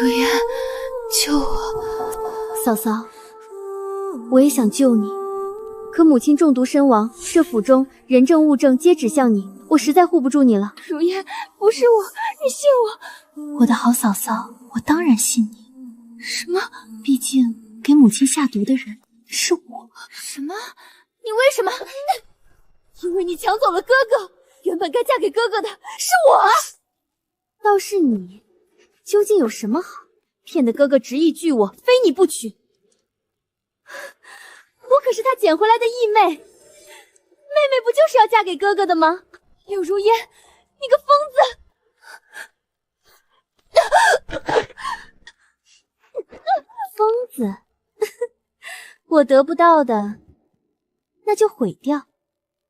如烟，救我！嫂嫂，我也想救你，可母亲中毒身亡，这府中人证物证皆指向你，我实在护不住你了。如烟，不是我，你信我。我的好嫂嫂，我当然信你。什么？毕竟给母亲下毒的人是我。什么？你为什么？因为你抢走了哥哥，原本该嫁给哥哥的是我。倒是你，究竟有什么好？骗得哥哥执意拒我，非你不娶。我可是他捡回来的义妹，妹妹不就是要嫁给哥哥的吗？柳如烟，你个疯子！疯子，我得不到的，那就毁掉。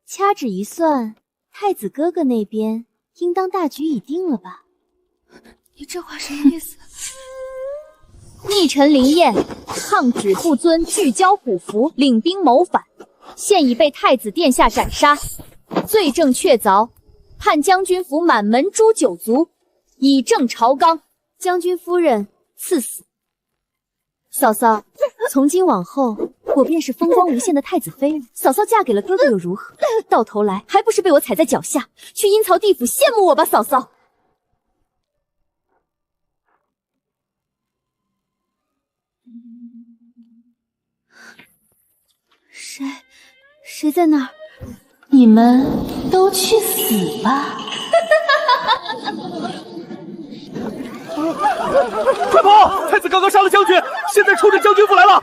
掐指一算，太子哥哥那边应当大局已定了吧？你这话什么意思？逆臣林燕抗旨不遵，拒交虎符，领兵谋反，现已被太子殿下斩杀，罪证确凿，判将军府满门诛9族，以正朝纲。将军夫人赐死。嫂嫂，从今往后，我便是风光无限的太子妃。嫂嫂嫁给了哥哥又如何？到头来还不是被我踩在脚下？去阴曹地府羡慕我吧，嫂嫂。谁在那儿？你们都去死吧！快跑！太子刚刚杀了将军，现在冲着将军府来了！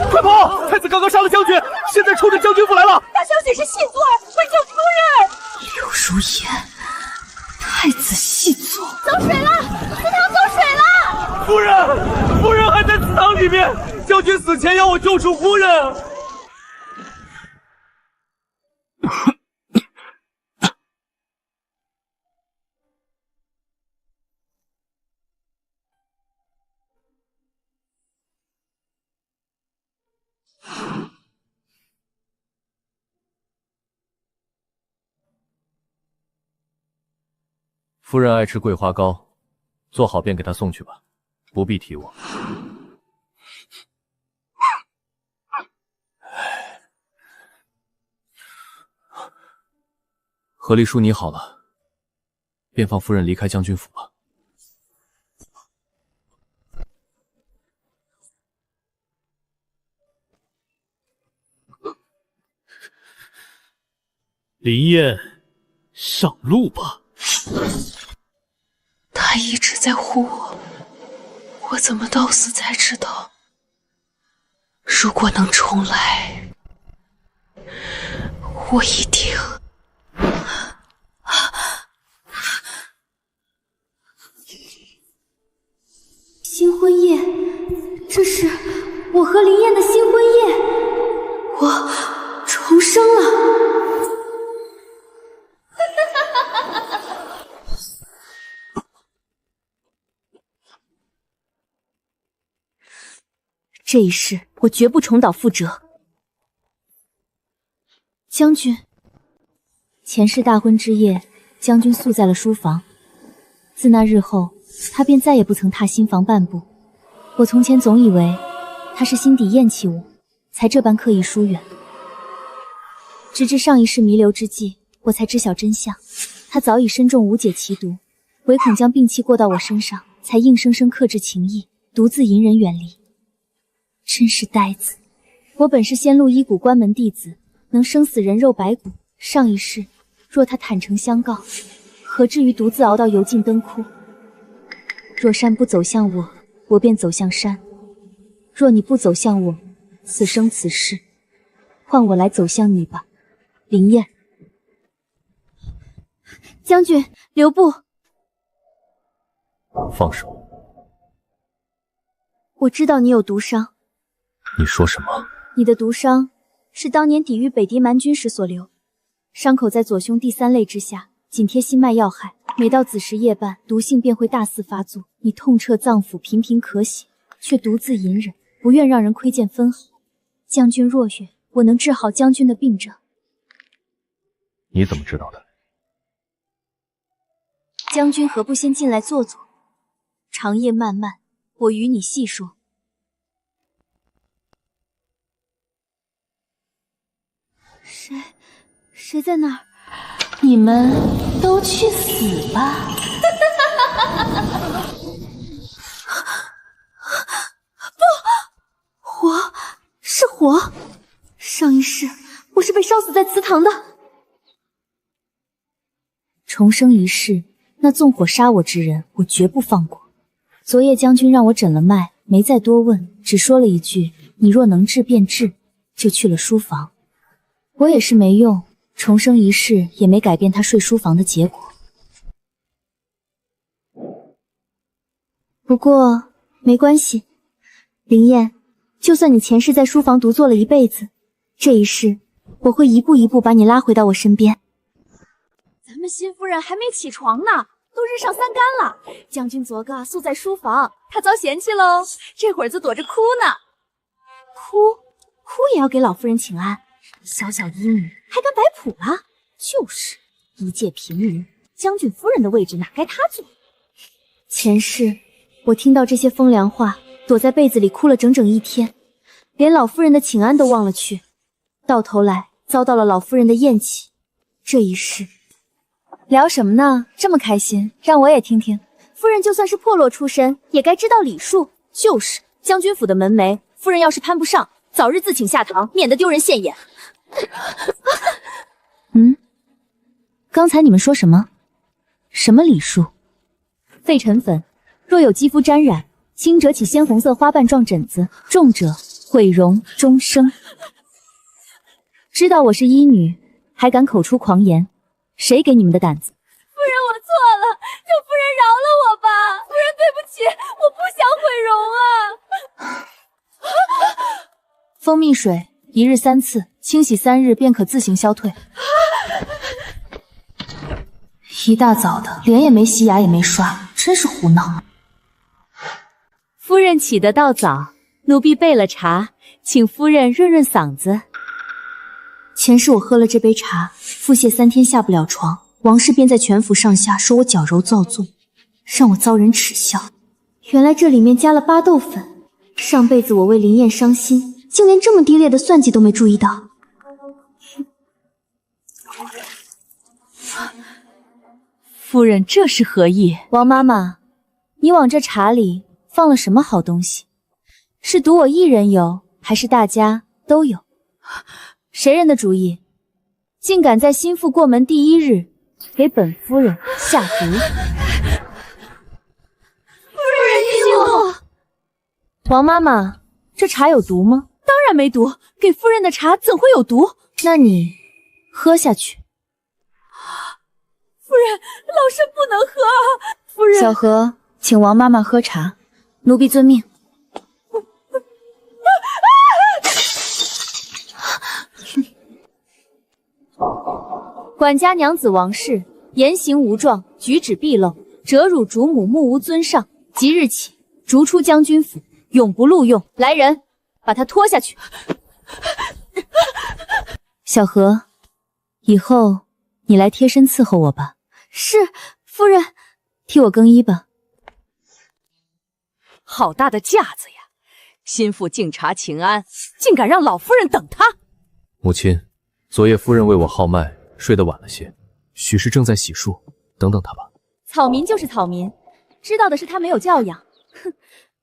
快跑！太子刚刚杀了将军，现在冲着将军府来了！大小姐是细作儿，快救夫人！柳如烟，太子细作，走水了，祠堂走水了！夫人，夫人还在祠堂里面，将军死前要我救出夫人。夫人爱吃桂花糕，做好便给她送去吧，不必提我。和离叔拟好了，便放夫人离开将军府吧。林燕，上路吧。他一直在护我，我怎么到死才知道？如果能重来，我一定。新婚夜，这是我和林燕的新婚夜，我重生了。这一世，我绝不重蹈覆辙。将军，前世大婚之夜，将军宿在了书房。自那日后，他便再也不曾踏新房半步。我从前总以为他是心底厌弃我，才这般刻意疏远。直至上一世弥留之际，我才知晓真相。他早已身中无解奇毒，唯恐将病气过到我身上，才硬生生克制情意，独自隐忍远离。真是呆子！我本是仙路医谷关门弟子，能生死人肉白骨。上一世若他坦诚相告，何至于独自熬到油尽灯枯？若山不走向我，我便走向山；若你不走向我，此生此世，换我来走向你吧，林燕。将军，留步！放手！我知道你有毒伤。你说什么？你的毒伤是当年抵御北狄蛮军时所留，伤口在左胸第3肋之下，紧贴心脉要害。每到子时夜半，毒性便会大肆发作。你痛彻脏腑，频频咳血，却独自隐忍，不愿让人窥见分毫。将军若愿，我能治好将军的病症。你怎么知道的？将军何不先进来坐坐？长夜漫漫，我与你细说。谁在那儿？你们都去死吧！火，是火！上一世我是被烧死在祠堂的。重生一世，那纵火杀我之人，我绝不放过。昨夜将军让我诊了脉，没再多问，只说了一句：“你若能治便治。”就去了书房。我也是没用，重生一世也没改变他睡书房的结果。不过没关系，林燕，就算你前世在书房独坐了一辈子，这一世我会一步一步把你拉回到我身边。咱们新夫人还没起床呢，都日上三竿了。将军昨个宿在书房，他遭嫌弃喽，这会儿就躲着哭呢。哭也要给老夫人请安，小小医女还敢摆谱了？就是一介平民，将军夫人的位置哪该她坐？前世我听到这些风凉话，躲在被子里哭了整整一天，连老夫人的请安都忘了去，到头来遭到了老夫人的厌弃。这一世聊什么呢？这么开心，让我也听听。夫人就算是破落出身，也该知道礼数。就是将军府的门楣，夫人要是攀不上，早日自请下堂，免得丢人现眼。刚才你们说什么？什么礼数？废尘粉，若有肌肤沾染，轻者起鲜红色花瓣状疹子，重者毁容终生。知道我是医女，还敢口出狂言，谁给你们的胆子？夫人，我错了，求夫人饶了我吧！夫人，对不起，我不想毁容啊！蜂蜜水1日3次，清洗3日便可自行消退。一大早的，脸也没洗，牙也没刷，真是胡闹。夫人起得到早，奴婢备了茶，请夫人润润嗓子。前世我喝了这杯茶，腹泻3天下不了床，王氏便在全府上下说我矫揉造作，让我遭人耻笑。原来这里面加了巴豆粉，上辈子我为林燕伤心，竟连这么低劣的算计都没注意到。夫人这是何意？王妈妈，你往这茶里放了什么好东西？是独我一人有，还是大家都有？谁人的主意？竟敢在新妇过门第1日给本夫人下毒！夫人息怒！王妈妈，这茶有毒吗？当然没毒，给夫人的茶怎会有毒？那你喝下去。夫人，老身不能喝啊！夫人，小何，请王妈妈喝茶，奴婢遵命。管家娘子王氏言行无状，举止毕露，折辱主母，目无尊上。即日起逐出将军府，永不录用。来人，把他拖下去。小何，以后你来贴身伺候我吧。是，夫人。替我更衣吧。好大的架子呀！心腹敬茶请安，竟敢让老夫人等他。母亲，昨夜夫人为我号脉，睡得晚了些，许是正在洗漱，等等她吧。草民就是草民，知道的是他没有教养，哼，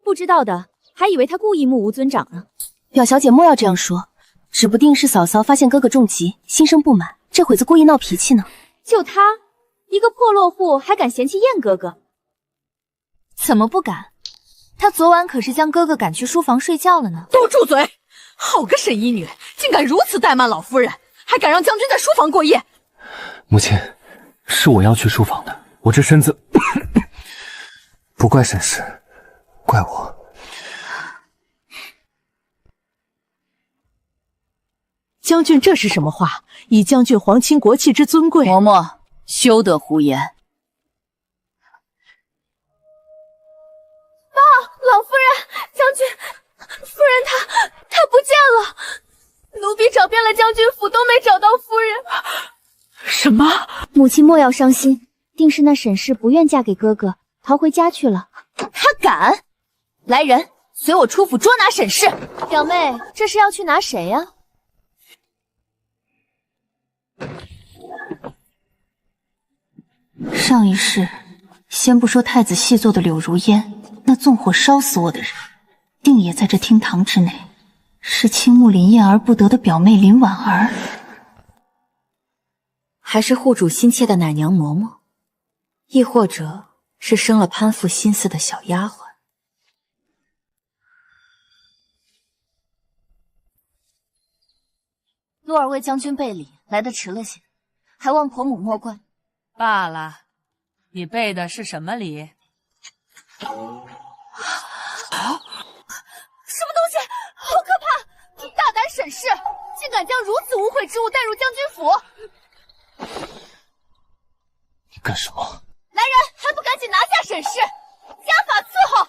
不知道的还以为他故意目无尊长呢。表小姐莫要这样说，指不定是嫂嫂发现哥哥重疾，心生不满，这会子故意闹脾气呢。就他一个破落户，还敢嫌弃燕哥哥？怎么不敢？他昨晚可是将哥哥赶去书房睡觉了呢。都住嘴！好个沈医女，竟敢如此怠慢老夫人，还敢让将军在书房过夜。母亲，是我要去书房的，我这身子不怪沈氏，怪我。将军这是什么话？以将军皇亲国戚之尊贵，嬷嬷休得胡言。老夫人，将军，夫人她不见了，奴婢找遍了将军府都没找到夫人。什么？母亲莫要伤心，定是那沈氏不愿嫁给哥哥，逃回家去了。他敢！来人，随我出府捉拿沈氏。表妹，这是要去拿谁呀？上一世，先不说太子细作的柳如烟，那纵火烧死我的人，定也在这厅堂之内，是倾慕林燕而不得的表妹林婉儿，还是护主心切的奶娘嬷嬷，亦或者是生了攀附心思的小丫鬟。陆二为将军备礼，来得迟了些，还望婆母莫怪。罢了，你备的是什么礼？什么东西？好可怕！大胆沈氏，竟敢将如此污秽之物带入将军府！你干什么？来人，还不赶紧拿下沈氏，家法伺候！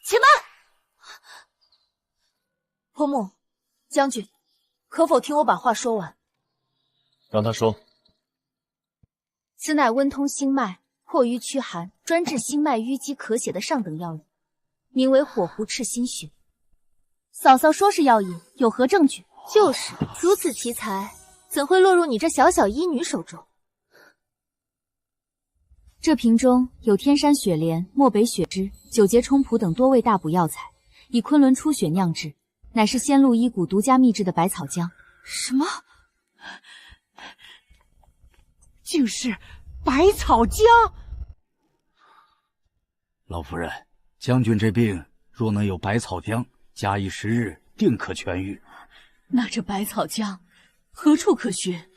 且慢，婆母，将军，可否听我把话说完？让他说。此乃温通心脉、破瘀驱寒、专治心脉淤积咳血的上等药引，名为火狐赤心血。嫂嫂说是药引，有何证据？就是，如此奇才，怎会落入你这小小医女手中？这瓶中有天山雪莲、漠北雪芝、九节冲蒲等多味大补药材，以昆仑初雪酿制，乃是仙路医谷独家秘制的百草浆。什么？竟是百草浆！老夫人，将军这病若能有百草浆，假以时日，定可痊愈。那这百草浆何处可寻？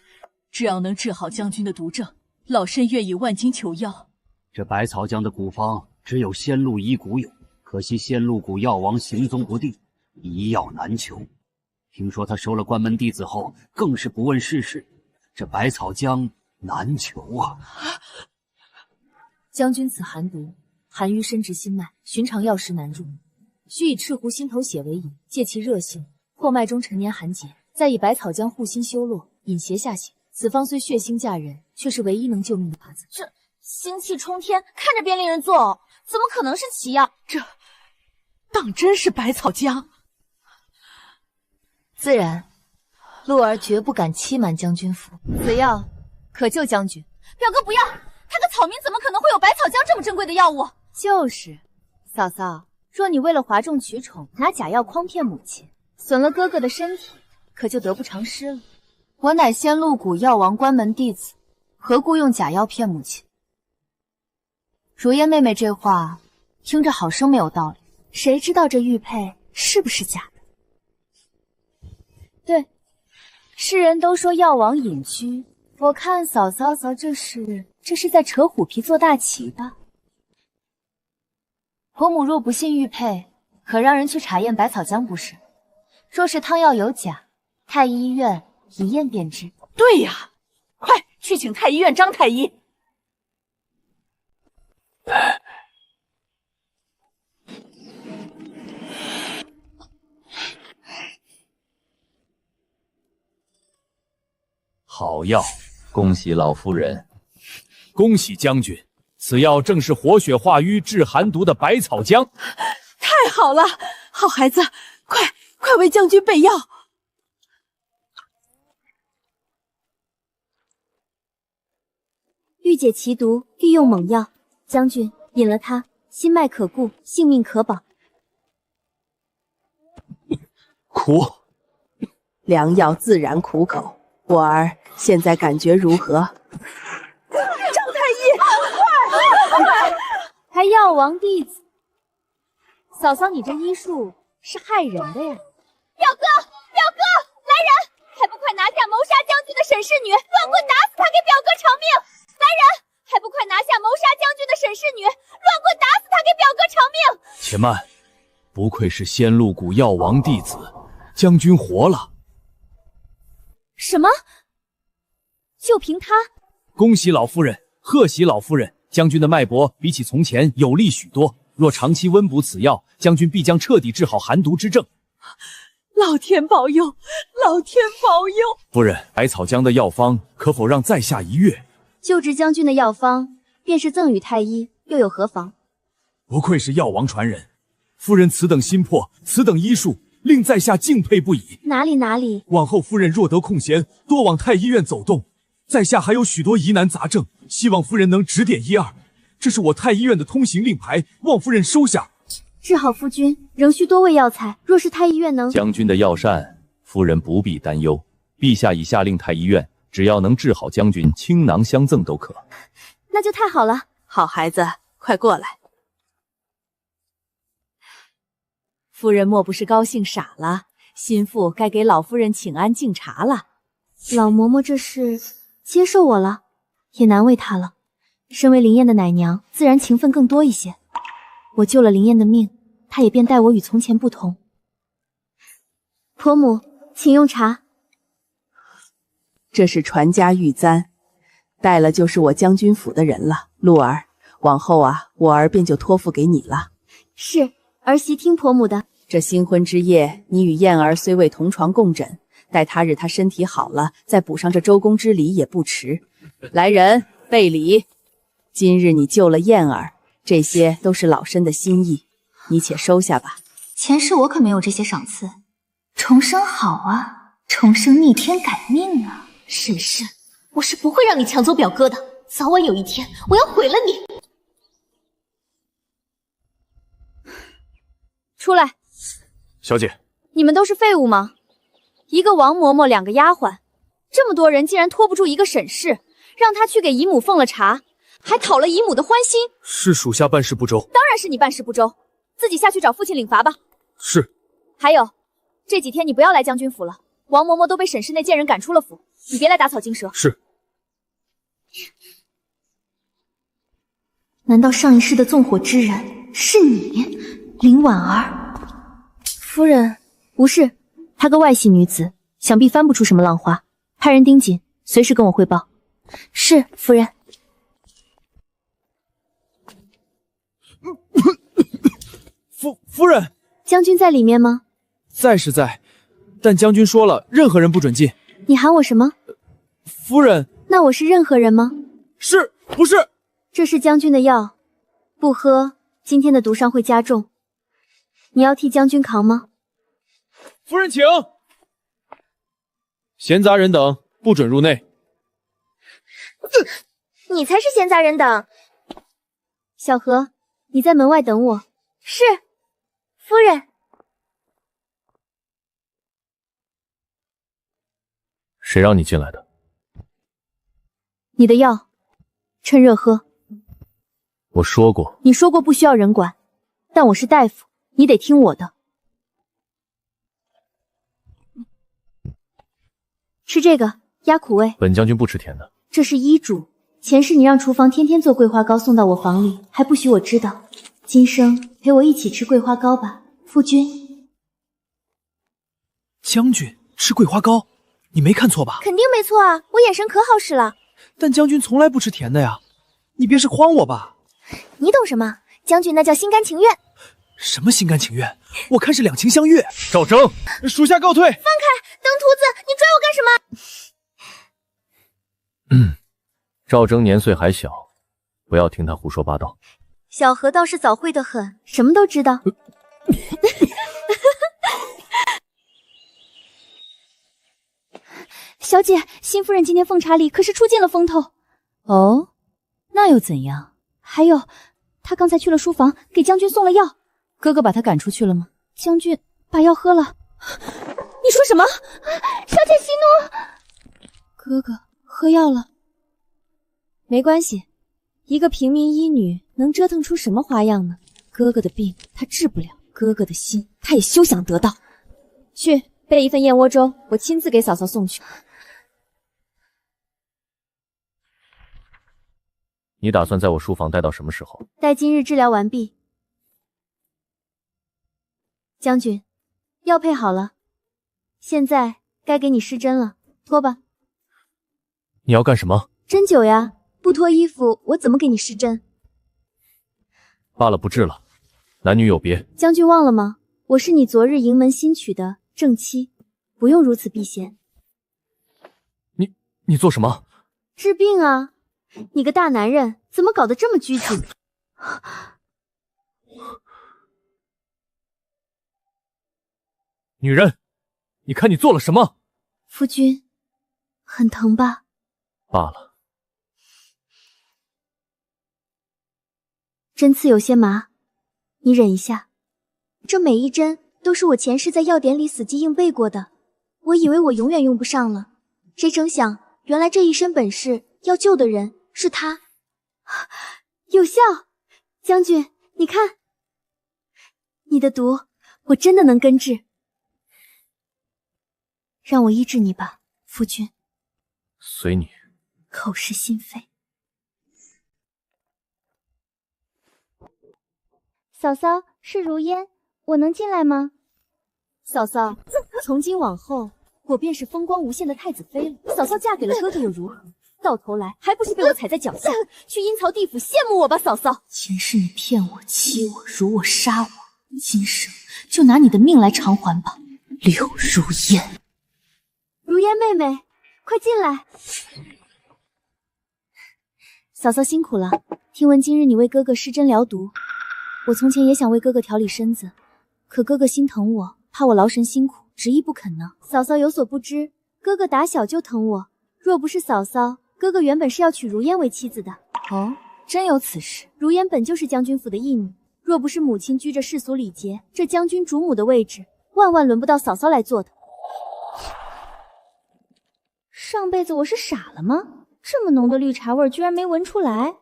只要能治好将军的毒症，老身愿以万金求药。这百草浆的古方只有仙路医谷有，可惜仙路谷药王行踪不定，一药难求。听说他收了关门弟子后，更是不问世事，这百草浆难求啊！将军此寒毒，寒瘀深植心脉，寻常药石难入，需以赤狐心头血为引，借其热性破脉中陈年寒结，再以百草浆护心修络，引邪下行。此方虽血腥嫁人，却是唯一能救命的法子。这腥气冲天，看着便令人作呕，怎么可能是奇药？这当真是百草浆？自然，陆儿绝不敢欺瞒将军府。此药可救将军。表哥不要，他个草民怎么可能会有百草浆这么珍贵的药物？就是，嫂嫂，若你为了哗众取宠，拿假药诓骗母亲，损了哥哥的身体，可就得不偿失了。我乃仙路谷药王关门弟子，何故用假药骗母亲？如烟妹妹这话听着好生没有道理，谁知道这玉佩是不是假的？对，世人都说药王隐居，我看嫂嫂这是在扯虎皮做大旗吧？婆母若不信玉佩，可让人去查验百草浆不是？若是汤药有假，太医医院一验便知。对呀，快去请太医院张太医。好药，恭喜老夫人，恭喜将军，此药正是活血化瘀、治寒毒的百草浆。太好了，好孩子，快为将军备药。欲解其毒，必用猛药。将军饮了它，心脉可固，性命可保。苦，良药自然苦口。我儿现在感觉如何？张太医，快！还药王弟子，嫂嫂，你这医术是害人的呀！表哥，来人，还不快拿下谋杀将军的沈氏女，乱棍打死他，给表哥偿命！来人，还不快拿下谋杀将军的沈氏女，乱棍打死他，给表哥偿命！且慢，不愧是仙路谷药王弟子，将军活了。什么？就凭他？恭喜老夫人，贺喜老夫人！将军的脉搏比起从前有力许多，若长期温补此药，将军必将彻底治好寒毒之症。老天保佑，老天保佑！夫人，百草浆的药方可否让在下一阅？救治将军的药方，便是赠与太医，又有何妨？不愧是药王传人，夫人此等心魄，此等医术，令在下敬佩不已。哪里？往后夫人若得空闲，多往太医院走动。在下还有许多疑难杂症，希望夫人能指点一二。这是我太医院的通行令牌，望夫人收下。治好夫君，仍需多味药材。若是太医院能……将军的药膳，夫人不必担忧。陛下已下令太医院，只要能治好将军，倾囊相赠都可。那就太好了。好孩子，快过来。夫人莫不是高兴傻了？心腹该给老夫人请安敬茶了。老嬷嬷这是接受我了，也难为她了。身为林燕的奶娘，自然情分更多一些。我救了林燕的命，她也便待我与从前不同。婆母，请用茶。这是传家玉簪，戴了就是我将军府的人了。露儿，往后啊，我儿便就托付给你了。是，儿媳听婆母的。这新婚之夜，你与燕儿虽未同床共枕，待他日她身体好了，再补上这周公之礼也不迟。来人，备礼。今日你救了燕儿，这些都是老身的心意，你且收下吧。前世我可没有这些赏赐。重生好啊，重生逆天改命啊！沈氏，我是不会让你抢走表哥的，早晚有一天我要毁了你。出来。小姐，你们都是废物吗？一个王嬷嬷，两个丫鬟，这么多人竟然拖不住一个沈氏，让他去给姨母奉了茶，还讨了姨母的欢心。是属下办事不周。当然是你办事不周，自己下去找父亲领罚吧。是。还有，这几天你不要来将军府了，王嬷嬷都被沈氏那贱人赶出了府，你别来打草惊蛇。是。难道上一世的纵火之人是你，林婉儿？夫人，无事，她个外系女子，想必翻不出什么浪花。派人盯紧，随时跟我汇报。是，夫人。夫人，将军在里面吗？在是在，但将军说了，任何人不准进。你喊我什么？夫人。那我是任何人吗？是不是？这是将军的药，不喝，今天的毒伤会加重。你要替将军扛吗？夫人，请。闲杂人等不准入内。你才是闲杂人等。小何，你在门外等我。是，夫人。谁让你进来的？你的药，趁热喝。我说过。你说过不需要人管，但我是大夫，你得听我的。吃这个，压苦味。本将军不吃甜的。这是医嘱，前世你让厨房天天做桂花糕送到我房里，还不许我知道。今生陪我一起吃桂花糕吧，夫君。将军吃桂花糕，你没看错吧？肯定没错啊，我眼神可好使了。但将军从来不吃甜的呀，你别是诓我吧？你懂什么？将军那叫心甘情愿。什么心甘情愿？我看是两情相悦。赵征，属下告退。放开，登徒子，你追我干什么？赵征年岁还小，不要听他胡说八道。小何倒是早慧得很，什么都知道。小姐，新夫人今天奉茶礼可是出尽了风头。哦，那又怎样？还有，她刚才去了书房，给将军送了药。哥哥把她赶出去了吗？将军把药喝了。你说什么？小姐息怒。哥哥喝药了。没关系，一个平民医女能折腾出什么花样呢？哥哥的病她治不了，哥哥的心她也休想得到。去备一份燕窝粥，我亲自给嫂嫂送去。你打算在我书房待到什么时候？待今日治疗完毕。将军，药配好了，现在该给你施针了，脱吧。你要干什么？针灸呀，不脱衣服我怎么给你施针？罢了，不治了，男女有别。将军忘了吗？我是你昨日营门新娶的正妻，不用如此避嫌。你做什么？治病啊。你个大男人怎么搞得这么拘谨？女人，你看你做了什么？夫君，很疼吧？罢了。针刺有些麻，你忍一下。这每一针都是我前世在药典里死记硬背过的，我以为我永远用不上了，谁成想原来这一身本事要救的人是他。有效！将军，你看，你的毒我真的能根治。让我医治你吧，夫君。随你。口是心非。嫂嫂，是如烟，我能进来吗？嫂嫂，从今往后，我便是风光无限的太子妃了。嫂嫂嫁给了哥哥又如何？到头来还不是被我踩在脚下？去阴曹地府羡慕我吧，嫂嫂！前世你骗我、欺我、辱我、杀我，今生就拿你的命来偿还吧。柳如烟，如烟妹妹，快进来！嫂嫂辛苦了。听闻今日你为哥哥施针疗毒，我从前也想为哥哥调理身子，可哥哥心疼我，怕我劳神辛苦，执意不肯呢。嫂嫂有所不知，哥哥打小就疼我，若不是嫂嫂，哥哥原本是要娶如烟为妻子的。哦，真有此事？如烟本就是将军府的义女，若不是母亲居着世俗礼节，这将军主母的位置，万万轮不到嫂嫂来做的。上辈子我是傻了吗？这么浓的绿茶味居然没闻出来。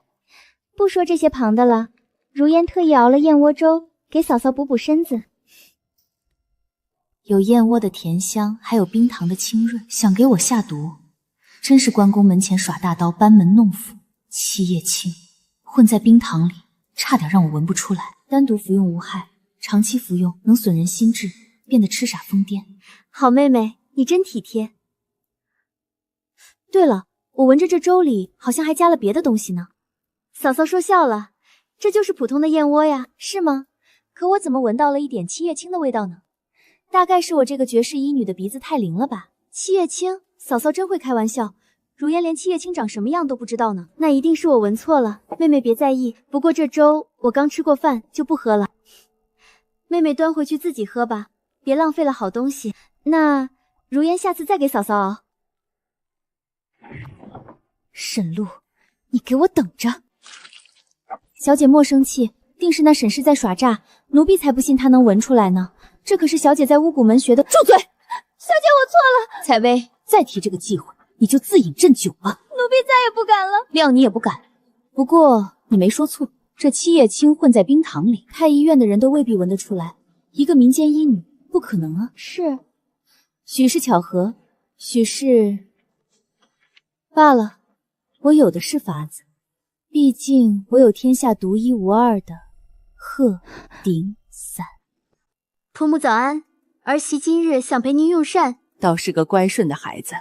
不说这些旁的了，如烟特意熬了燕窝粥，给嫂嫂补补身子。有燕窝的甜香，还有冰糖的清润，想给我下毒，真是关公门前耍大刀，班门弄斧。七叶青混在冰糖里，差点让我闻不出来。单独服用无害，长期服用能损人心智，变得痴傻疯癫。好妹妹，你真体贴。对了，我闻着这粥里好像还加了别的东西呢。嫂嫂说笑了，这就是普通的燕窝呀，是吗？可我怎么闻到了一点七叶青的味道呢？大概是我这个绝世医女的鼻子太灵了吧。七叶青，嫂嫂真会开玩笑。如烟连七叶青长什么样都不知道呢，那一定是我闻错了，妹妹别在意。不过这粥我刚吃过饭就不喝了，妹妹端回去自己喝吧，别浪费了好东西。那如烟下次再给嫂嫂熬。沈露，你给我等着！小姐莫生气，定是那沈氏在耍诈，奴婢才不信她能闻出来呢。这可是小姐在巫蛊门学的。住嘴！小姐我错了。采薇，再提这个忌讳，你就自饮鸩酒吧。奴婢再也不敢了。谅你也不敢。不过你没说错，这七叶青混在冰糖里，太医院的人都未必闻得出来。一个民间医女，不可能啊。是，许是巧合，许是罢了。我有的是法子，毕竟我有天下独一无二的鹤顶伞。婆母早安，儿媳今日想陪您用膳。倒是个乖顺的孩子。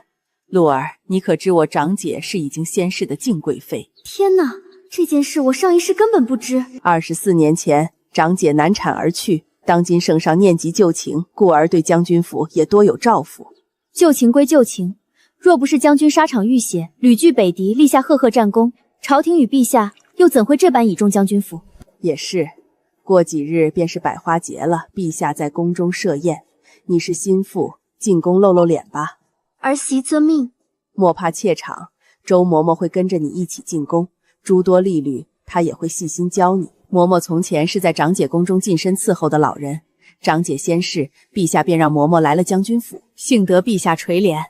露儿，你可知我长姐是已经仙逝的静贵妃？天哪，这件事我上一世根本不知。24年前，长姐难产而去，当今圣上念及旧情，故而对将军府也多有照拂。旧情归旧情，若不是将军沙场浴血，屡拒北敌，立下赫赫战功，朝廷与陛下又怎会这般倚重将军府？也是，过几日便是百花节了，陛下在宫中设宴，你是心腹，进宫露露脸吧。儿媳遵命。莫怕怯场，周嬷嬷会跟着你一起进宫，诸多例律她也会细心教你。嬷嬷从前是在长姐宫中近身伺候的老人，长姐仙逝，陛下便让嬷嬷来了将军府，幸得陛下垂怜，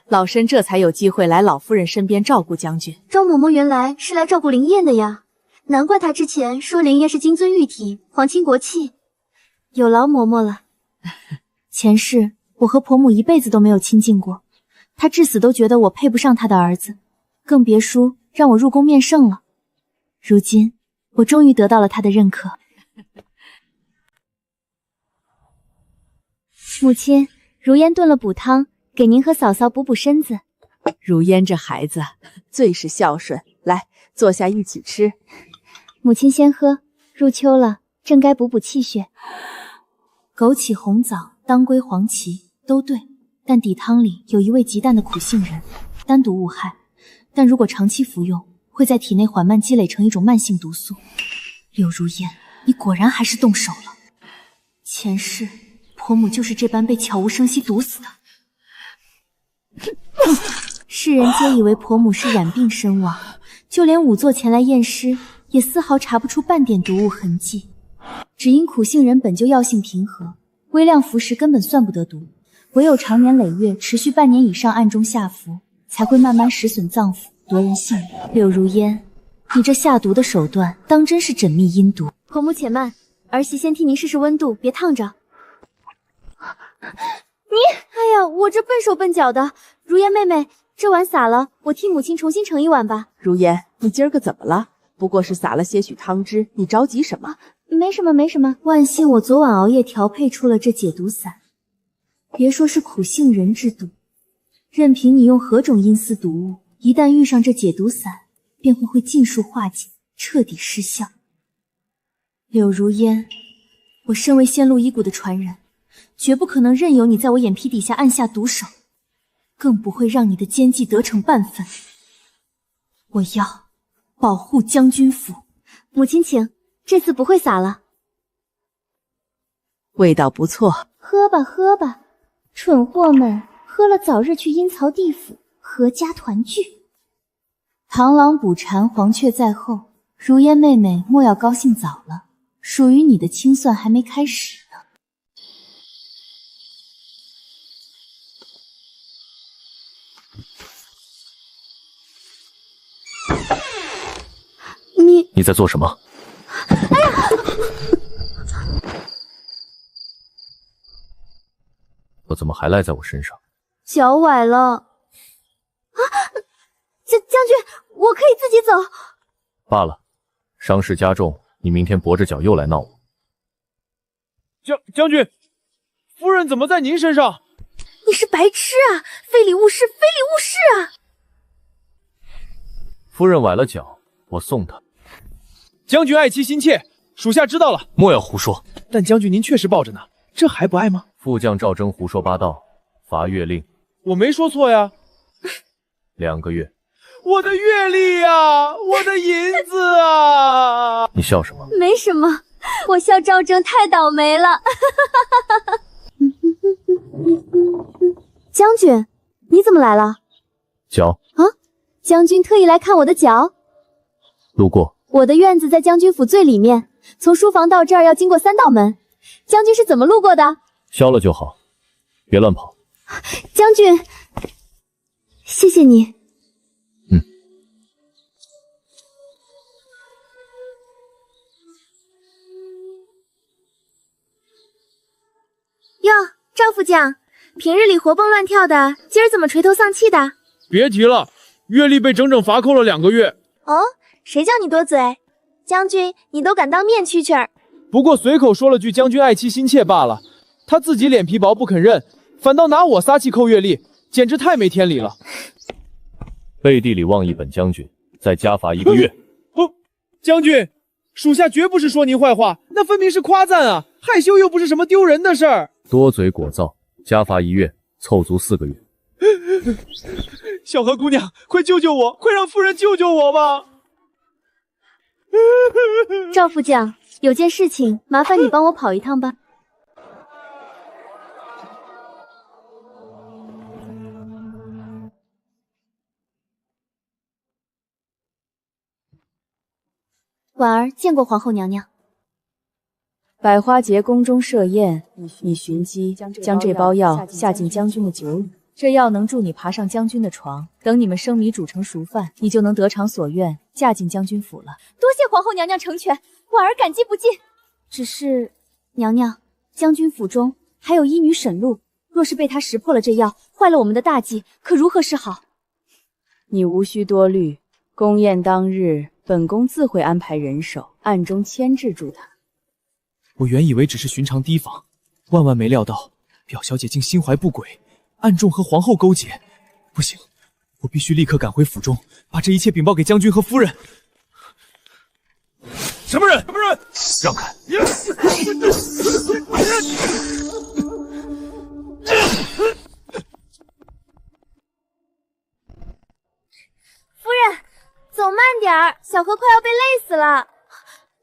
老身这才有机会来老夫人身边照顾将军。周嬷嬷原来是来照顾灵燕的呀，难怪她之前说灵燕是金尊玉体，皇亲国戚。有劳嬷嬷了。前世我和婆母一辈子都没有亲近过，她至死都觉得我配不上她的儿子，更别说让我入宫面圣了。如今我终于得到了她的认可。母亲，如烟炖了补汤，给您和嫂嫂补补身子。如烟这孩子最是孝顺，来坐下一起吃。母亲先喝，入秋了，正该补补气血。枸杞、红枣、当归、黄芪都对，但底汤里有一味极淡的苦杏仁，单独无害，但如果长期服用，会在体内缓慢积累成一种慢性毒素。柳如烟，你果然还是动手了。前世婆母就是这般被悄无声息毒死的。世人皆以为婆母是染病身亡，就连仵作前来验尸，也丝毫查不出半点毒物痕迹。只因苦杏仁本就药性平和，微量服食根本算不得毒，唯有长年累月持续半年以上暗中下服，才会慢慢蚀损脏腑，夺人性命。柳如烟，你这下毒的手段当真是缜密阴毒。婆母且慢，儿媳先替您试试温度，别烫着。哎呀，我这笨手笨脚的。如烟妹妹，这碗洒了，我替母亲重新盛一碗吧。如烟，你今儿个怎么了？不过是洒了些许汤汁，你着急什么？没什么，没什么。万幸我昨晚熬夜调配出了这解毒散，别说是苦杏仁之毒，任凭你用何种阴司毒物，一旦遇上这解毒散，便会尽数化解，彻底失效。柳如烟，我身为仙路医谷的传人，绝不可能任由你在我眼皮底下按下毒手，更不会让你的奸计得逞半分。我要保护将军府。母亲请，这次不会洒了。味道不错，喝吧喝吧，蠢货们喝了早日去阴曹地府，阖家团聚。螳螂捕蝉，黄雀在后。如烟妹妹莫要高兴早了，属于你的清算还没开始呢。你在做什么？哎呀！我怎么还赖在我身上？脚崴了。啊！将军，我可以自己走。罢了，伤势加重，你明天跛着脚又来闹我。将军，夫人怎么在您身上？你是白痴啊！非礼勿视，非礼勿视啊！夫人崴了脚，我送她。将军爱妻心切，属下知道了。莫要胡说。但将军您确实抱着呢，这还不爱吗？副将赵征胡说八道，罚月令。我没说错呀。2个月。我的月历呀，我的银子啊！你笑什么？没什么，我笑赵征太倒霉了。将军，你怎么来了？脚啊？将军特意来看我的脚？路过。我的院子在将军府最里面，从书房到这儿要经过3道门。将军是怎么路过的？消了就好，别乱跑。将军，谢谢你。哟，赵副将，平日里活蹦乱跳的，今儿怎么垂头丧气的？别提了，月历被整整罚扣了2个月。哦，谁叫你多嘴？将军，你都敢当面蛐蛐儿？不过随口说了句将军爱妻心切罢了，他自己脸皮薄不肯认，反倒拿我撒气扣月历，简直太没天理了。背地里妄议本将军，再加罚1个月。将军，属下绝不是说您坏话，那分明是夸赞啊！害羞又不是什么丢人的事儿。多嘴果造，加罚1月，凑足4个月。小何姑娘，快救救我！快让夫人救救我吧！赵副将，有件事情，麻烦你帮我跑一趟吧。婉儿见过皇后娘娘。百花节宫中设宴，你寻机将这包药下进将军的酒里，这药能助你爬上将军的床。等你们生米煮成熟饭，你就能得偿所愿，嫁进将军府了。多谢皇后娘娘成全，婉儿感激不尽。只是，娘娘，将军府中还有医女沈露，若是被她识破了这药，坏了我们的大计，可如何是好？你无需多虑，宫宴当日，本宫自会安排人手，暗中牵制住他。我原以为只是寻常提防，万万没料到表小姐竟心怀不轨，暗中和皇后勾结。不行，我必须立刻赶回府中，把这一切禀报给将军和夫人。什么人？什么人？让开！夫人，走。走慢点儿，小何快要被累死了。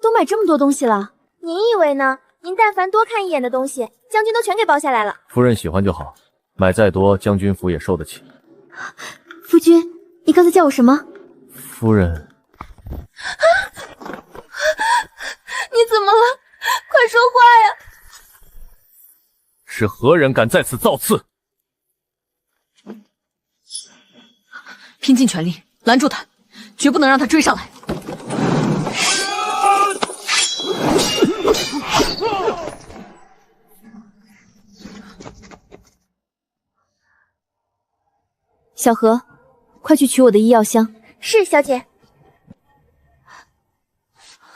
都买这么多东西了，您以为呢？您但凡多看一眼的东西，将军都全给包下来了。夫人喜欢就好，买再多，将军府也受得起。夫君，你刚才叫我什么？夫人。你怎么了？快说话呀！是何人敢在此造次？拼尽全力拦住他，绝不能让他追上来。小何，快去取我的医药箱。是，小姐。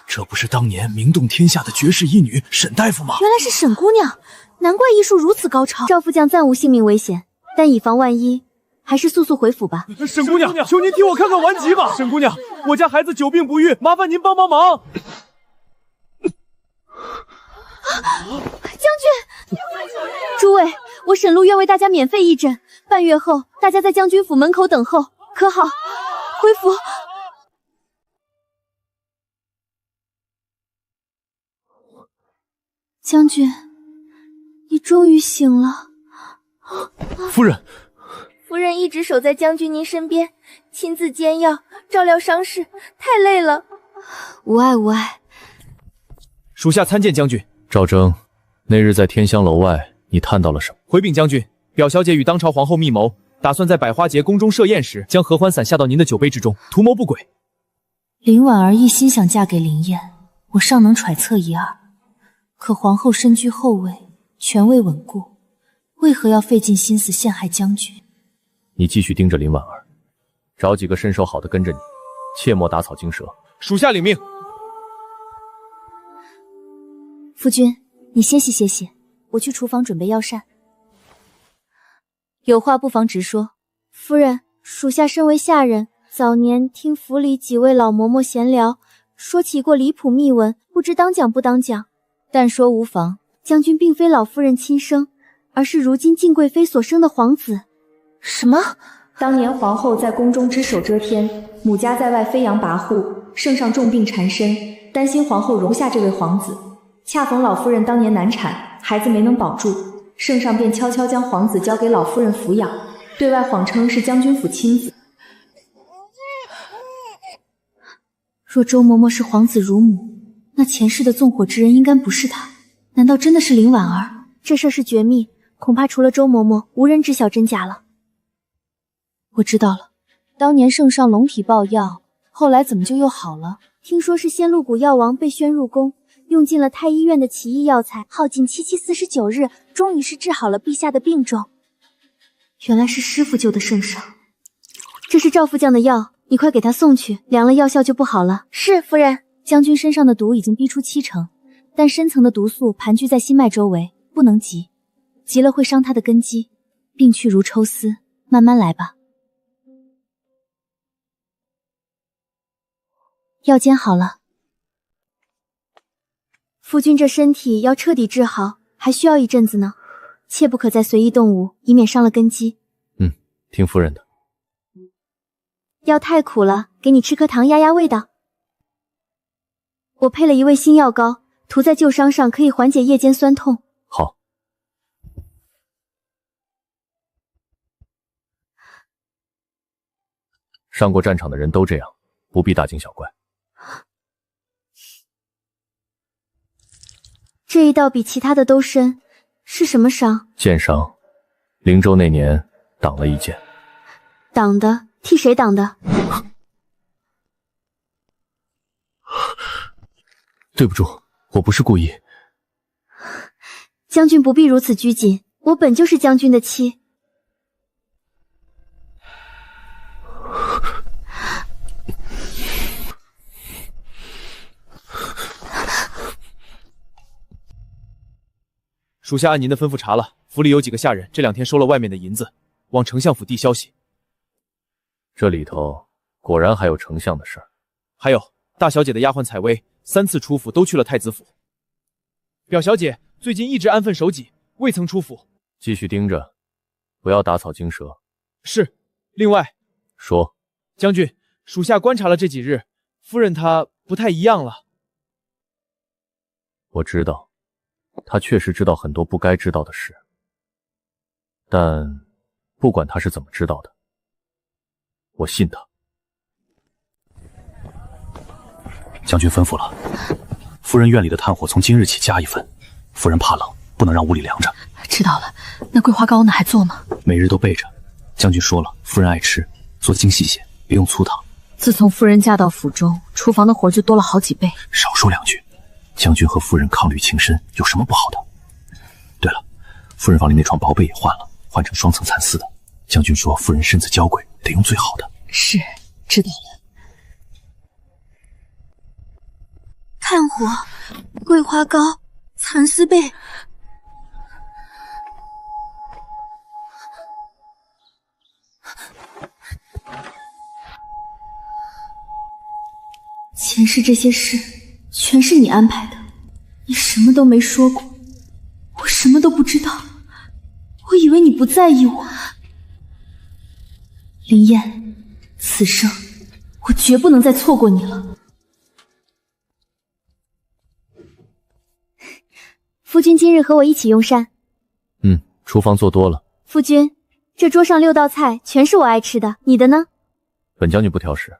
这不是当年名动天下的绝世医女沈大夫吗？原来是沈姑娘，难怪医术如此高超。赵副将暂无性命危险，但以防万一，还是速速回府吧。沈姑娘，求您替我看看顽疾吧。沈姑娘，我家孩子久病不愈，麻烦您帮帮忙。将军，诸位，我沈路愿为大家免费义诊，半月后大家在将军府门口等候，可好？回府。将军，你终于醒了。夫人，夫人一直守在将军您身边，亲自煎药，照料伤势，太累了。无碍无碍。属下参见将军。赵征，那日在天香楼外，你探到了什么？回禀将军，表小姐与当朝皇后密谋，打算在百花节宫中设宴时，将合欢伞下到您的酒杯之中，图谋不轨。林婉儿一心想嫁给林燕，我尚能揣测一二。可皇后身居后位，权位稳固，为何要费尽心思陷害将军？你继续盯着林婉儿，找几个身手好的跟着你，切莫打草惊蛇。属下领命。夫君，你歇息歇息，我去厨房准备药膳。有话不妨直说。夫人，属下身为下人，早年听府里几位老嬷嬷闲聊，说起过离谱秘闻，不知当讲不当讲。但说无妨。将军并非老夫人亲生，而是如今晋贵妃所生的皇子。什么？当年皇后在宫中只手遮天，母家在外飞扬跋扈，圣上重病缠身，担心皇后容下这位皇子。恰逢老夫人当年难产，孩子没能保住，圣上便悄悄将皇子交给老夫人抚养，对外谎称是将军府亲子。若周嬷嬷是皇子乳母，那前世的纵火之人应该不是她，难道真的是林婉儿？这事是绝密，恐怕除了周嬷嬷，无人知晓真假了。我知道了，当年圣上龙体抱药，后来怎么就又好了？听说是仙露谷药王被宣入宫，用尽了太医院的奇异药材，耗尽749日，终于是治好了陛下的病重。原来是师傅救的圣上。这是赵副将的药，你快给他送去，凉了药效就不好了。是，夫人。将军身上的毒已经逼出70%，但深层的毒素盘踞在心脉周围，不能急，急了会伤他的根基。病去如抽丝，慢慢来吧。药煎好了。夫君这身体要彻底治好，还需要一阵子呢，切不可再随意动武，以免伤了根基。听夫人的。药太苦了，给你吃颗糖压压味道。我配了一味新药膏，涂在旧伤上可以缓解夜间酸痛。好。上过战场的人都这样，不必大惊小怪。这一道比其他的都深，是什么伤？剑伤，灵州那年挡了一剑。挡的？替谁挡的？对不住，我不是故意。将军不必如此拘谨，我本就是将军的妻。属下按您的吩咐查了，府里有几个下人这2天收了外面的银子，往丞相府递消息。这里头果然还有丞相的事儿。还有大小姐的丫鬟采薇3次出府都去了太子府。表小姐最近一直安分守己，未曾出府。继续盯着，不要打草惊蛇。是。另外，说，将军，属下观察了这几日，夫人她不太一样了。我知道，她确实知道很多不该知道的事，但不管她是怎么知道的，我信她。将军吩咐了，夫人院里的炭火从今日起加一分。夫人怕冷，不能让屋里凉着。知道了，那桂花糕呢？还做吗？每日都备着。将军说了，夫人爱吃，做精细些，别用粗糖。自从夫人嫁到府中，厨房的活就多了好几倍。少说两句。将军和夫人伉俪情深，有什么不好的？对了，夫人房里那床薄被也换了，换成双层蚕丝的。将军说夫人身子娇贵，得用最好的。是，知道了。炭火、桂花糕、蚕丝被。前世这些事全是你安排的，你什么都没说过，我什么都不知道，我以为你不在意我。林燕，此生我绝不能再错过你了。夫君今日和我一起用膳。厨房做多了。夫君，这桌上6道菜全是我爱吃的，你的呢？本将军不挑食。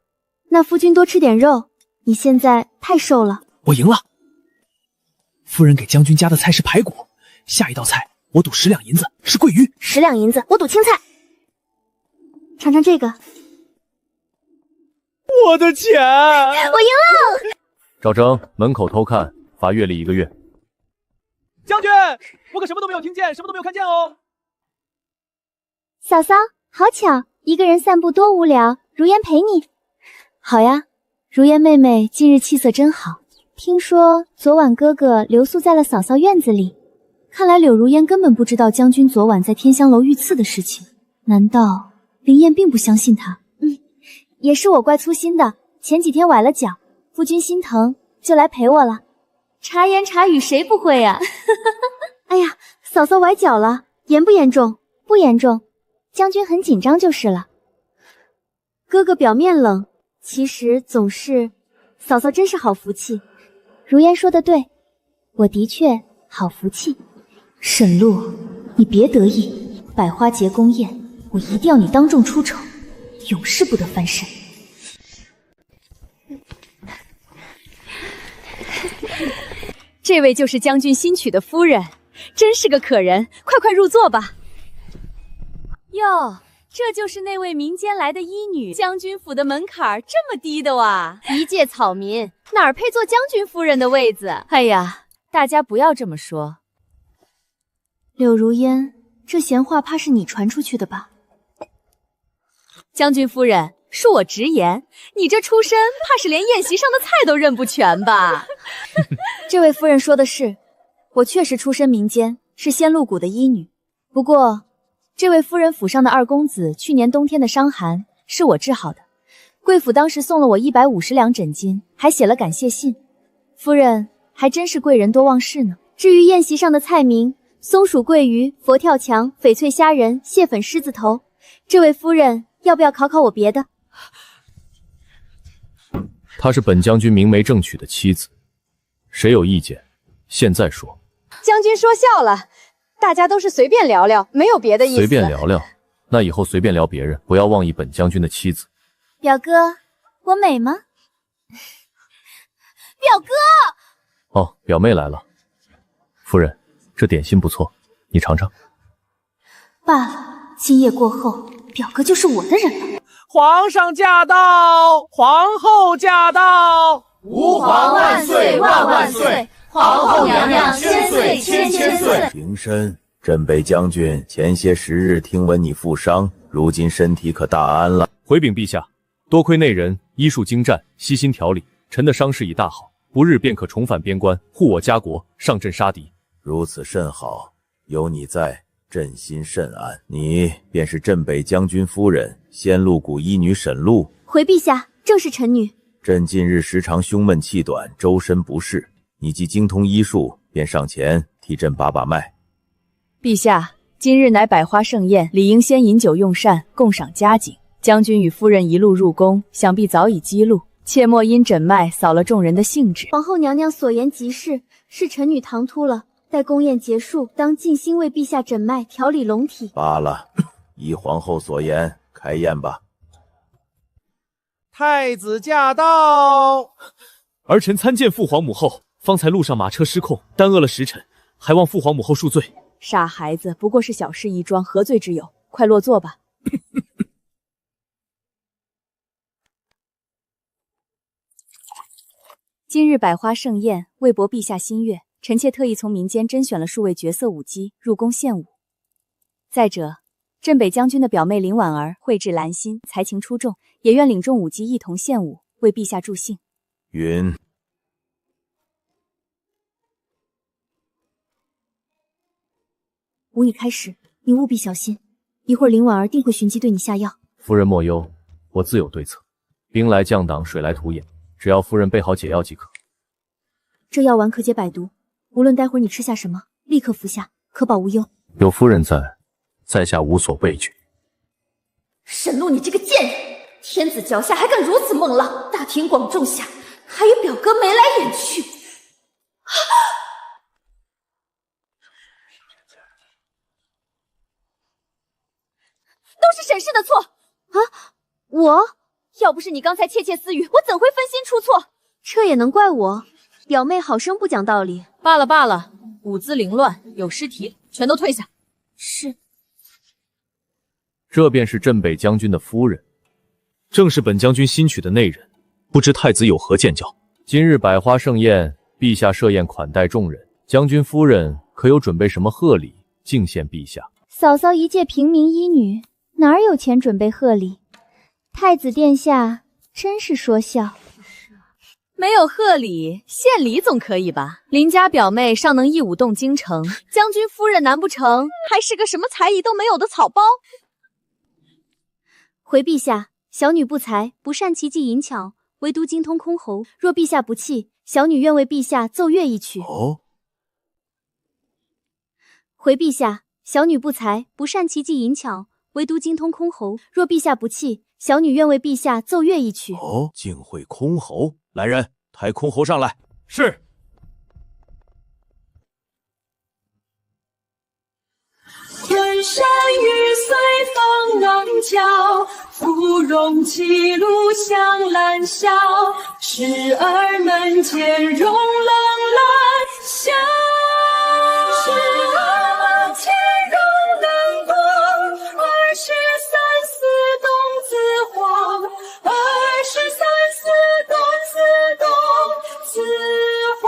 那夫君多吃点肉，你现在太瘦了。我赢了。夫人给将军加的菜是排骨，下一道菜我赌10两银子是桂鱼，10两银子我赌青菜。尝尝这个。我的钱！我赢了！赵征，门口偷看，罚月历1个月。将军，我可什么都没有听见，什么都没有看见哦。嫂嫂，好巧，一个人散步多无聊，如烟陪你。好呀，如烟妹妹近日气色真好，听说昨晚哥哥留宿在了嫂嫂院子里，看来柳如烟根本不知道将军昨晚在天香楼遇刺的事情。难道林燕并不相信他？也是我怪粗心的，前几天崴了脚，夫君心疼就来陪我了。茶言茶语谁不会呀？哎呀，嫂嫂崴脚了，严不严重？不严重，将军很紧张就是了。哥哥表面冷，其实总是……嫂嫂真是好福气。如烟说的对，我的确好福气。沈露，你别得意，百花节宫宴，我一定要你当众出丑，永世不得翻身。这位就是将军新娶的夫人，真是个可人，快快入座吧。哟，这就是那位民间来的医女，将军府的门槛这么低的哇！一介草民，哪儿配坐将军夫人的位子？哎呀，大家不要这么说。柳如烟，这闲话怕是你传出去的吧？将军夫人，恕我直言，你这出身怕是连宴席上的菜都认不全吧？这位夫人说的是，我确实出身民间，是仙露谷的医女。不过，这位夫人府上的2公子去年冬天的伤寒是我治好的，贵府当时送了我150两诊金，还写了感谢信。夫人还真是贵人多忘事呢。至于宴席上的菜名，松鼠桂鱼、佛跳墙、翡翠虾仁、蟹粉狮子头，这位夫人要不要考考我别的？她是本将军明媒正娶的妻子，谁有意见，现在说。将军说笑了，大家都是随便聊聊，没有别的意思。随便聊聊，那以后随便聊别人，不要妄议本将军的妻子。表哥，我美吗？表哥！哦，表妹来了。夫人，这点心不错，你尝尝。罢了，今夜过后，表哥就是我的人了。皇上驾到，皇后驾到，吾皇万岁万万岁，皇后娘娘千岁千千岁。平身，镇北将军前些10日听闻你负伤，如今身体可大安了？回禀陛下，多亏内人医术精湛，悉心调理，臣的伤势已大好，不日便可重返边关，护我家国，上阵杀敌。如此甚好，有你在，朕心甚安。你便是镇北将军夫人仙露谷医女沈露。回陛下，正是臣女。朕近日时常胸闷气短，周身不适，你既精通医术，便上前替朕把把脉。陛下，今日乃百花盛宴，理应先饮酒用膳，共赏佳景。将军与夫人一路入宫，想必早已激怒，切莫因诊脉扫了众人的兴致。皇后娘娘所言极是，是臣女唐突了。待宫宴结束，当尽心为陛下诊脉，调理龙体。罢了，依皇后所言，开宴吧。太子驾到！儿臣参见父皇母后，方才路上马车失控，耽搁了时辰，还望父皇母后恕罪。傻孩子，不过是小事一桩，何罪之有？快落座吧。今日百花盛宴，为博陛下心悦，臣妾特意从民间甄选了数位绝色舞姬入宫献舞。再者，镇北将军的表妹林婉儿蕙质兰心，才情出众，也愿领众舞姬一同献舞，为陛下助兴。允。舞已开始，你务必小心，一会儿林婉儿定会寻机对你下药。夫人莫忧，我自有对策。兵来将挡，水来土掩，只要夫人备好解药即可。这药丸可解百毒，无论待会儿你吃下什么，立刻服下，可保无忧。有夫人在，在下无所畏惧。沈怒，你这个贱人！天子脚下还敢如此孟浪，大庭广众下还与表哥眉来眼去！都是沈氏的错啊！我要不是你刚才窃窃私语，我怎会分心出错？这也能怪我？表妹好生不讲道理。罢了罢了，舞姿凌乱，有失体，全都退下。是。这便是镇北将军的夫人，正是本将军新娶的内人，不知太子有何见教？今日百花盛宴，陛下设宴款待众人，将军夫人可有准备什么贺礼敬献陛下？嫂嫂一介平民医女，哪有钱准备贺礼？太子殿下真是说笑。没有贺礼，献礼总可以吧？邻家表妹尚能一舞动京城，将军夫人难不成还是个什么才艺都没有的草包？回陛下，小女不才，不善奇技淫巧，唯独精通箜篌。若陛下不弃，小女愿为陛下奏乐一曲。哦。回陛下，小女不才，不善奇技淫巧，唯独精通箜篌。若陛下不弃，小女愿为陛下奏乐一曲。哦，竟会箜篌。来人，抬箜篌上来。是。昆山玉碎放浪娇，芙蓉起路香兰笑。时儿门前容冷来笑，时儿门前容冷光。23四冬子黄，23四冬子黄。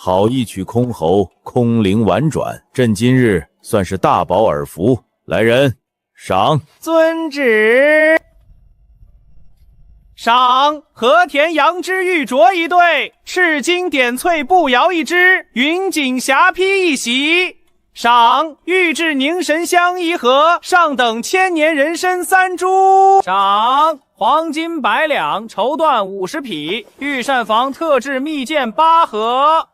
好一曲箜篌，空灵婉转，朕今日算是大饱耳福。来人，赏。遵旨。赏和田杨枝玉镯一对，赤金点翠步摇一只，云锦霞披一袭。赏玉质凝神香一盒，上等千年人参3株。赏黄金100两，绸缎50匹，御膳房特制蜜饯8盒。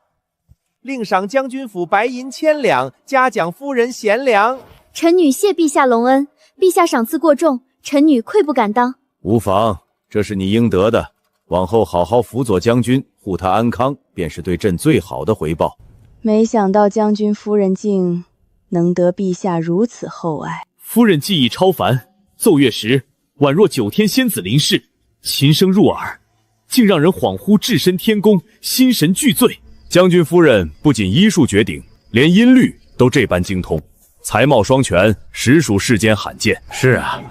另赏将军府白银1000两，嘉奖夫人贤良。臣女谢陛下隆恩，陛下赏赐过重，臣女愧不敢当。无妨，这是你应得的。往后好好辅佐将军，护他安康，便是对朕最好的回报。没想到将军夫人竟能得陛下如此厚爱。夫人技艺超凡，奏乐时宛若9天仙子临世，琴声入耳，竟让人恍惚置身天宫，心神俱醉。将军夫人不仅医术绝顶，连音律都这般精通，才貌双全，实属世间罕见。是啊，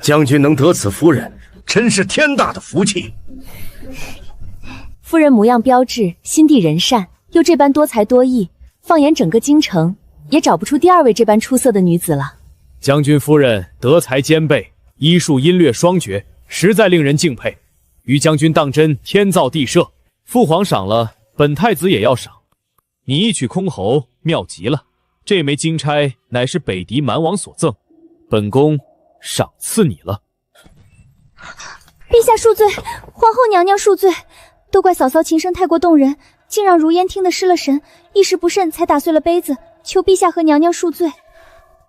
将军能得此夫人，真是天大的福气。夫人模样标致，心地仁善，又这般多才多艺，放眼整个京城，也找不出第2位这般出色的女子了。将军夫人德才兼备，医术音乐双绝，实在令人敬佩。于将军当真天造地设，父皇赏了，本太子也要赏。你一曲箜篌，妙极了。这枚金钗乃是北狄蛮王所赠，本宫赏赐你了。陛下恕罪，皇后娘娘恕罪，都怪嫂嫂琴声太过动人，竟让如烟听得失了神，一时不慎才打碎了杯子，求陛下和娘娘恕罪。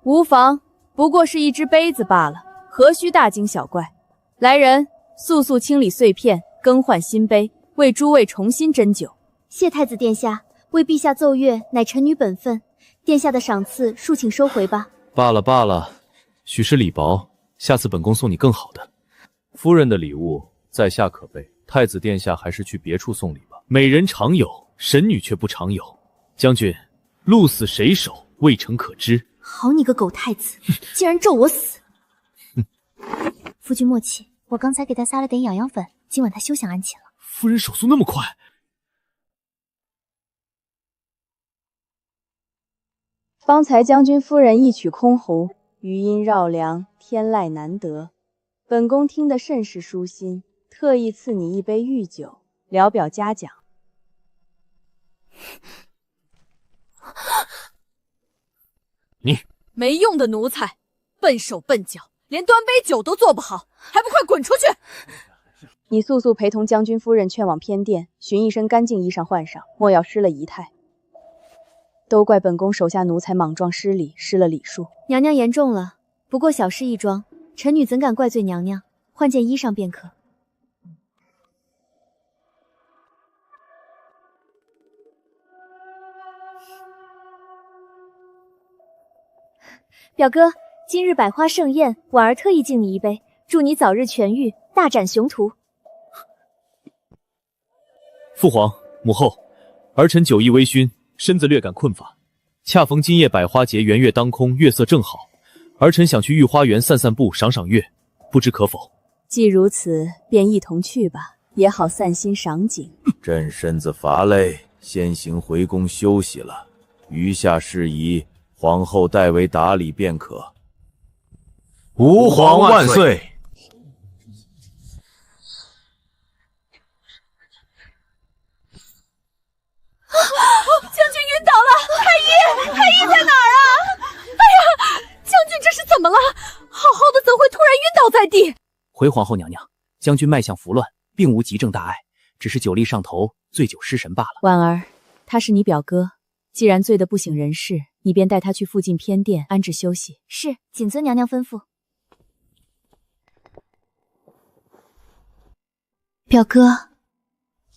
无妨，不过是一只杯子罢了，何须大惊小怪？来人，速速清理碎片，更换新杯，为诸位重新斟酒。谢太子殿下，为陛下奏乐乃臣女本分，殿下的赏赐恕请收回吧。罢了罢了，许是礼薄，下次本宫送你更好的。夫人的礼物在下可备，太子殿下还是去别处送礼吧。美人常有，神女却不常有。将军，鹿死谁手，未诚可知。好你个狗太子，竟然咒我死！夫君莫气，我刚才给他撒了点养养粉，今晚他休想安寝了。夫人手速那么快。方才将军夫人一曲空胡，余音绕梁，天籁难得。本宫听得甚是舒心，特意赐你一杯御酒，聊表嘉奖。你没用的奴才，笨手笨脚，连端杯酒都做不好，还不快滚出去！你速速陪同将军夫人劝往偏殿，寻一身干净衣裳换上，莫要失了仪态。都怪本宫手下奴才莽撞失礼，失了礼数。娘娘言重了，不过小事一桩，臣女怎敢怪罪娘娘？换件衣裳便可。表哥，今日百花盛宴，婉儿特意敬你一杯，祝你早日痊愈，大展雄图。父皇母后，儿臣酒意微醺，身子略感困乏，恰逢今夜百花节，圆月当空，月色正好，儿臣想去御花园散散步，赏赏月，不知可否？既如此，便一同去吧，也好散心赏景。朕身子乏累，先行回宫休息了，余下事宜皇后代为打理便可。吾皇万岁！将军晕倒了！太医在哪儿啊？哎呀，将军这是怎么了？好好的怎会突然晕倒在地？回皇后娘娘，将军脉象浮乱，并无急症大碍，只是酒力上头，醉酒失神罢了。婉儿，他是你表哥，既然醉得不省人事，你便带他去附近偏殿安置休息。是，谨遵娘娘吩咐。表哥，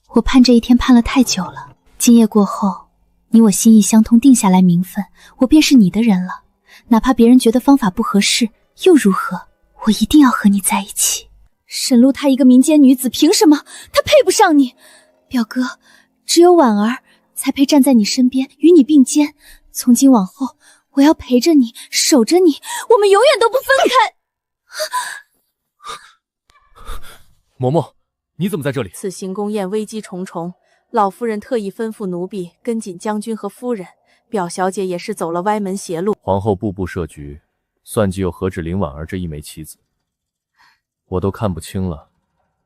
我盼这一天盼了太久了。今夜过后，你我心意相通，定下来名分，我便是你的人了。哪怕别人觉得方法不合适，又如何？我一定要和你在一起。沈露她一个民间女子，凭什么？她配不上你。表哥，只有婉儿才配站在你身边，与你并肩。从今往后，我要陪着你，守着你，我们永远都不分开。嬷嬷，你怎么在这里？此行宫宴危机重重，老夫人特意吩咐奴婢跟紧将军和夫人，表小姐也是走了歪门邪路。皇后步步设局，算计又何止林婉儿这一枚棋子？我都看不清了，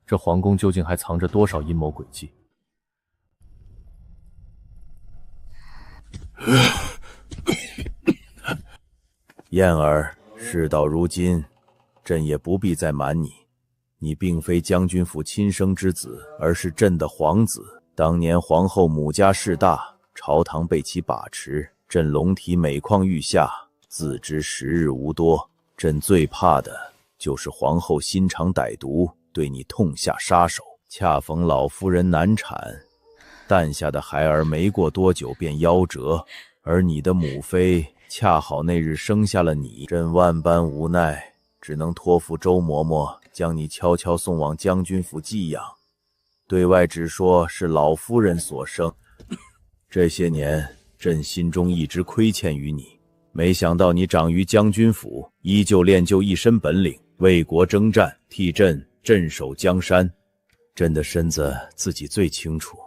这皇宫究竟还藏着多少阴谋诡计？燕儿，事到如今，朕也不必再瞒你，你并非将军府亲生之子，而是朕的皇子。当年皇后母家势大，朝堂被其把持，朕龙体每况愈下，自知时日无多。朕最怕的就是皇后心肠歹毒，对你痛下杀手。恰逢老夫人难产，诞下的孩儿没过多久便夭折，而你的母妃恰好那日生下了你。朕万般无奈，只能托付周嬷嬷将你悄悄送往将军府寄养，对外只说是老夫人所生。这些年，朕心中一直亏欠于你，没想到你长于将军府，依旧练就一身本领，为国征战，替朕镇守江山。朕的身子自己最清楚，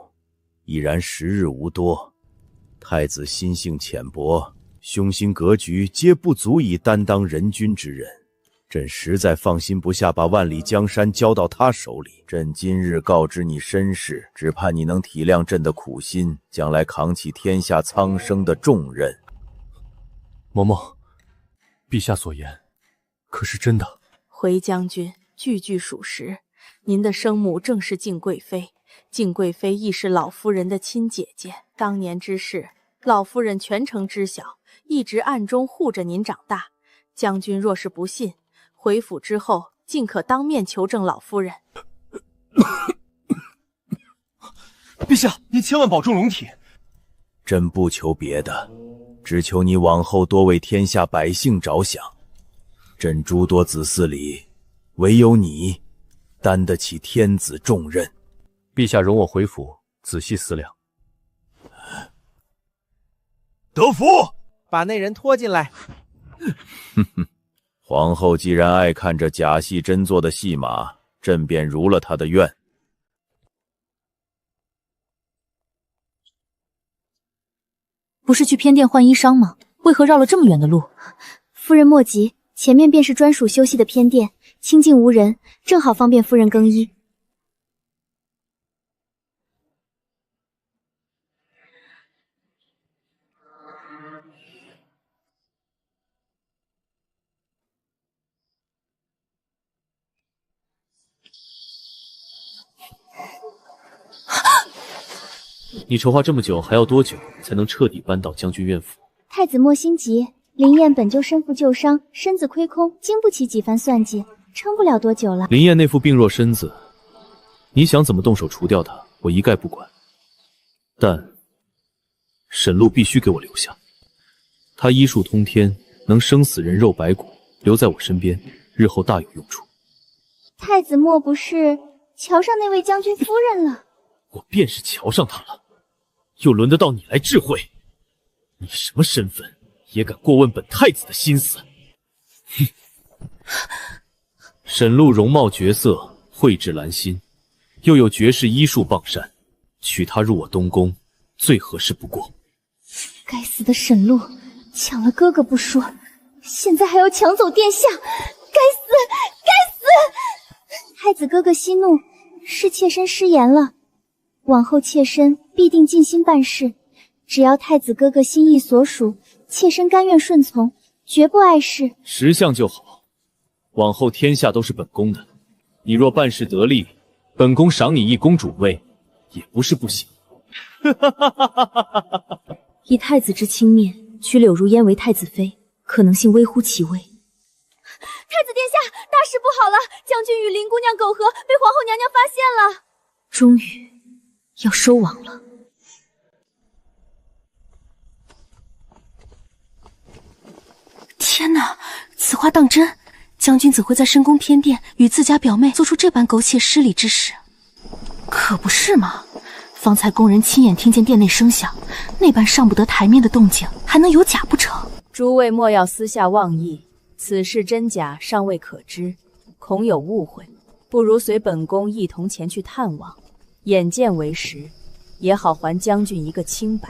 已然时日无多。太子心性浅薄，胸心格局皆不足以担当人君之人，朕实在放心不下把万里江山交到他手里。朕今日告知你身世，只盼你能体谅朕的苦心，将来扛起天下苍生的重任。嬷嬷，陛下所言可是真的？回将军，句句属实。您的生母正是静贵妃，敬贵妃亦是老夫人的亲姐姐，当年之事，老夫人全程知晓，一直暗中护着您长大。将军若是不信，回府之后尽可当面求证老夫人。陛下，您千万保重龙体。朕不求别的，只求你往后多为天下百姓着想。朕诸多子嗣里，唯有你担得起天子重任。陛下容我回府仔细思量。德福，把那人拖进来。哼哼，皇后既然爱看这假戏真做的戏码，朕便如了她的愿。不是去偏殿换衣裳吗？为何绕了这么远的路？夫人莫急，前面便是专属休息的偏殿，清静无人，正好方便夫人更衣。你筹划这么久，还要多久才能彻底搬到将军院府？太子莫心急，林燕本就身负旧伤，身子亏空，经不起几番算计，撑不了多久了。林燕那副病弱身子，你想怎么动手除掉她，我一概不管。但沈露必须给我留下，她医术通天，能生死人肉白骨，留在我身边，日后大有用处。太子莫不是桥上那位将军夫人了？我便是瞧上她了，又轮得到你来智慧？你什么身份，也敢过问本太子的心思？哼！沈露容貌绝色，蕙质兰心，又有绝世医术傍身，娶她入我东宫，最合适不过。该死的沈露，抢了哥哥不说，现在还要抢走殿下，该死！该死！太子哥哥息怒，是妾身失言了。往后妾身必定尽心办事，只要太子哥哥心意所属，妾身甘愿顺从，绝不碍事。识相就好，往后天下都是本宫的。你若办事得力，本宫赏你一公主位，也不是不行。以太子之轻蔑，娶柳如烟为太子妃，可能性微乎其微。太子殿下，大事不好了！将军与林姑娘苟合，被皇后娘娘发现了。终于要收网了。天哪，此话当真？将军怎会在深宫偏殿与自家表妹做出这般苟且失礼之事？可不是嘛！方才宫人亲眼听见殿内声响，那般上不得台面的动静，还能有假不成？诸位莫要私下妄议，此事真假尚未可知，恐有误会，不如随本宫一同前去探望，眼见为实，也好还将军一个清白。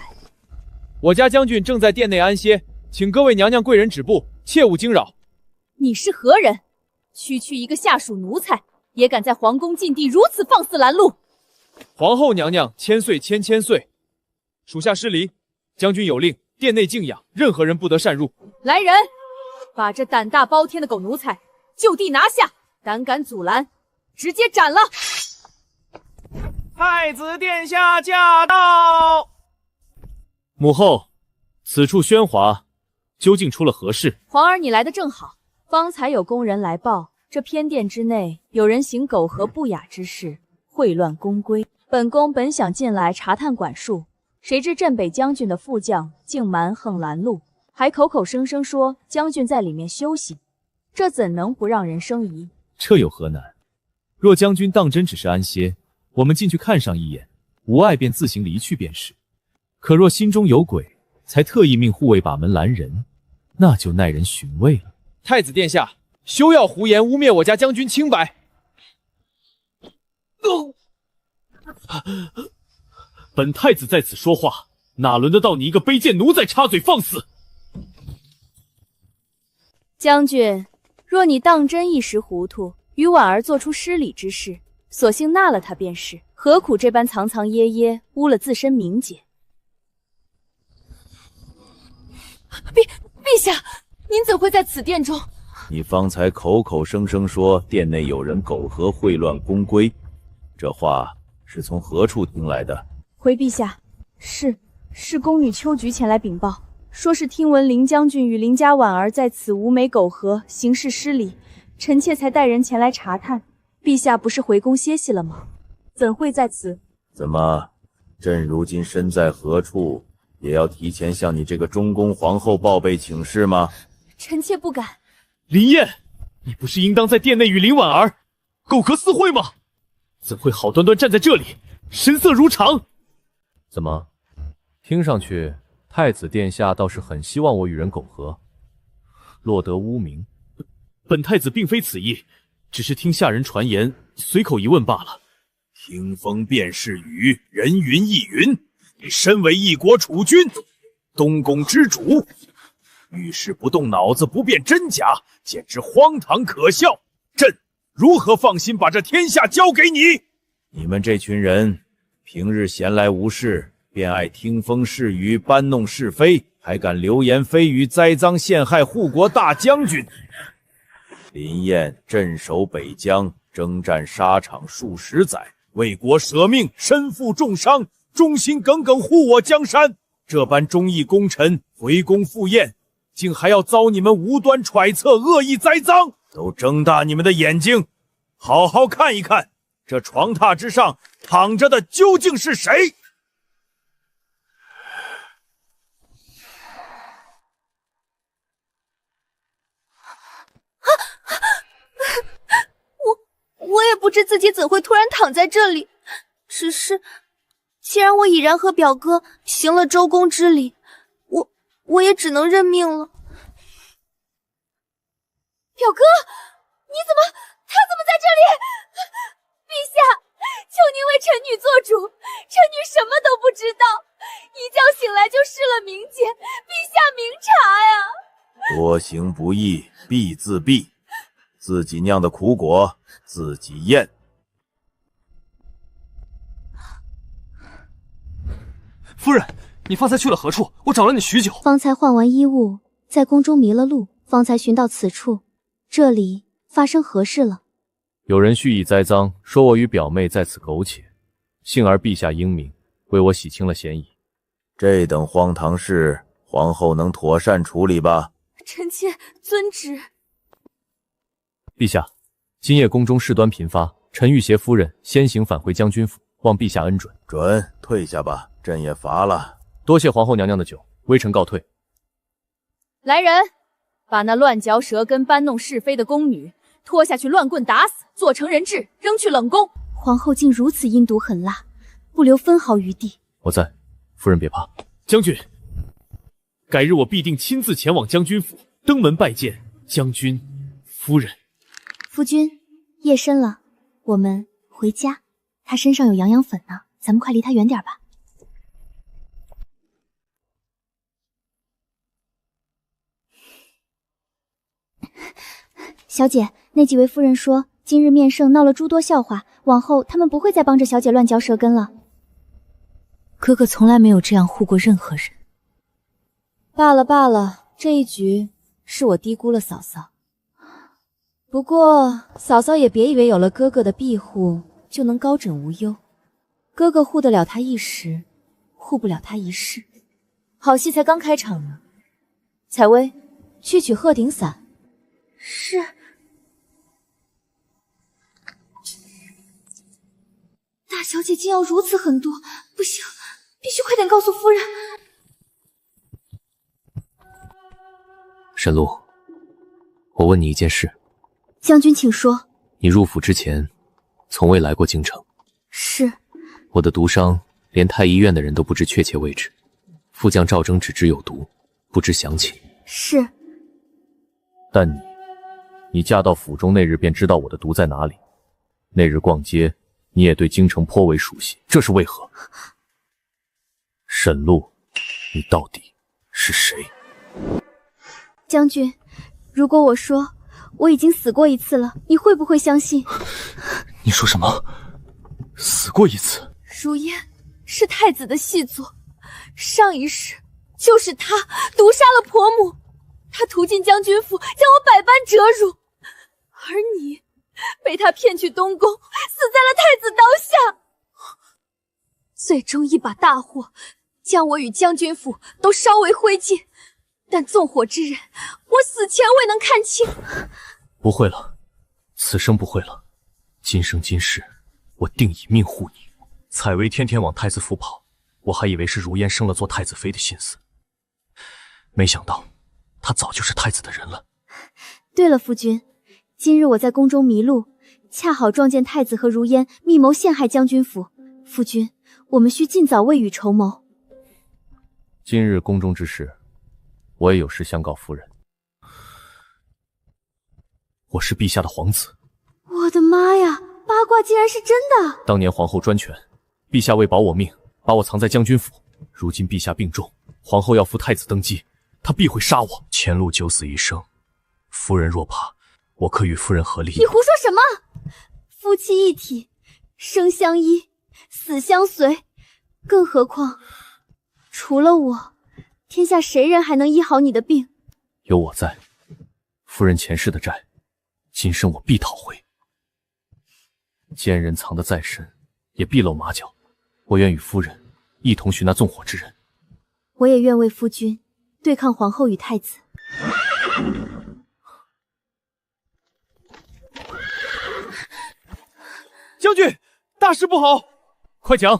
我家将军正在殿内安歇，请各位娘娘贵人止步，切勿惊扰。你是何人？区区一个下属奴才，也敢在皇宫禁地如此放肆拦路？皇后娘娘千岁千岁，属下失礼。将军有令，殿内静养，任何人不得擅入。来人，把这胆大包天的狗奴才就地拿下！胆敢阻拦，直接斩了！太子殿下驾到！母后，此处喧哗，究竟出了何事？皇儿，你来的正好。方才有宫人来报，这偏殿之内有人行苟合不雅之事，秽乱宫规。本宫本想进来查探管束，谁知镇北将军的副将竟蛮横拦路，还口口声声说将军在里面休息，这怎能不让人生疑？这有何难？若将军当真只是安歇，我们进去看上一眼，无碍便自行离去便是。可若心中有鬼，才特意命护卫把门拦人，那就耐人寻味了。太子殿下，休要胡言污蔑我家将军清白。本太子在此说话，哪轮得到你一个卑贱奴才插嘴放肆？将军，若你当真一时糊涂，与婉儿做出失礼之事，索性纳了他便是，何苦这般藏藏掖掖，污了自身名节？陛下，您怎会在此殿中？你方才口口声声说殿内有人苟合秽乱宫规，这话是从何处听来的？回陛下，是宫女秋菊前来禀报，说是听闻林将军与林家婉儿在此无美苟合，行事失礼，臣妾才带人前来查探。陛下不是回宫歇息了吗？怎会在此？怎么，朕如今身在何处，也要提前向你这个中宫皇后报备请示吗？臣妾不敢。林燕，你不是应当在殿内与林婉儿苟合私会吗？怎会好端端站在这里，神色如常？怎么，听上去太子殿下倒是很希望我与人苟合，落得污名。本太子并非此意，只是听下人传言，随口一问罢了。听风便是雨，人云亦云。你身为一国储君，东宫之主，遇事不动脑子，不辨真假，简直荒唐可笑。朕如何放心把这天下交给你？你们这群人，平日闲来无事，便爱听风是雨，搬弄是非，还敢流言蜚语，栽赃陷害护国大将军。林燕镇守北疆，征战沙场数十载，为国舍命，身负重伤，忠心耿耿护我江山。这般忠义功臣回宫赴宴，竟还要遭你们无端揣测，恶意栽赃。都睁大你们的眼睛，好好看一看，这床榻之上躺着的究竟是谁？我也不知自己怎会突然躺在这里，只是既然我已然和表哥行了周公之礼，我也只能认命了。表哥，他怎么在这里？陛下，求您为臣女做主，臣女什么都不知道，一觉醒来就失了名节，陛下明察呀！多行不义必自毙，自己酿的苦果自己咽。夫人，你方才去了何处？我找了你许久。方才换完衣物，在宫中迷了路，方才寻到此处。这里发生何事了？有人蓄意栽赃，说我与表妹在此苟且，幸而陛下英明，为我洗清了嫌疑。这等荒唐事，皇后能妥善处理吧？臣妾遵旨。陛下，今夜宫中事端频发，臣欲携夫人先行返回将军府，望陛下恩准。准，退下吧，朕也乏了。多谢皇后娘娘的酒，微臣告退。来人，把那乱嚼舌根、搬弄是非的宫女拖下去乱棍打死，做成人质，扔去冷宫。皇后竟如此阴毒狠辣，不留分毫余地。我在，夫人别怕。将军，改日我必定亲自前往将军府，登门拜见将军夫人。夫君，夜深了，我们回家。他身上有羊羊粉呢，咱们快离他远点吧。小姐，那几位夫人说，今日面圣闹了诸多笑话，往后他们不会再帮着小姐乱嚼舌根了。哥哥从来没有这样护过任何人。罢了罢了，这一局是我低估了嫂嫂。不过嫂嫂也别以为有了哥哥的庇护就能高枕无忧，哥哥护得了她一时，护不了她一世。好戏才刚开场呢。采薇，去取鹤顶伞。是。大小姐竟要如此狠毒，不行，必须快点告诉夫人。沈露，我问你一件事。将军请说。你入府之前从未来过京城。是。我的毒伤连太医院的人都不知确切位置，副将赵征只知有毒，不知详情。是。但你嫁到府中那日便知道我的毒在哪里，那日逛街你也对京城颇为熟悉，这是为何？沈露，你到底是谁？将军，如果我说我已经死过一次了，你会不会相信？你说什么？死过一次？如烟是太子的细作，上一世就是他毒杀了婆母，他屠进将军府，将我百般折辱，而你被他骗去东宫，死在了太子刀下。最终一把大火，将我与将军府都烧为灰烬。但纵火之人，我死前未能看清。不会了，此生不会了。今生今世，我定以命护你。采薇天天往太子府跑，我还以为是如烟生了做太子妃的心思，没想到她早就是太子的人了。对了，夫君，今日我在宫中迷路，恰好撞见太子和如烟密谋陷害将军府。夫君，我们需尽早未雨绸缪。今日宫中之事，我也有事相告夫人。我是陛下的皇子。我的妈呀，八卦竟然是真的！当年皇后专权，陛下为保我命，把我藏在将军府。如今陛下病重，皇后要扶太子登基，她必会杀我。前路九死一生，夫人若怕，我可与夫人合力。你胡说什么？夫妻一体，生相依，死相随。更何况，除了我，天下谁人还能医好你的病？有我在，夫人前世的债，今生我必讨回。奸人藏得再深，也必露马脚。我愿与夫人一同寻那纵火之人。我也愿为夫君对抗皇后与太子。将军，大事不好！快讲！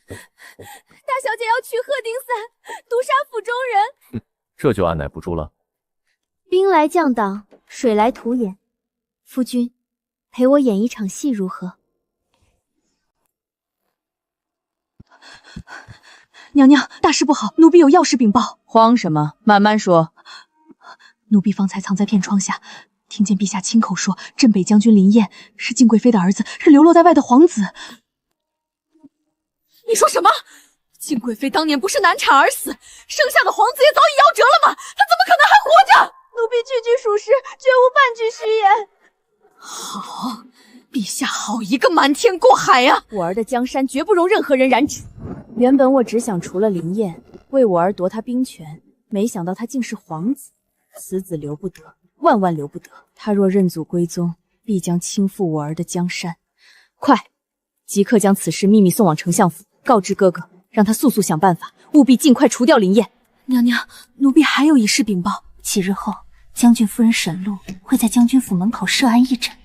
大小姐要取鹤顶伞，毒杀府中人。这就按耐不住了。兵来将挡，水来土掩。夫君，陪我演一场戏如何？娘娘，大事不好，奴婢有要事禀报。慌什么？慢慢说。奴婢方才藏在片窗下，听见陛下亲口说，镇北将军林燕是敬贵妃的儿子，是流落在外的皇子。你说什么？敬贵妃当年不是难产而死，生下的皇子也早已夭折了吗？她怎么可能还活着？奴婢句句属实，绝无半句虚言。好，陛下好一个瞒天过海呀！我儿的江山绝不容任何人染指。原本我只想除了林燕，为我儿夺他兵权，没想到他竟是皇子，此子留不得，万万留不得。他若认祖归宗，必将倾覆我儿的江山。快，即刻将此事秘密送往丞相府，告知哥哥，让他速速想办法，务必尽快除掉林燕。娘娘，奴婢还有一事禀报。几日后，将军夫人沈露会在将军府门口设案议诊，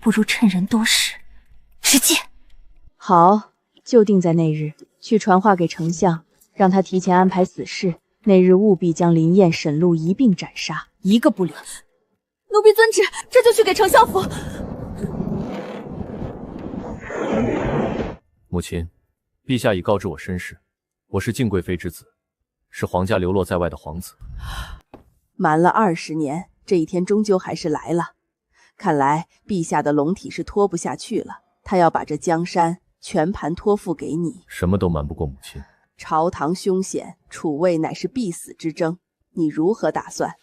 不如趁人多时，直接。好，就定在那日。去传话给丞相，让他提前安排死事，那日务必将林燕、沈露一并斩杀，一个不留。奴婢遵旨，这就去给丞相府。母亲，陛下已告知我身世，我是敬贵妃之子，是皇家流落在外的皇子。瞒了20年，这一天终究还是来了。看来陛下的龙体是拖不下去了，他要把这江山全盘托付给你。什么都瞒不过母亲。朝堂凶险，楚魏乃是必死之争，你如何打算？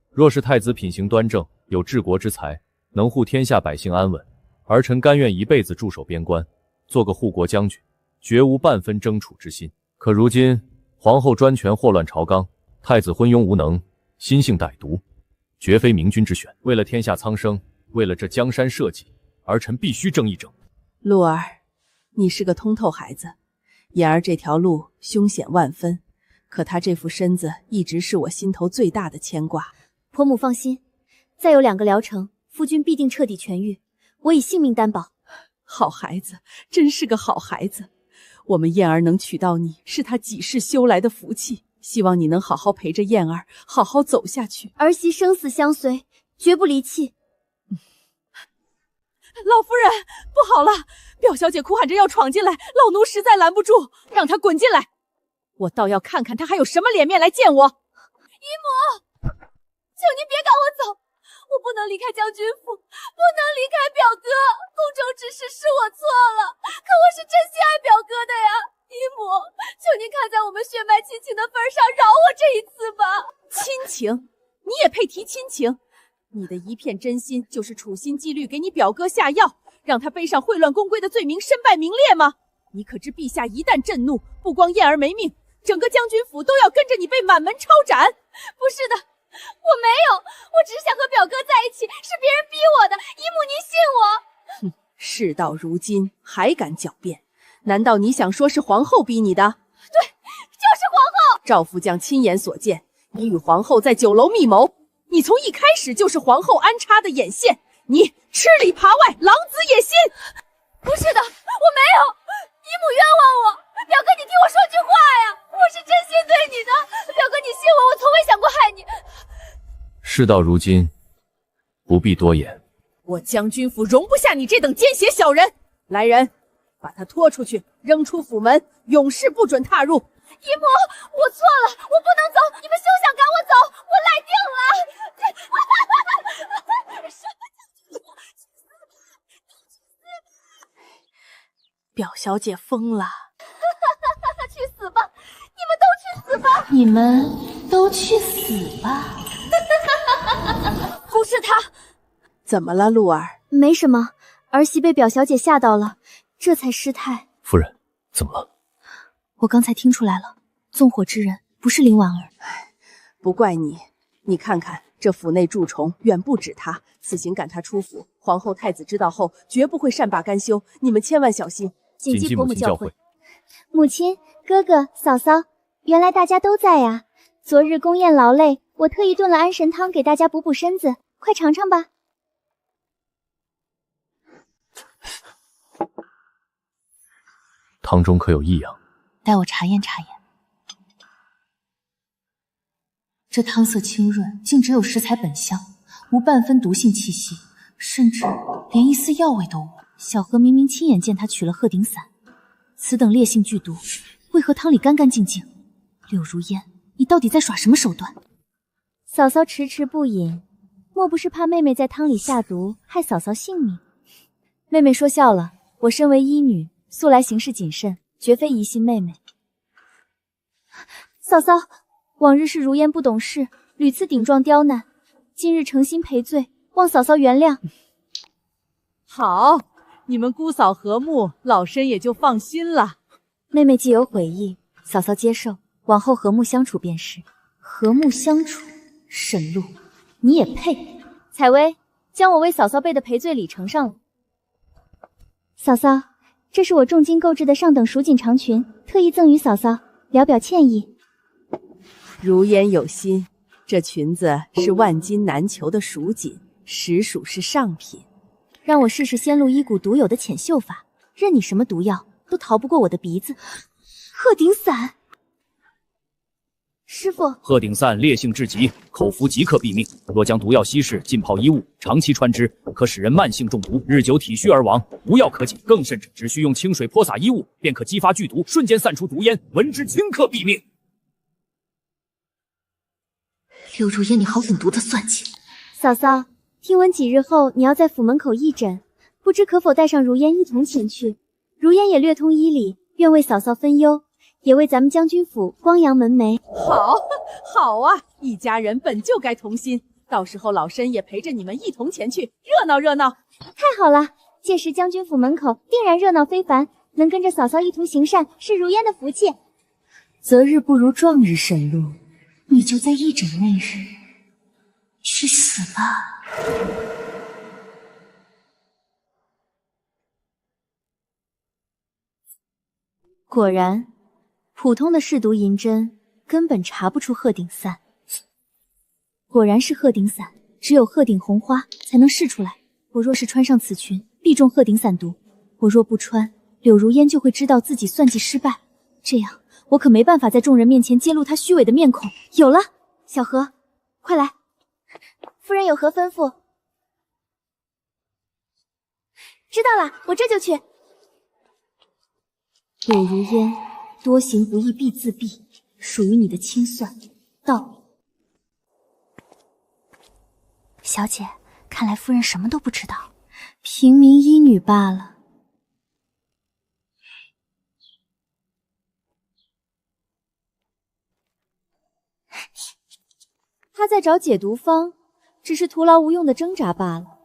若是太子品行端正，有治国之才，能护天下百姓安稳，儿臣甘愿一辈子驻守边关，做个护国将军，绝无半分争储之心。可如今皇后专权祸乱朝纲，太子昏庸无能，心性歹毒，绝非明君之选。为了天下苍生，为了这江山社稷，儿臣必须争一争。露儿，你是个通透孩子，妍儿这条路凶险万分，可她这副身子一直是我心头最大的牵挂。婆母放心，再有2个疗程，夫君必定彻底痊愈，我以性命担保。好孩子，真是个好孩子。我们燕儿能娶到你，是她几世修来的福气。希望你能好好陪着燕儿，好好走下去。儿媳生死相随，绝不离弃。老夫人，不好了！表小姐哭喊着要闯进来，老奴实在拦不住，让她滚进来。我倒要看看她还有什么脸面来见我。姨母，求您别赶我走，我不能离开将军府，不能离开表哥。宫中之事是我错了，可我是真心爱表哥的呀。姨母，求您看在我们血脉亲情的份上，饶我这一次吧。亲情？你也配提亲情？你的一片真心就是处心积虑给你表哥下药，让他背上秽乱宫规的罪名，身败名裂吗？你可知陛下一旦震怒，不光燕儿没命，整个将军府都要跟着你被满门抄斩。不是的，我没有，我只想和表哥在一起，是别人逼我的。姨母您信我。哼，事到如今还敢狡辩，难道你想说是皇后逼你的？对，就是皇后。赵副将亲眼所见，你与皇后在酒楼密谋，你从一开始就是皇后安插的眼线，你吃里扒外，狼子野心。不是的，我没有，姨母冤枉我。表哥，你听我说句话呀，我是真心对你的。表哥，你信我，我从未想过害你。事到如今，不必多言。我将军府容不下你这等奸邪小人！来人，把他拖出去，扔出府门，永世不准踏入。姨母，我错了，我不能走，你们休想赶我走，我来定了。表小姐疯了。去死吧！你们都去死吧！你们都去死吧！不是他。怎么了，露儿？没什么，儿媳被表小姐吓到了，这才失态。夫人，怎么了？我刚才听出来了，纵火之人不是林婉儿。不怪你，你看看这府内蛀虫远不止他，此行赶他出府，皇后太子知道后绝不会善罢甘休，你们千万小心。谨记婆母教诲。母亲、哥哥、嫂嫂，原来大家都在呀！昨日宫宴劳累，我特意炖了安神汤给大家补补身子，快尝尝吧。汤中可有异样？待我查验查验。这汤色清润，竟只有食材本香，无半分毒性气息，甚至连一丝药味都无。小何明明亲眼见他取了鹤顶散，此等烈性剧毒，为何汤里干干净净？柳如烟，你到底在耍什么手段？嫂嫂迟迟不饮，莫不是怕妹妹在汤里下毒，害嫂嫂性命？妹妹说笑了，我身为医女，素来行事谨慎，绝非疑心妹妹。嫂嫂，往日是如烟不懂事，屡次顶撞刁难，今日诚心赔罪，望嫂嫂原谅。好，你们姑嫂和睦，老身也就放心了。妹妹既有悔意，嫂嫂接受，往后和睦相处便是。和睦相处，沈露，你也配？采薇，将我为嫂嫂备的赔罪礼呈上了。嫂嫂，这是我重金购置的上等蜀锦长裙，特意赠与嫂嫂，聊表歉意。如烟有心，这裙子是万金难求的蜀锦，实属是上品。让我试试仙露医骨独有的浅绣法，任你什么毒药都逃不过我的鼻子。鹤顶散，师傅，鹤顶散烈性至极，口服即可毙命。若将毒药稀释，浸泡衣物，长期穿之，可使人慢性中毒，日久体虚而亡，无药可解。更甚者，只需用清水泼洒衣物，便可激发剧毒，瞬间散出毒烟，闻之顷刻毙命。柳如烟，你好狠毒的算计！嫂嫂，听闻几日后你要在府门口义诊，不知可否带上如烟一同前去？如烟也略通医理，愿为嫂嫂分忧，也为咱们将军府光扬门楣。好，好啊！一家人本就该同心，到时候老身也陪着你们一同前去，热闹热闹。太好了，届时将军府门口定然热闹非凡，能跟着嫂嫂一同行善，是如烟的福气。择日不如撞日，沈露，你就在义诊那日去死吧。果然，普通的试毒银针根本查不出鹤顶散。果然是鹤顶散，只有鹤顶红花才能试出来。我若是穿上此裙，必中鹤顶散毒；我若不穿，柳如烟就会知道自己算计失败，这样我可没办法在众人面前揭露她虚伪的面孔。有了，小何，快来！夫人有何吩咐？知道了，我这就去。柳如烟，多行不义必自毙，属于你的清算到。小姐，看来夫人什么都不知道，平民医女罢了。他在找解毒方，只是徒劳无用的挣扎罢了。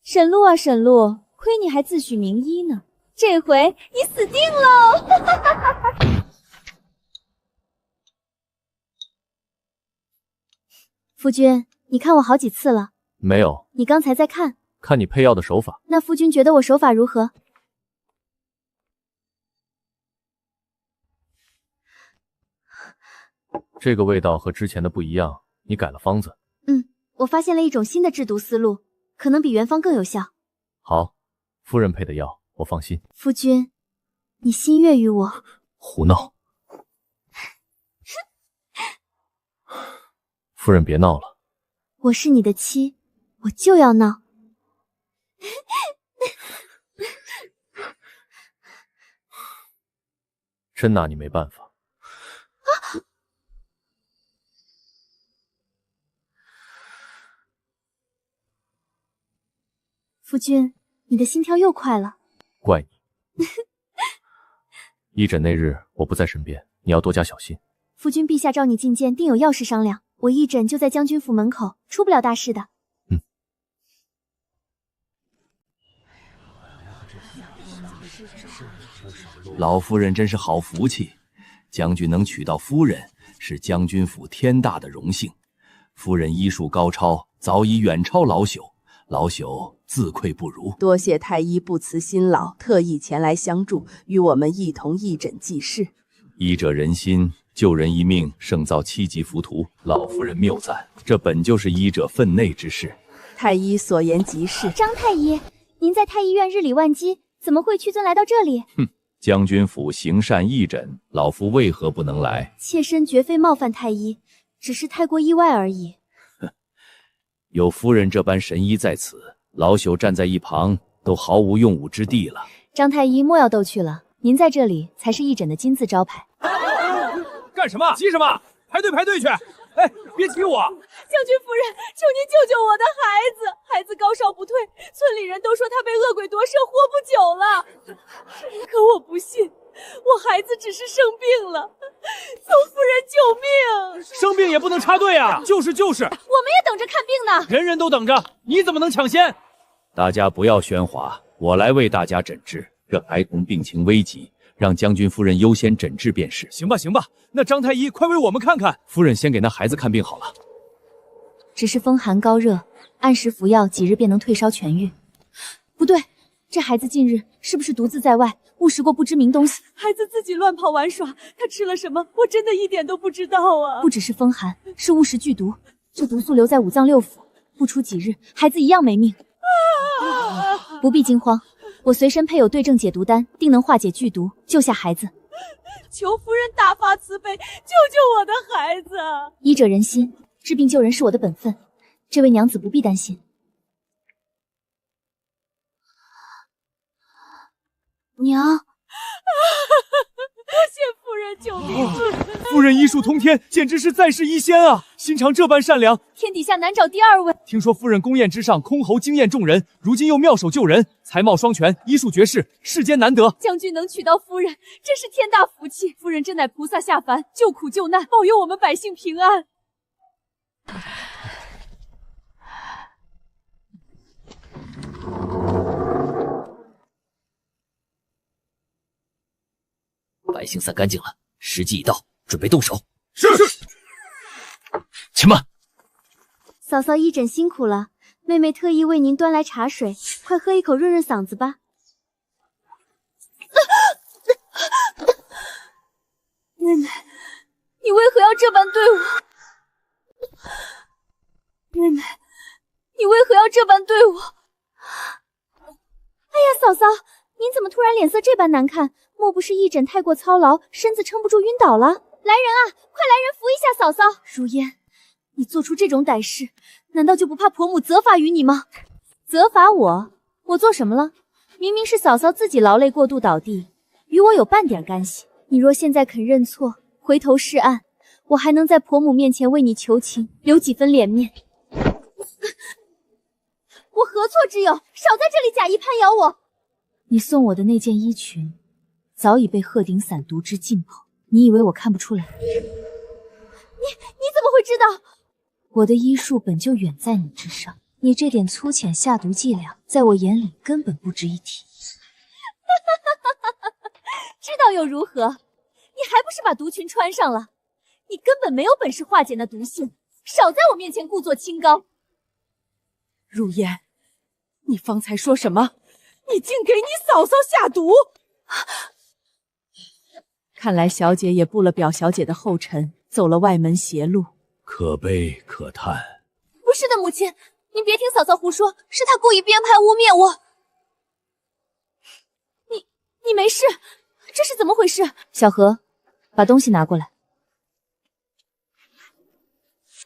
沈露啊沈露，亏你还自诩名医呢，这回你死定喽！夫君，你看我好几次了。没有。你刚才在看？看你配药的手法。那夫君觉得我手法如何？这个味道和之前的不一样，你改了方子。我发现了一种新的制毒思路，可能比原方更有效。好，夫人配的药，我放心。夫君，你心悦于我。胡闹！夫人别闹了。我是你的妻，我就要闹。真拿你没办法。夫君，你的心跳又快了。怪你。医诊那日我不在身边，你要多加小心。夫君陛下召你觐见，定有要事商量。我义诊就在将军府门口，出不了大事的。老夫人真是好福气，将军能娶到夫人，是将军府天大的荣幸。夫人医术高超，早已远超老朽，老朽自愧不如。多谢太医不辞辛劳，特意前来相助，与我们一同义诊济世。医者仁心，救人一命胜造7级浮屠。老夫人谬赞，这本就是医者分内之事。太医所言极是。张太医，您在太医院日理万机，怎么会屈尊来到这里？将军府行善义诊，老夫为何不能来？妾身绝非冒犯太医，只是太过意外而已。有夫人这般神医在此，老朽站在一旁都毫无用武之地了。张太医莫要逗趣了，您在这里才是义诊的金字招牌。干什么？急什么？排队去！哎，别挤我！将军夫人，求您救救我的孩子！孩子高烧不退，村里人都说他被恶鬼夺舍，活不久了。可我不信，我孩子只是生病了。宋夫人救命！生病也不能插队啊！就是，我们也等着看病呢。人人都等着，你怎么能抢先？大家不要喧哗，我来为大家诊治。这孩童病情危急，让将军夫人优先诊治便是。行吧，那张太医快为我们看看。夫人先给那孩子看病好了。只是风寒高热，按时服药几日便能退烧痊愈。不对，这孩子近日是不是独自在外误食过不知名东西？孩子自己乱跑玩耍，他吃了什么？我真的一点都不知道啊！不只是风寒，是误食剧毒，这毒素留在五脏六腑，不出几日，孩子一样没命。不必惊慌，我随身配有对症解毒丹，定能化解剧毒，救下孩子。求夫人大发慈悲，救救我的孩子！医者仁心，治病救人是我的本分，这位娘子不必担心。娘，多谢夫人救命！夫人医术通天，简直是在世医仙啊！心肠这般善良，天底下难找第二位。听说夫人宫宴之上箜篌惊艳众人，如今又妙手救人，才貌双全，医术绝世，世间难得。将军能娶到夫人，真是天大福气。夫人真乃菩萨下凡，救苦救难，保佑我们百姓平安。百姓散干净了，时机已到，准备动手。是。且慢，嫂嫂义诊辛苦了，妹妹特意为您端来茶水，快喝一口润润嗓子吧。妹妹，你为何要这般对我？妹妹，你为何要这般对我？哎呀，嫂嫂，您怎么突然脸色这般难看？莫不是义诊太过操劳，身子撑不住晕倒了？来人啊，快来人扶一下嫂嫂！如烟，你做出这种歹事，难道就不怕婆母责罚于你吗？责罚我？我做什么了？明明是嫂嫂自己劳累过度倒地，与我有半点干系。你若现在肯认错，回头是岸，我还能在婆母面前为你求情，留几分脸面。我何错之有？少在这里假意攀咬我！你送我的那件衣裙，早已被鹤顶伞毒汁浸泡，你以为我看不出来？你怎么会知道？我的医术本就远在你之上，你这点粗浅下毒伎俩，在我眼里根本不值一提。知道又如何？你还不是把毒裙穿上了？你根本没有本事化解那毒性，少在我面前故作清高。如烟，你方才说什么？你竟给你嫂嫂下毒！看来小姐也步了表小姐的后尘，走了外门邪路，可悲可叹。不是的，母亲，您别听嫂嫂胡说，是她故意编排污蔑我。你没事？这是怎么回事？小何，把东西拿过来。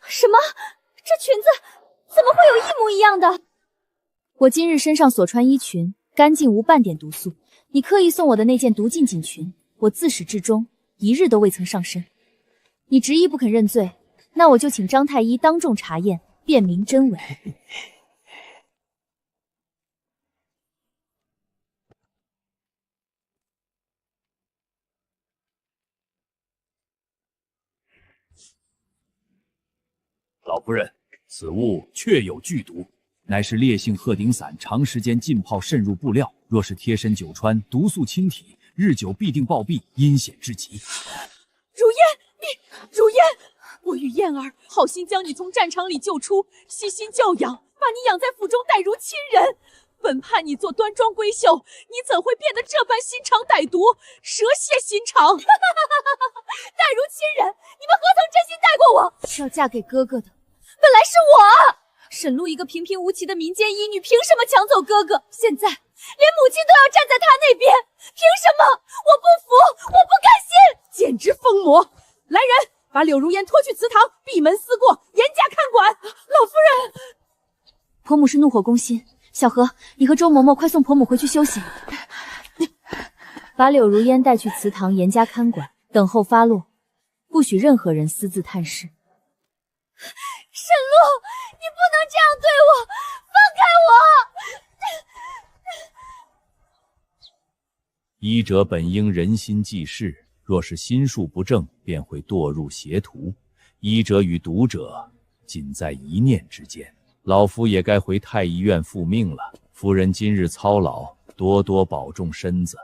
什么？这裙子怎么会有一模一样的？我今日身上所穿衣裙干净无半点毒素，你刻意送我的那件毒禁锦裙，我自始至终一日都未曾上身。你执意不肯认罪，那我就请张太医当众查验，辨明真伪。老夫人，此物确有剧毒，乃是烈性鹤顶散长时间浸泡渗入布料，若是贴身久穿，毒素侵体，日久必定暴毙，阴险至极。如烟，如烟，我与燕儿好心将你从战场里救出，悉心教养，把你养在府中，待如亲人。本盼你做端庄闺秀，你怎会变得这般心肠歹毒，蛇蝎心肠？待如亲人，你们何曾真心待过我？是要嫁给哥哥的，本来是我。沈露一个平平无奇的民间医女，凭什么抢走哥哥？现在连母亲都要站在他那边，凭什么？我不服，我不甘心，简直疯魔！来人，把柳如烟拖去祠堂，闭门思过，严加看管。老夫人，婆母是怒火攻心。小何，你和周嬷嬷快送婆母回去休息，把柳如烟带去祠堂严加看管，等候发落，不许任何人私自探视。沈露，你不能这样对我，放开我！医者本应人心济世，若是心术不正，便会堕入邪途。医者与毒者，仅在一念之间。老夫也该回太医院复命了。夫人今日操劳，多多保重身子。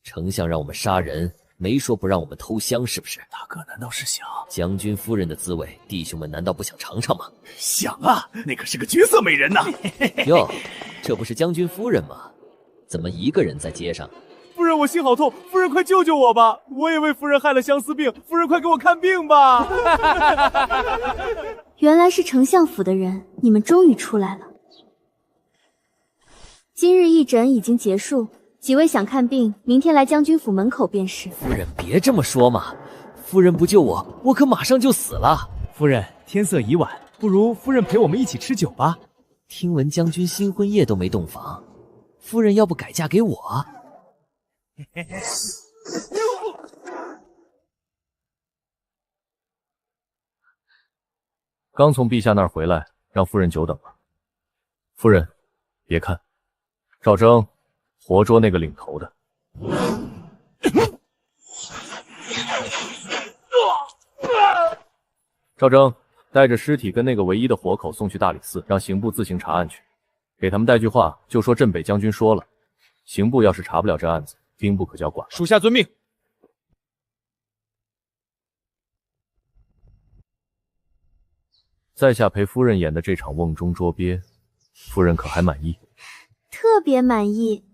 丞相让我们杀人，没说不让我们偷香，是不是？大哥难道是想……将军夫人的滋味，弟兄们难道不想尝尝吗？想啊，那可是个绝色美人呐！哟，这不是将军夫人吗？怎么一个人在街上？夫人，我心好痛，夫人快救救我吧！我也为夫人害了相思病，夫人快给我看病吧！原来是丞相府的人，你们终于出来了。今日义诊已经结束，几位想看病，明天来将军府门口便是。夫人别这么说嘛，夫人不救我，我可马上就死了。夫人，天色已晚，不如夫人陪我们一起吃酒吧。听闻将军新婚夜都没洞房，夫人要不改嫁给我？刚从陛下那儿回来，让夫人久等了。夫人，别看，赵征活捉那个领头的。赵征带着尸体跟那个唯一的活口送去大理寺，让刑部自行查案去。给他们带句话，就说镇北将军说了，刑部要是查不了这案子，兵不可交管。属下遵命。在下陪夫人演的这场瓮中捉鳖，夫人可还满意？特别满意。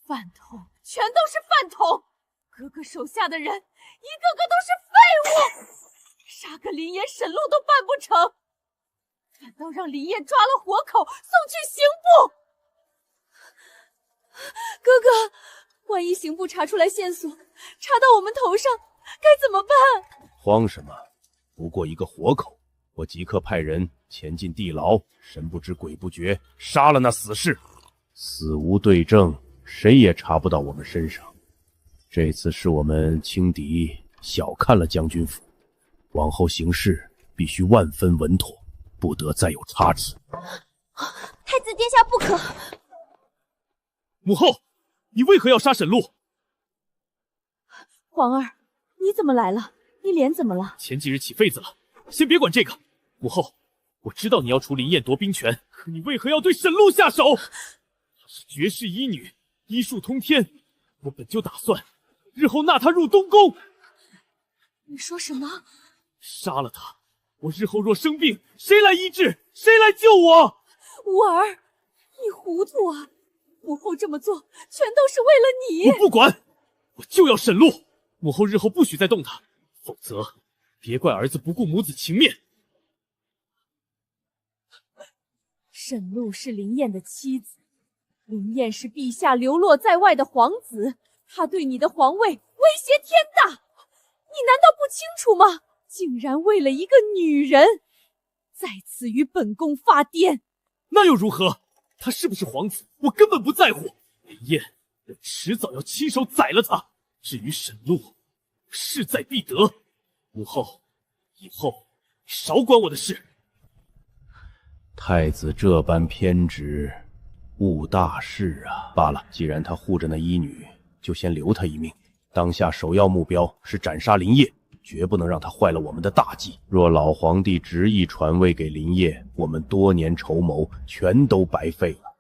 饭桶，全都是饭桶！哥哥手下的人，一个个都是废物，杀个林烨、沈露都办不成，反倒让林烨抓了活口送去刑部。哥哥，万一刑部查出来线索，查到我们头上，该怎么办？慌什么？不过一个活口，我即刻派人前进地牢，神不知鬼不觉，杀了那死士。死无对证，谁也查不到我们身上。这次是我们轻敌，小看了将军府，往后行事必须万分稳妥，不得再有差池。太子殿下不可！母后，你为何要杀沈露？皇儿，你怎么来了？你脸怎么了？前几日起痱子了，先别管这个。母后，我知道你要除林烨夺兵权，可你为何要对沈露下手？她是绝世医女，医术通天，我本就打算日后纳她入东宫。你说什么？杀了她，我日后若生病，谁来医治？谁来救我？吾儿，你糊涂啊！母后这么做全都是为了你。我不管，我就要沈露。母后日后不许再动她，否则别怪儿子不顾母子情面。沈露是林燕的妻子，林燕是陛下流落在外的皇子，他对你的皇位威胁天大，你难道不清楚吗？竟然为了一个女人，在此与本宫发癫。那又如何？他是不是皇子，我根本不在乎。林燕，我迟早要亲手宰了他。至于沈露，势在必得。母后，以后少管我的事。太子这般偏执，误大事啊！罢了，既然他护着那医女，就先留他一命。当下首要目标是斩杀林业，绝不能让他坏了我们的大计。若老皇帝执意传位给林业，我们多年筹谋全都白费了。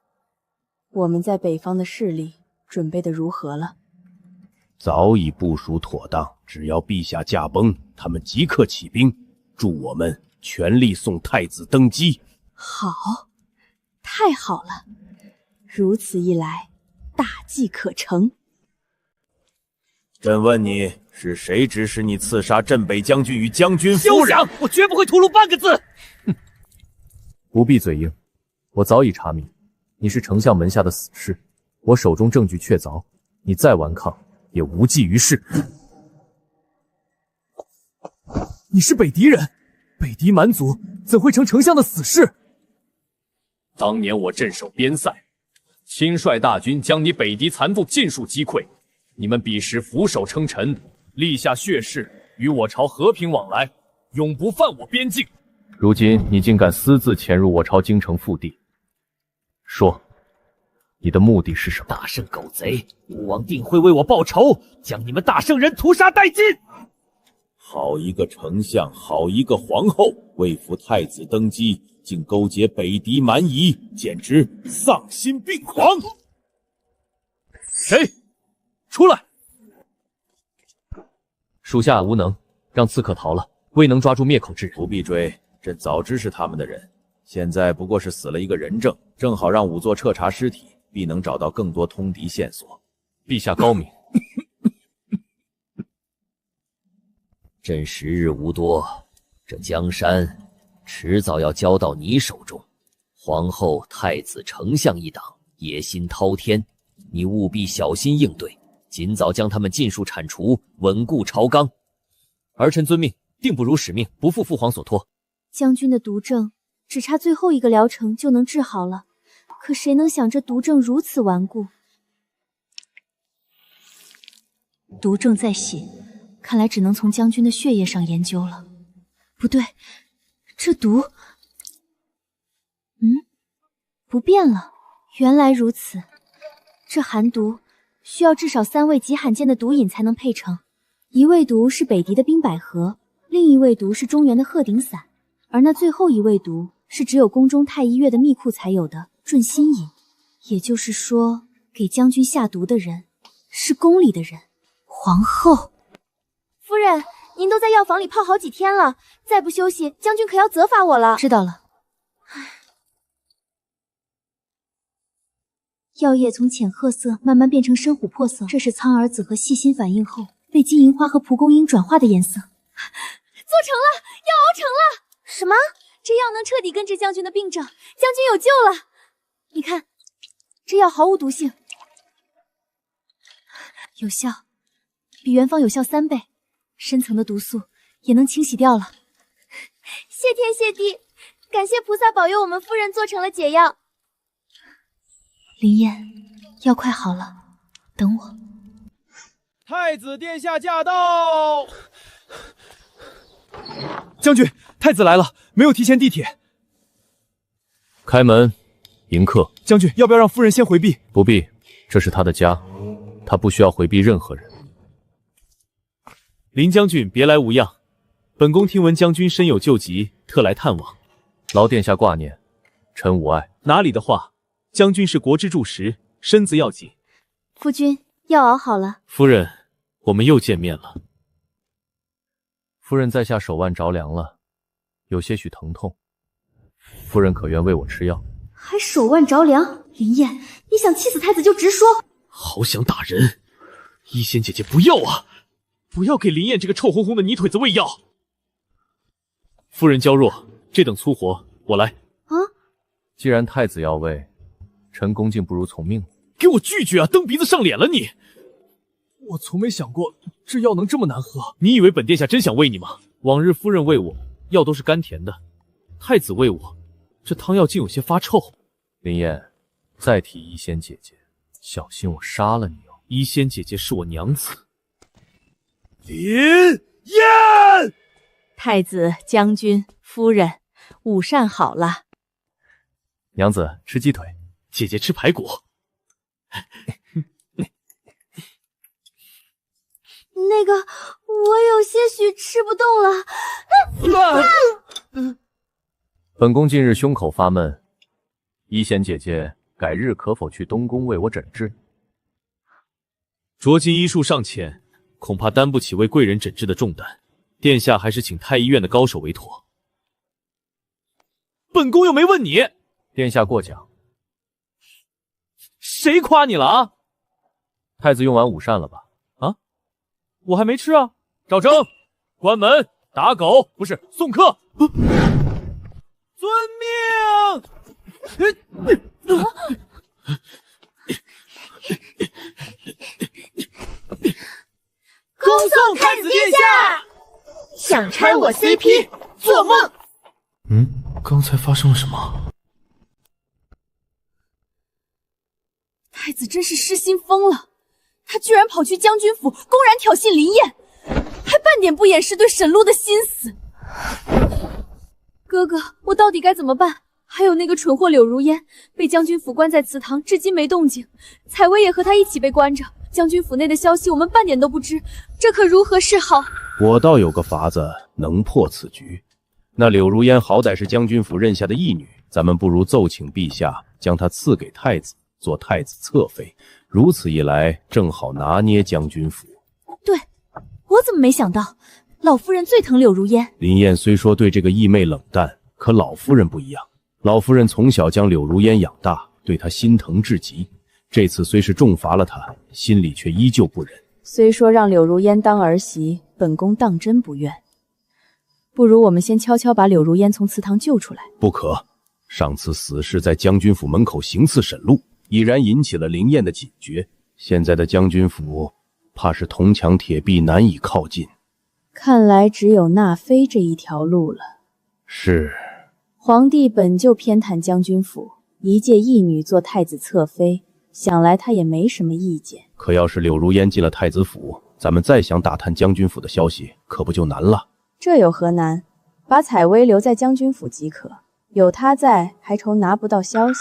我们在北方的势力准备的如何了？早已部署妥当，只要陛下驾崩，他们即刻起兵，助我们全力送太子登基。好，太好了！如此一来，大计可成。朕问你，是谁指使你刺杀镇北将军与将军夫人？休想！我绝不会吐露半个字。不必嘴硬，我早已查明，你是丞相门下的死士，我手中证据确凿，你再顽抗也无济于事。你是北狄人，北狄蛮族怎会成丞相的死士？当年我镇守边塞，亲率大军将你北狄残部尽数击溃，你们彼时俯首称臣，立下血誓，与我朝和平往来，永不犯我边境。如今你竟敢私自潜入我朝京城腹地，说，你的目的是什么？大圣狗贼，吾王定会为我报仇，将你们大圣人屠杀殆尽。好一个丞相，好一个皇后，为扶太子登基，竟勾结北狄蛮夷，简直丧心病狂！谁？出来！属下无能，让刺客逃了，未能抓住灭口之人。不必追，朕早知是他们的人，现在不过是死了一个人证，正好让仵作彻查尸体，必能找到更多通敌线索。陛下高明。朕时日无多，这江山迟早要交到你手中。皇后、太子、丞相一党野心滔天，你务必小心应对，尽早将他们尽数铲除，稳固朝纲。儿臣遵命，定不辱使命，不负父皇所托。将军的毒症只差最后一个疗程就能治好了，可谁能想这毒症如此顽固？毒症在血，看来只能从将军的血液上研究了。不对，这毒……不变了。原来如此，这寒毒需要至少3味极罕见的毒饮才能配成。一味毒是北狄的冰百合，另一味毒是中原的鹤顶伞，而那最后一味毒是只有宫中太医院的秘库才有的润心饮。也就是说，给将军下毒的人是宫里的人。皇后，夫人，您都在药房里泡好几天了，再不休息，将军可要责罚我了。知道了。药液从浅褐色慢慢变成深琥珀色，这是苍耳子和细心反应后被金银花和蒲公英转化的颜色。做成了，药熬成了！什么？这药能彻底根治将军的病症，将军有救了！你看，这药毫无毒性，有效，比原方有效3倍，深层的毒素也能清洗掉了。谢天谢地，感谢菩萨保佑我们夫人做成了解药。林燕，药快好了，等我。太子殿下驾到！将军，太子来了，没有提前地铁。开门，迎客。将军，要不要让夫人先回避？不必，这是他的家，他不需要回避任何人。林将军别来无恙，本宫听闻将军身有旧疾，特来探望。劳殿下挂念，臣无碍。哪里的话，将军是国之柱石，身子要紧。夫君，药熬好了。夫人，我们又见面了。夫人在下手腕着凉了，有些许疼痛，夫人可愿为我吃药？还手腕着凉。林燕，你想气死太子就直说。好想打人！一仙姐姐不要啊！不要给林燕这个臭烘烘的泥腿子喂药。夫人娇弱，这等粗活我来。啊！既然太子要喂，臣恭敬不如从命。给我拒绝啊！蹬鼻子上脸了你！我从没想过这药能这么难喝。你以为本殿下真想喂你吗？往日夫人喂我，药都是甘甜的，太子喂我，这汤药竟有些发臭。林燕，再提一仙姐姐，小心我杀了你哦！一仙姐姐是我娘子。林燕，太子、将军、夫人，午膳好了。娘子吃鸡腿，姐姐吃排骨。那个，我有些许吃不动了。本宫近日胸口发闷，一仙姐姐改日可否去东宫为我诊治？卓金医术尚浅，恐怕担不起为贵人诊治的重担。殿下还是请太医院的高手为妥。本宫又没问你。殿下过奖。谁夸你了啊？太子用完午膳了吧？啊，我还没吃啊。赵征，关门，打狗，不是送客。遵命。恭送太子殿下！想拆我 CP， 做梦！刚才发生了什么？太子真是失心疯了，他居然跑去将军府，公然挑衅林燕，还半点不掩饰对沈露的心思。哥哥，我到底该怎么办？还有那个蠢货柳如烟，被将军府关在祠堂，至今没动静。采薇也和他一起被关着，将军府内的消息我们半点都不知，这可如何是好？我倒有个法子能破此局。那柳如烟好歹是将军府任下的义女，咱们不如奏请陛下将她赐给太子，做太子侧妃。如此一来，正好拿捏将军府。对，我怎么没想到？老夫人最疼柳如烟。林燕虽说对这个义妹冷淡，可老夫人不一样。老夫人从小将柳如烟养大，对她心疼至极。这次虽是重罚了她，心里却依旧不忍。虽说让柳如烟当儿媳，本宫当真不愿。不如我们先悄悄把柳如烟从祠堂救出来。不可，上次死士在将军府门口行刺沈露，已然引起了林燕的警觉。现在的将军府，怕是铜墙铁壁，难以靠近。看来只有纳妃这一条路了。是。皇帝本就偏袒将军府，一介义女做太子侧妃，想来他也没什么意见。可要是柳如烟进了太子府，咱们再想打探将军府的消息，可不就难了？这有何难？把采薇留在将军府即可，有她在，还愁拿不到消息？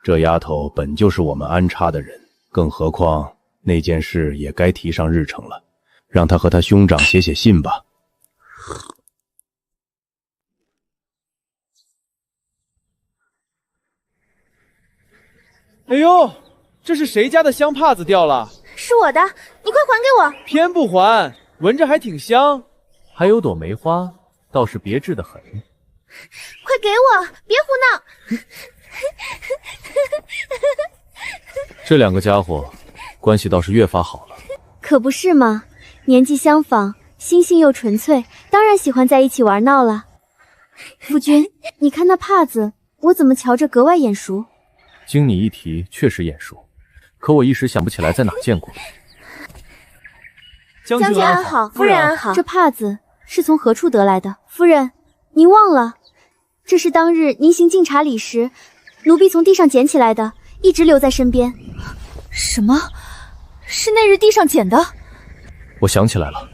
这丫头本就是我们安插的人，更何况那件事也该提上日程了，让她和她兄长写写信吧。哎呦，这是谁家的香帕子掉了？是我的，你快还给我！偏不还，闻着还挺香。还有朵梅花，倒是别致得很。快给我，别胡闹！这两个家伙关系倒是越发好了。可不是嘛，年纪相仿，心性又纯粹，当然喜欢在一起玩闹了。夫君，你看那帕子，我怎么瞧着格外眼熟？经你一提，确实眼熟，可我一时想不起来在哪见过。将军安好，夫人安好。这帕子是从何处得来的？夫人，您忘了，这是当日您行敬茶礼时，奴婢从地上捡起来的，一直留在身边。什么？是那日地上捡的？我想起来了，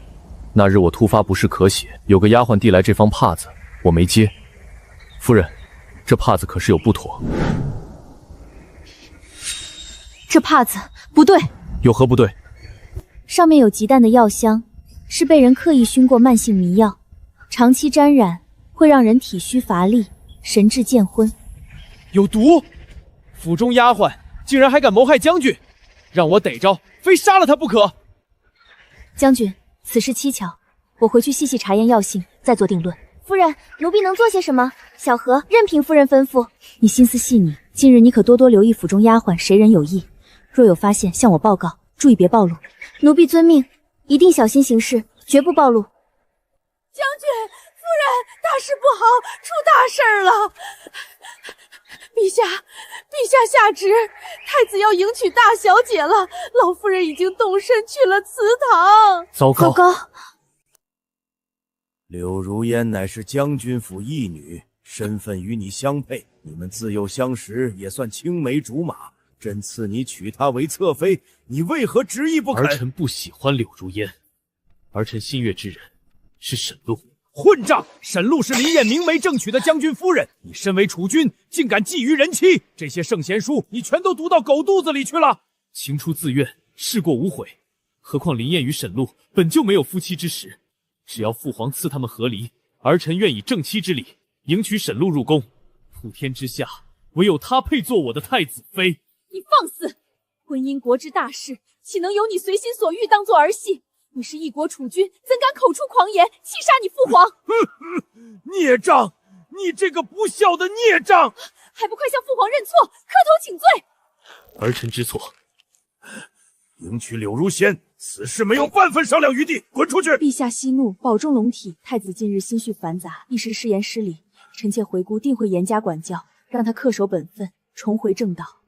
那日我突发不适咳血，有个丫鬟递来这方帕子，我没接。夫人，这帕子可是有不妥。这帕子不对。有何不对？上面有极淡的药香，是被人刻意熏过慢性迷药，长期沾染会让人体虚乏力，神志渐昏。有毒！府中丫鬟竟然还敢谋害将军，让我逮着，非杀了他不可！将军，此事蹊跷，我回去细细查验药性，再做定论。夫人，奴婢能做些什么？小何，任凭夫人吩咐。你心思细腻，近日你可多多留意府中丫鬟谁人有异，若有发现，向我报告，注意别暴露。奴婢遵命，一定小心行事，绝不暴露。将军，夫人，大事不好，出大事了！陛下下旨，太子要迎娶大小姐了，老夫人已经动身去了祠堂。糟糕！糟糕！柳如烟乃是将军府义女，身份与你相配，你们自幼相识，也算青梅竹马。朕赐你娶她为侧妃，你为何执意不肯？儿臣不喜欢柳如烟，儿臣心悦之人是沈露。混账！沈露是林燕明媒正娶的将军夫人，你身为储君，竟敢觊觎人妻！这些圣贤书，你全都读到狗肚子里去了。情出自愿，事过无悔。何况林燕与沈露本就没有夫妻之实，只要父皇赐他们和离，儿臣愿以正妻之礼迎娶沈露入宫。普天之下，唯有她配做我的太子妃。你放肆！婚姻国之大事，岂能由你随心所欲当做儿戏？你是一国储君，怎敢口出狂言，欺杀你父皇？孽障！你这个不孝的孽障！还不快向父皇认错，磕头请罪！儿臣知错。迎娶柳如仙，此事没有半分商量余地，滚出去！陛下息怒，保重龙体。太子近日心绪繁杂，一时失言失礼，臣妾回顾定会严加管教，让他恪守本分，重回正道。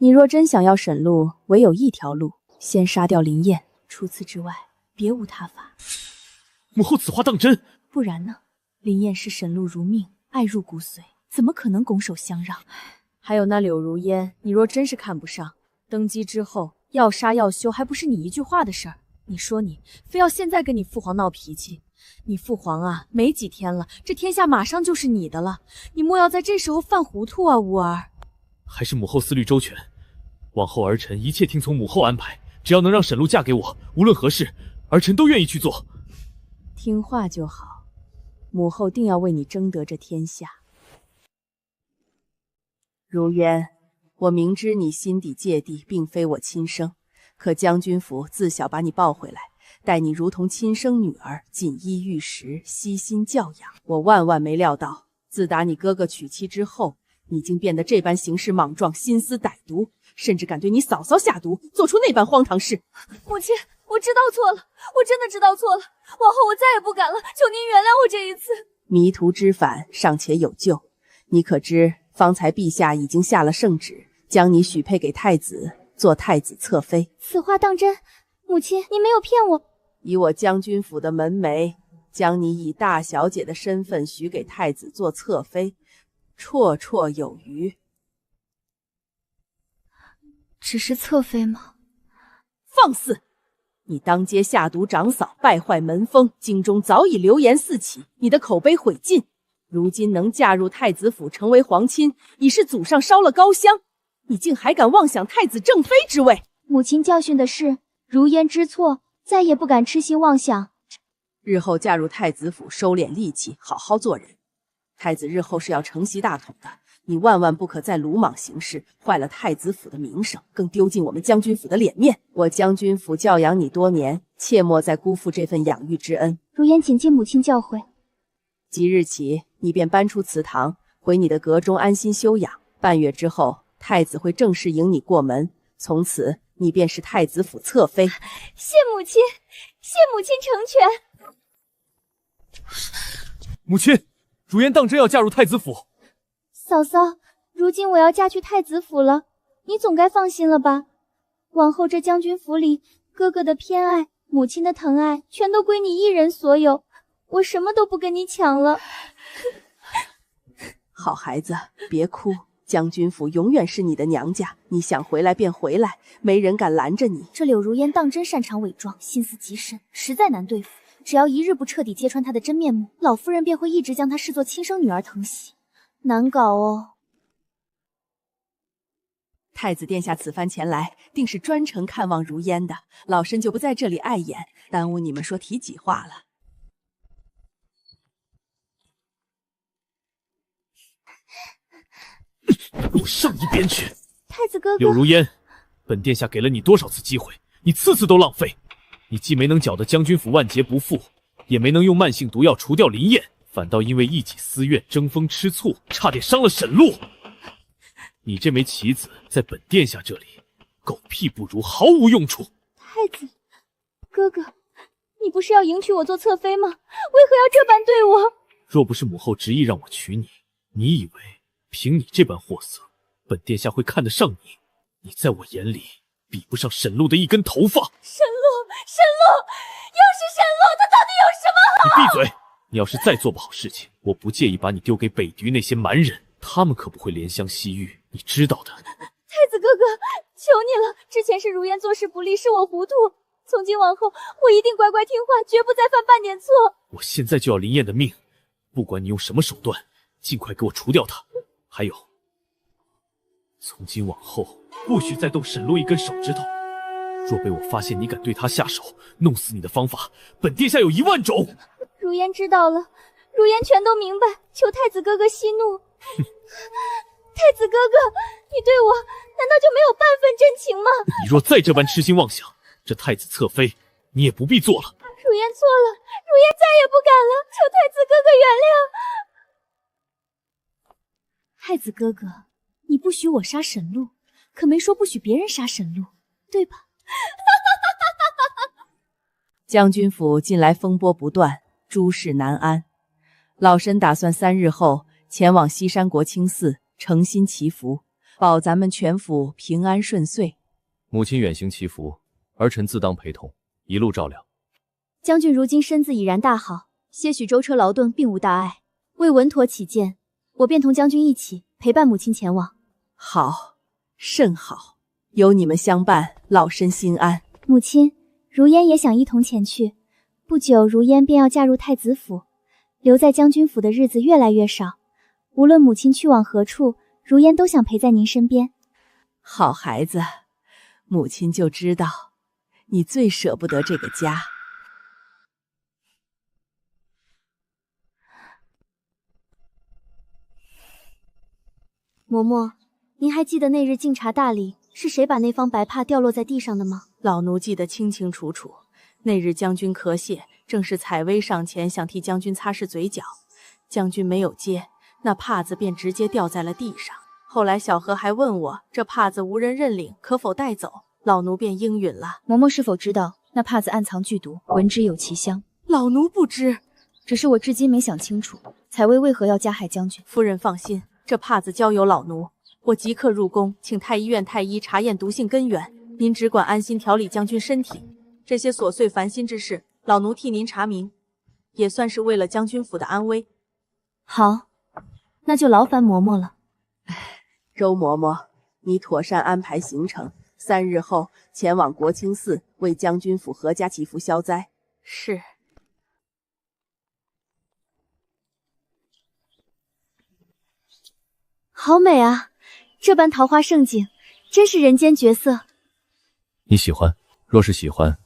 你若真想要沈露，唯有一条路，先杀掉林燕，除此之外，别无他法。母后此话当真？不然呢？林燕视沈露如命，爱入骨髓，怎么可能拱手相让？还有那柳如烟，你若真是看不上，登基之后要杀要休，还不是你一句话的事儿？你说你非要现在跟你父皇闹脾气，你父皇啊，没几天了，这天下马上就是你的了，你莫要在这时候犯糊涂啊，乌儿。还是母后思虑周全，往后儿臣一切听从母后安排，只要能让沈露嫁给我，无论何事，儿臣都愿意去做。听话就好，母后定要为你争得这天下。如烟，我明知你心底芥蒂，并非我亲生，可将军府自小把你抱回来，待你如同亲生女儿，锦衣玉食，悉心教养。我万万没料到，自打你哥哥娶妻之后，你竟变得这般行事莽撞，心思歹毒，甚至敢对你嫂嫂下毒，做出那般荒唐事。母亲，我知道错了，我真的知道错了，往后我再也不敢了，求您原谅我这一次。迷途知返尚且有救，你可知方才陛下已经下了圣旨，将你许配给太子，做太子侧妃。此话当真？母亲，您没有骗我。以我将军府的门楣，将你以大小姐的身份许给太子做侧妃，绰绰有余。只是侧妃吗？放肆！你当街下毒长嫂，败坏门风，京中早已流言四起，你的口碑毁尽。如今能嫁入太子府，成为皇亲，已是祖上烧了高香，你竟还敢妄想太子正妃之位？母亲教训的是，如烟知错，再也不敢痴心妄想。日后嫁入太子府，收敛戾气，好好做人。太子日后是要承袭大统的，你万万不可再鲁莽行事，坏了太子府的名声，更丢尽我们将军府的脸面。我将军府教养你多年，切莫再辜负这份养育之恩。如烟谨记母亲教诲。即日起，你便搬出祠堂，回你的阁中安心休养。半月之后，太子会正式迎你过门，从此你便是太子府侧妃。谢母亲，谢母亲成全。母亲，如烟当真要嫁入太子府？嫂嫂，如今我要嫁去太子府了，你总该放心了吧？往后这将军府里，哥哥的偏爱，母亲的疼爱，全都归你一人所有，我什么都不跟你抢了。好孩子，别哭，将军府永远是你的娘家，你想回来便回来，没人敢拦着你。这柳如烟当真擅长伪装，心思极深，实在难对付。只要一日不彻底揭穿她的真面目，老夫人便会一直将她视作亲生女儿疼惜，难搞哦。太子殿下此番前来，定是专程看望如烟的，老身就不在这里碍眼，耽误你们说体己话了。给我上一边去！太子哥哥，柳如烟，本殿下给了你多少次机会，你次次都浪费。你既没能搅得将军府万劫不复，也没能用慢性毒药除掉林燕，反倒因为一己私怨争风吃醋，差点伤了沈露。你这枚棋子在本殿下这里，狗屁不如，毫无用处。太子哥哥，你不是要迎娶我做侧妃吗？为何要这般对我？若不是母后执意让我娶你，你以为凭你这般货色，本殿下会看得上你？你在我眼里比不上沈露的一根头发。沈露，又是沈露，她到底有什么好？你闭嘴！你要是再做不好事情，我不介意把你丢给北狄那些蛮人，他们可不会怜香惜玉，你知道的。太子哥哥，求你了，之前是如烟做事不利，是我糊涂。从今往后，我一定乖乖听话，绝不再犯半点错。我现在就要林燕的命，不管你用什么手段，尽快给我除掉她。还有，从今往后不许再动沈露一根手指头。若被我发现你敢对她下手，弄死你的方法，本殿下有10000种。如烟知道了，如烟全都明白，求太子哥哥息怒。太子哥哥，你对我难道就没有半分真情吗？你若再这般痴心妄想，这太子侧妃你也不必做了。如烟错了，如烟再也不敢了，求太子哥哥原谅。太子哥哥，你不许我杀沈露，可没说不许别人杀沈露，对吧？将军府近来风波不断，诸事难安。老身打算3日后前往西山国清寺诚心祈福，保咱们全府平安顺遂。母亲远行祈福，儿臣自当陪同，一路照料。将军如今身子已然大好，些许舟车劳顿并无大碍。为稳妥起见，我便同将军一起陪伴母亲前往。好，甚好，有你们相伴，老身心安。母亲，如烟也想一同前去。不久，如烟便要嫁入太子府，留在将军府的日子越来越少。无论母亲去往何处，如烟都想陪在您身边。好孩子，母亲就知道你最舍不得这个家。嬷嬷，您还记得那日敬茶大礼是谁把那方白帕掉落在地上的吗？老奴记得清清楚楚。那日将军咳血，正是采薇上前想替将军擦拭嘴角，将军没有接，那帕子便直接掉在了地上。后来小何还问我，这帕子无人认领，可否带走？老奴便应允了。嬷嬷是否知道那帕子暗藏剧毒，闻之有奇香？老奴不知，只是我至今没想清楚，采薇为何要加害将军。夫人放心，这帕子交由老奴，我即刻入宫，请太医院太医查验毒性根源。您只管安心调理将军身体，这些琐碎烦心之事，老奴替您查明，也算是为了将军府的安危。好，那就劳烦嬷嬷了。周嬷嬷，你妥善安排行程，3日后前往国清寺为将军府阖家祈福消灾。是。好美啊！这般桃花盛景，真是人间绝色。你喜欢？若是喜欢，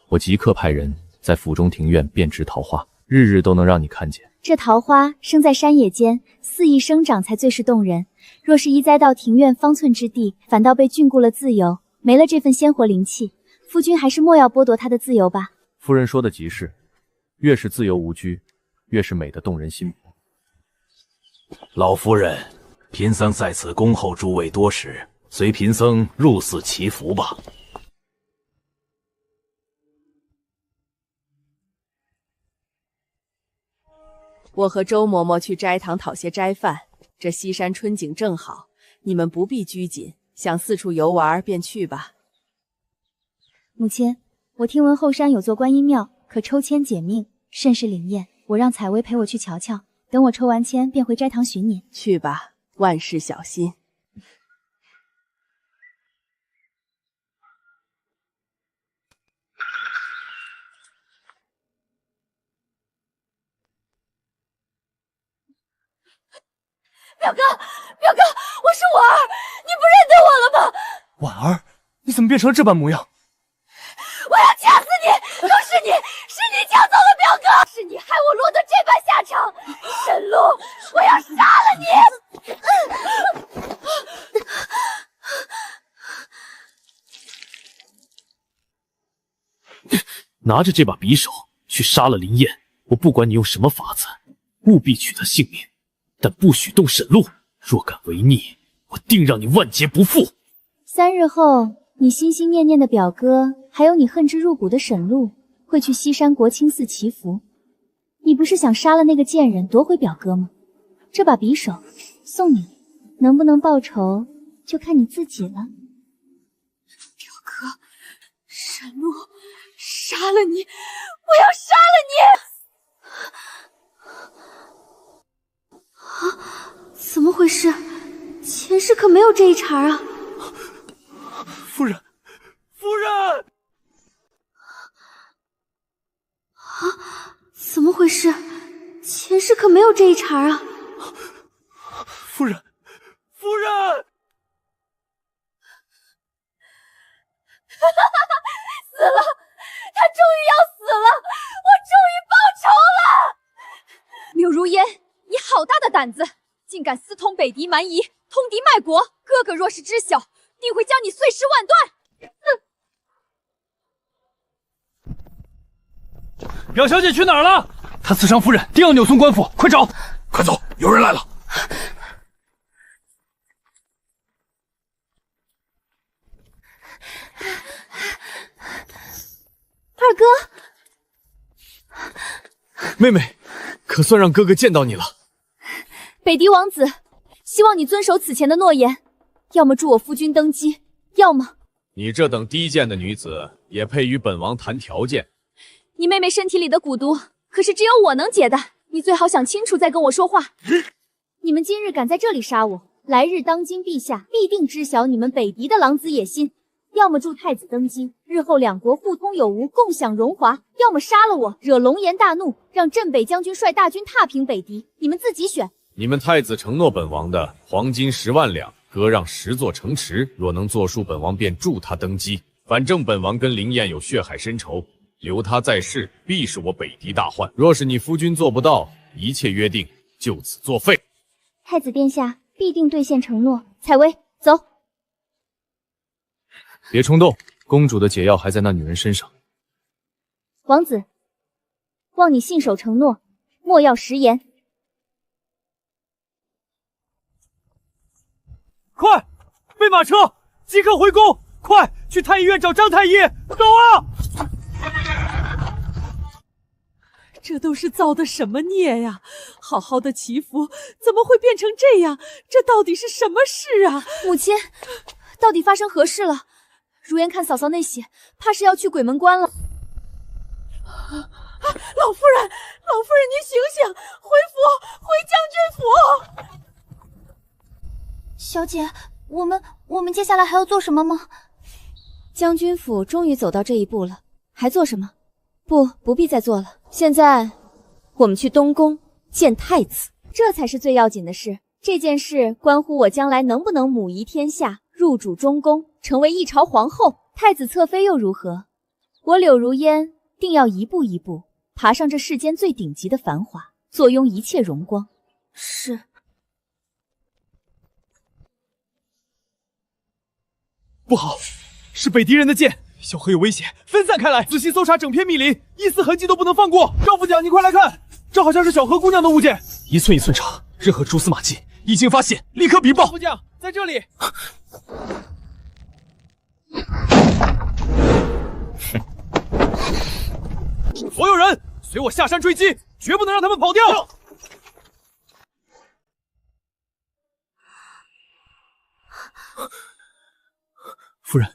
我即刻派人在府中庭院遍植桃花，日日都能让你看见。这桃花生在山野间，肆意生长才最是动人。若是移栽到庭院方寸之地，反倒被禁锢了自由，没了这份鲜活灵气。夫君还是莫要剥夺他的自由吧。夫人说的极是，越是自由无拘，越是美得动人心魄。老夫人，贫僧在此恭候诸位多时，随贫僧入寺祈福吧。我和周嬷嬷去斋堂讨些斋饭，这西山春景正好，你们不必拘谨，想四处游玩便去吧。母亲，我听闻后山有座观音庙，可抽签解命，甚是灵验。我让采薇陪我去瞧瞧，等我抽完签便回斋堂寻您。去吧，万事小心。表哥，我是婉儿，你不认得我了吗？婉儿，你怎么变成了这般模样？我要掐死你！都是你，是你抢走了表哥，是你害我落得这般下场。沈露，我要杀了你！拿着这把匕首去杀了林燕，我不管你用什么法子，务必取他性命，但不许动沈路。若敢违逆，我定让你万劫不复。3日后，你心心念念的表哥，还有你恨之入骨的沈路，会去西山国清寺祈福。你不是想杀了那个贱人，夺回表哥吗？这把匕首送你了，能不能报仇，就看你自己了。表哥，沈路，杀了你！我要杀了你！怎么回事？前世可没有这一茬啊！夫人，夫人！怎么回事？前世可没有这一茬啊！夫人，夫人！死了！他终于要死了！我终于报仇了！柳如烟，你好大的胆子，竟敢私通北狄蛮夷，通敌卖国！哥哥若是知晓，定会将你碎尸万段！表小姐去哪儿了？她刺伤夫人，定要扭送官府，快找！快走，有人来了！二哥，妹妹，可算让哥哥见到你了。北狄王子，希望你遵守此前的诺言，要么助我夫君登基，要么……你这等低贱的女子，也配与本王谈条件？你妹妹身体里的蛊毒，可是只有我能解的，你最好想清楚再跟我说话。你们今日敢在这里杀我，来日当今陛下必定知晓你们北狄的狼子野心。要么助太子登基，日后两国互通有无，共享荣华；要么杀了我，惹龙颜大怒，让镇北将军率大军踏平北狄。你们自己选。你们太子承诺本王的黄金10万两，割让10座城池，若能作数，本王便助他登基。反正本王跟林燕有血海深仇，留他在世，必是我北狄大患。若是你夫君做不到，一切约定就此作废。太子殿下必定兑现承诺。采薇，走。别冲动，公主的解药还在那女人身上。王子，望你信守承诺，莫要食言。快，备马车，即刻回宫！快去太医院找张太医，走啊！这都是造的什么孽呀！好好的祈福，怎么会变成这样？这到底是什么事啊？母亲，到底发生何事了？如烟看嫂嫂那血，怕是要去鬼门关了。老夫人，老夫人，您醒醒，回府，回将军府。小姐，我们接下来还要做什么吗？将军府终于走到这一步了，还做什么？不必再做了。现在，我们去东宫见太子，这才是最要紧的事。这件事关乎我将来能不能母仪天下，入主中宫，成为一朝皇后。太子侧妃又如何？我柳如烟定要一步一步爬上这世间最顶级的繁华，坐拥一切荣光。是。不好，是北狄人的剑，小河有危险，分散开来，仔细搜查整片密林，一丝痕迹都不能放过。赵副将，你快来看，这好像是小河姑娘的物件，一寸一寸查，任何蛛丝马迹，一经发现，立刻禀报。赵副将，在这里。所有人随我下山追击，绝不能让他们跑掉。夫人，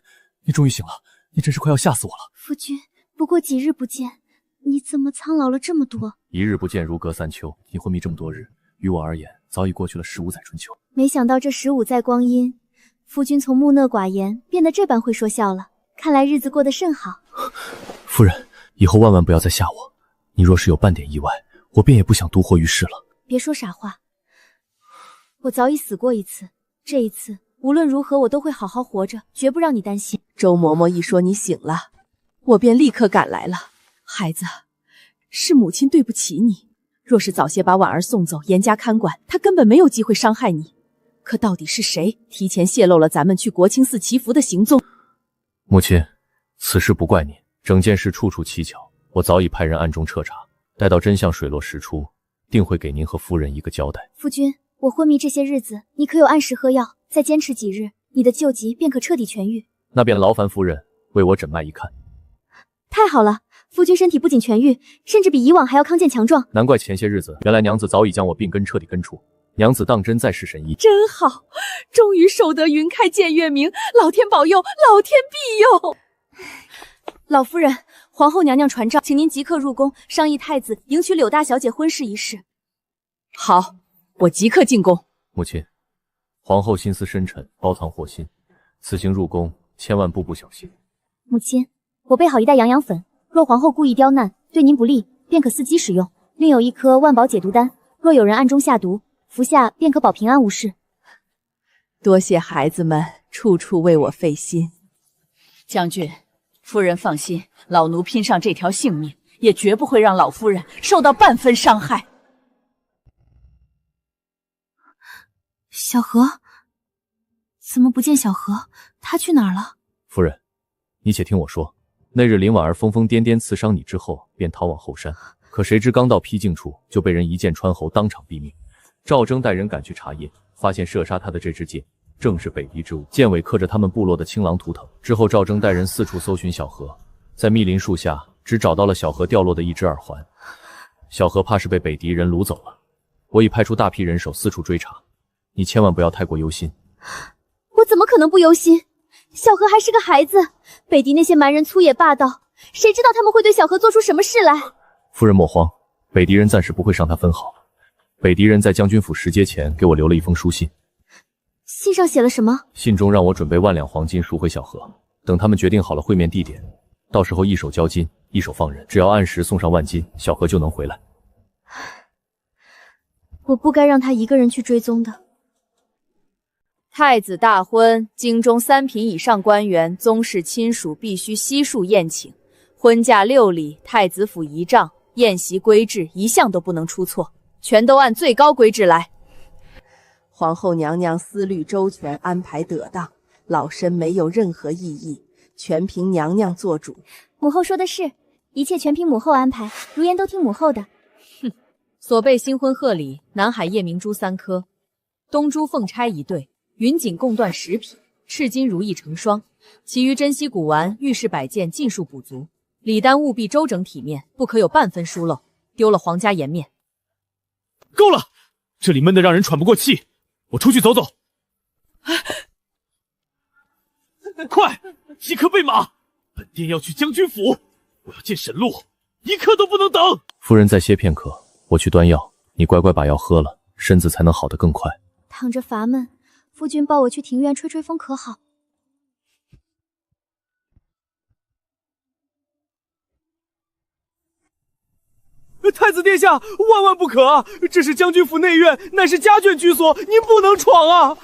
你终于醒了，你真是快要吓死我了。夫君，不过几日不见，你怎么苍老了这么多？一日不见，如隔3秋。你昏迷这么多日，于我而言，早已过去了15载春秋。没想到这15载光阴，夫君从木讷寡言变得这般会说笑了。看来日子过得甚好。夫人，以后万万不要再吓我。你若是有半点意外，我便也不想独活于世了。别说傻话，我早已死过一次，这一次无论如何我都会好好活着，绝不让你担心。周嬷嬷一说你醒了，我便立刻赶来了。孩子，是母亲对不起你。若是早些把婉儿送走，严加看管，她根本没有机会伤害你。可到底是谁提前泄露了咱们去国清寺祈福的行踪？母亲，此事不怪你，整件事处处蹊跷，我早已派人暗中彻查，待到真相水落石出，定会给您和夫人一个交代。夫君，我昏迷这些日子，你可有按时喝药？再坚持几日，你的旧疾便可彻底痊愈。那便劳烦夫人为我诊脉一看。太好了，夫君身体不仅痊愈，甚至比以往还要康健强壮。难怪前些日子，原来娘子早已将我病根彻底根除。娘子当真再是神医，真好，终于守得云开见月明，老天保佑，老天庇佑。老夫人，皇后娘娘传召，请您即刻入宫商议太子迎娶柳大小姐婚事一事。好，我即刻进宫。母亲，皇后心思深沉，包藏祸心，此行入宫千万步步小心。母亲，我备好一袋羊羊粉，若皇后故意刁难，对您不利，便可伺机使用。另有一颗万宝解毒丹，若有人暗中下毒，服下便可保平安无事。多谢孩子们处处为我费心。将军，夫人放心，老奴拼上这条性命，也绝不会让老夫人受到半分伤害。小何，怎么不见小何？他去哪儿了？夫人，你且听我说。那日林婉儿疯疯癫癫刺伤你之后，便逃往后山，可谁知刚到僻静处，就被人一剑穿喉，当场毙命。赵征带人赶去查验，发现射杀他的这支箭正是北狄之物，箭尾刻着他们部落的青狼图腾。之后赵征带人四处搜寻小何，在密林树下只找到了小何掉落的一只耳环。小何怕是被北狄人掳走了，我已派出大批人手四处追查，你千万不要太过忧心。我怎么可能不忧心？小何还是个孩子，北狄那些蛮人粗野霸道，谁知道他们会对小何做出什么事来？夫人莫慌，北狄人暂时不会伤他分毫。北狄人在将军府石阶前给我留了一封书信，信上写了什么？信中让我准备1万两黄金赎回小何，等他们决定好了会面地点，到时候一手交金，一手放人，只要按时送上1万金，小何就能回来。我不该让他一个人去追踪的。太子大婚，京中3品以上官员、宗室亲属必须悉数宴请，婚嫁6礼，太子府仪仗，宴席规制一项都不能出错，全都按最高规制来。皇后娘娘思虑周全，安排得当，老身没有任何异议，全凭娘娘做主。母后说的是，一切全凭母后安排，如言都听母后的。哼，所备新婚贺礼，南海夜明珠3颗，东珠凤钗1对，云锦贡缎10匹，赤金如意成双，其余珍稀古玩、玉饰摆件尽数补足。礼单务必周整体面，不可有半分疏漏，丢了皇家颜面。够了，这里闷得让人喘不过气，我出去走走。快，即刻备马！本殿要去将军府，我要见沈路，一刻都不能等。夫人再歇片刻，我去端药，你乖乖把药喝了，身子才能好得更快。躺着乏闷，夫君抱我去庭院吹吹风可好？太子殿下，万万不可！这是将军府内院，乃是家眷居所，您不能闯啊！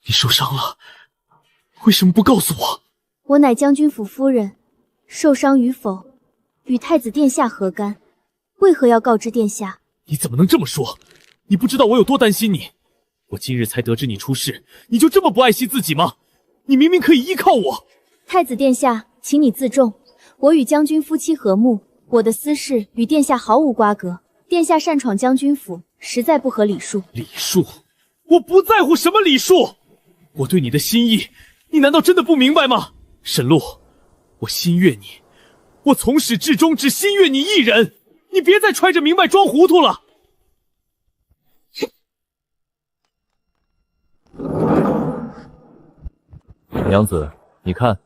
你受伤了，为什么不告诉我？我乃将军府夫人，受伤与否，与太子殿下何干？为何要告知殿下？你怎么能这么说？你不知道我有多担心你。我今日才得知你出事，你就这么不爱惜自己吗？你明明可以依靠我。太子殿下，请你自重。我与将军夫妻和睦，我的私事与殿下毫无瓜葛。殿下擅闯将军府，实在不合礼数。礼数？我不在乎什么礼数。我对你的心意，你难道真的不明白吗？沈路，我心悦你，我从始至终只心悦你一人。你别再揣着明白装糊涂了。娘子，你看。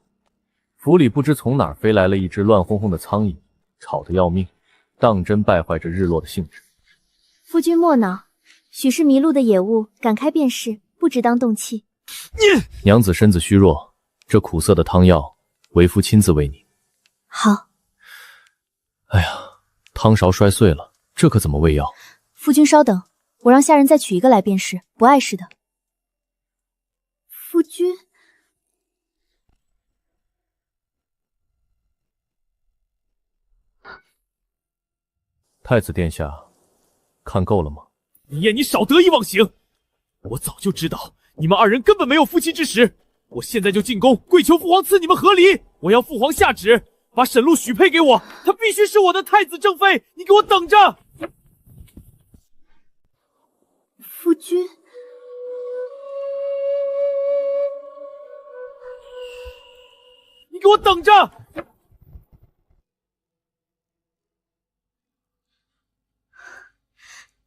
府里不知从哪儿飞来了一只乱哄哄的苍蝇，吵得要命，当真败坏着日落的兴致。夫君莫恼，许是迷路的野物，赶开便是，不值当动气。娘子身子虚弱，这苦涩的汤药，为夫亲自喂你。好。哎呀，汤勺摔碎了，这可怎么喂药？夫君稍等，我让下人再取一个来便是，不碍事的。夫君。太子殿下，看够了吗？你燕，你少得意忘形！我早就知道你们2人根本没有夫妻之实，我现在就进宫跪求父皇赐你们和离。我要父皇下旨，把沈露许配给我，她必须是我的太子正妃！你给我等着！夫君，你给我等着！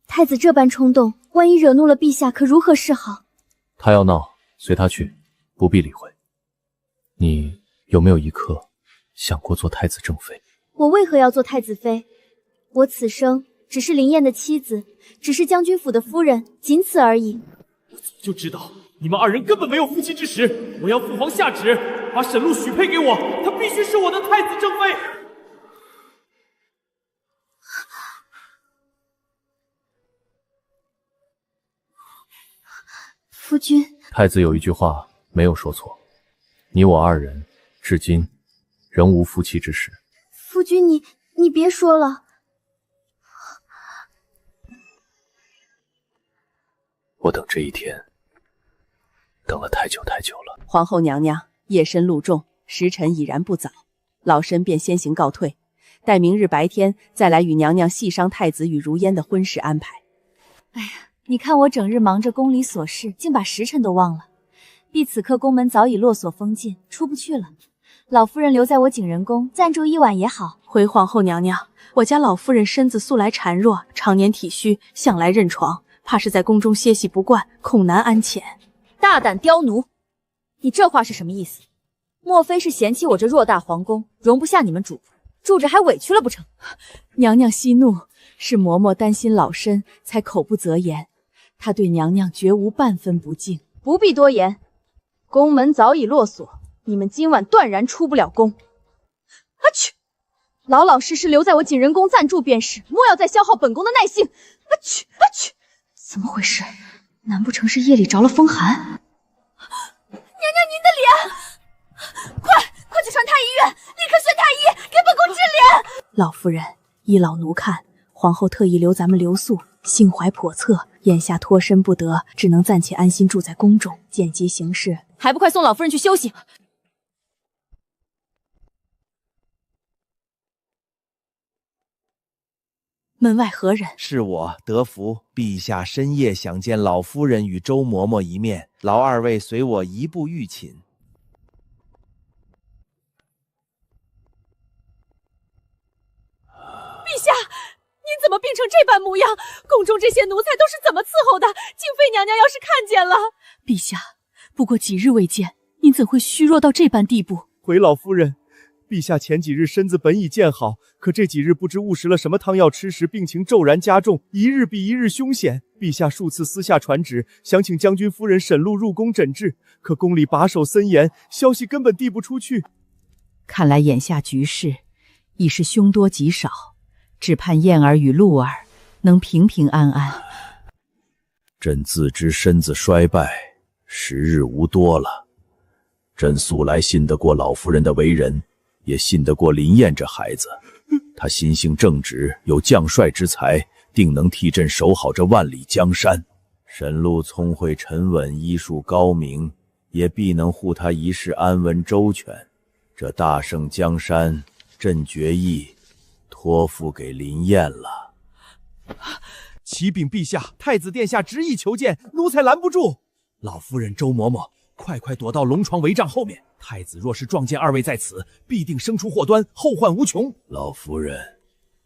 太子这般冲动，万一惹怒了陛下，可如何是好？他要闹，随他去，不必理会。你有没有一刻想过做太子正妃？我为何要做太子妃？我此生只是林燕的妻子，只是将军府的夫人，仅此而已。我早就知道你们二人根本没有夫妻之实。我要父皇下旨，把沈露许配给我，她必须是我的太子正妃。夫君，太子有一句话没有说错，你我二人至今仍无夫妻之实。夫君，你别说了。我等这一天等了太久太久了。皇后娘娘夜深露重，时辰已然不早，老身便先行告退，待明日白天再来与娘娘细商太子与如烟的婚事安排。哎呀，你看我整日忙着宫里琐事，竟把时辰都忘了。必此刻宫门早已落锁封禁，出不去了。老夫人留在我景仁宫暂住一晚也好。回皇后娘娘，我家老夫人身子素来孱弱，常年体虚，向来认床，怕是在宫中歇息不惯，恐难安潜。大胆刁奴！你这话是什么意思？莫非是嫌弃我这偌大皇宫容不下你们主仆，住着还委屈了不成？娘娘息怒，是嬷嬷担心老身，才口不择言。她对娘娘绝无半分不敬。不必多言，宫门早已落锁，你们今晚断然出不了宫。啊去！老老实实留在我景仁宫暂住便是，莫要再消耗本宫的耐性。啊去！啊去！怎么回事？难不成是夜里着了风寒？娘娘，您的脸！快去传太医院，立刻宣太医给本宫治脸。老夫人，依老奴看，皇后特意留咱们留宿，心怀叵测，眼下脱身不得，只能暂且安心住在宫中，见机行事。还不快送老夫人去休息！门外何人？是我德福。陛下深夜想见老夫人与周嬷嬷一面，劳二位随我一步御寝。陛下，您怎么变成这般模样？宫中这些奴才都是怎么伺候的？静妃娘娘要是看见了……陛下，不过几日未见，您怎会虚弱到这般地步？回老夫人，陛下前几日身子本已见好，可这几日不知误食了什么汤药，吃时病情骤然加重，一日比一日凶险。陛下数次私下传旨，想请将军夫人沈露入宫诊治，可宫里把守森严，消息根本递不出去。看来眼下局势已是凶多吉少，只盼燕儿与露儿能平平安安。朕自知身子衰败，时日无多了。朕素来信得过老夫人的为人，也信得过林燕这孩子。她心性正直，有将帅之才，定能替朕守好这万里江山。沈露聪慧沉稳，医术高明，也必能护她一世安稳周全。这大圣江山，朕决意托付给林燕了。启禀陛下，太子殿下执意求见，奴才拦不住。老夫人周嬷嬷，快躲到龙床帷帐后面。太子若是撞见二位在此，必定生出祸端，后患无穷。老夫人，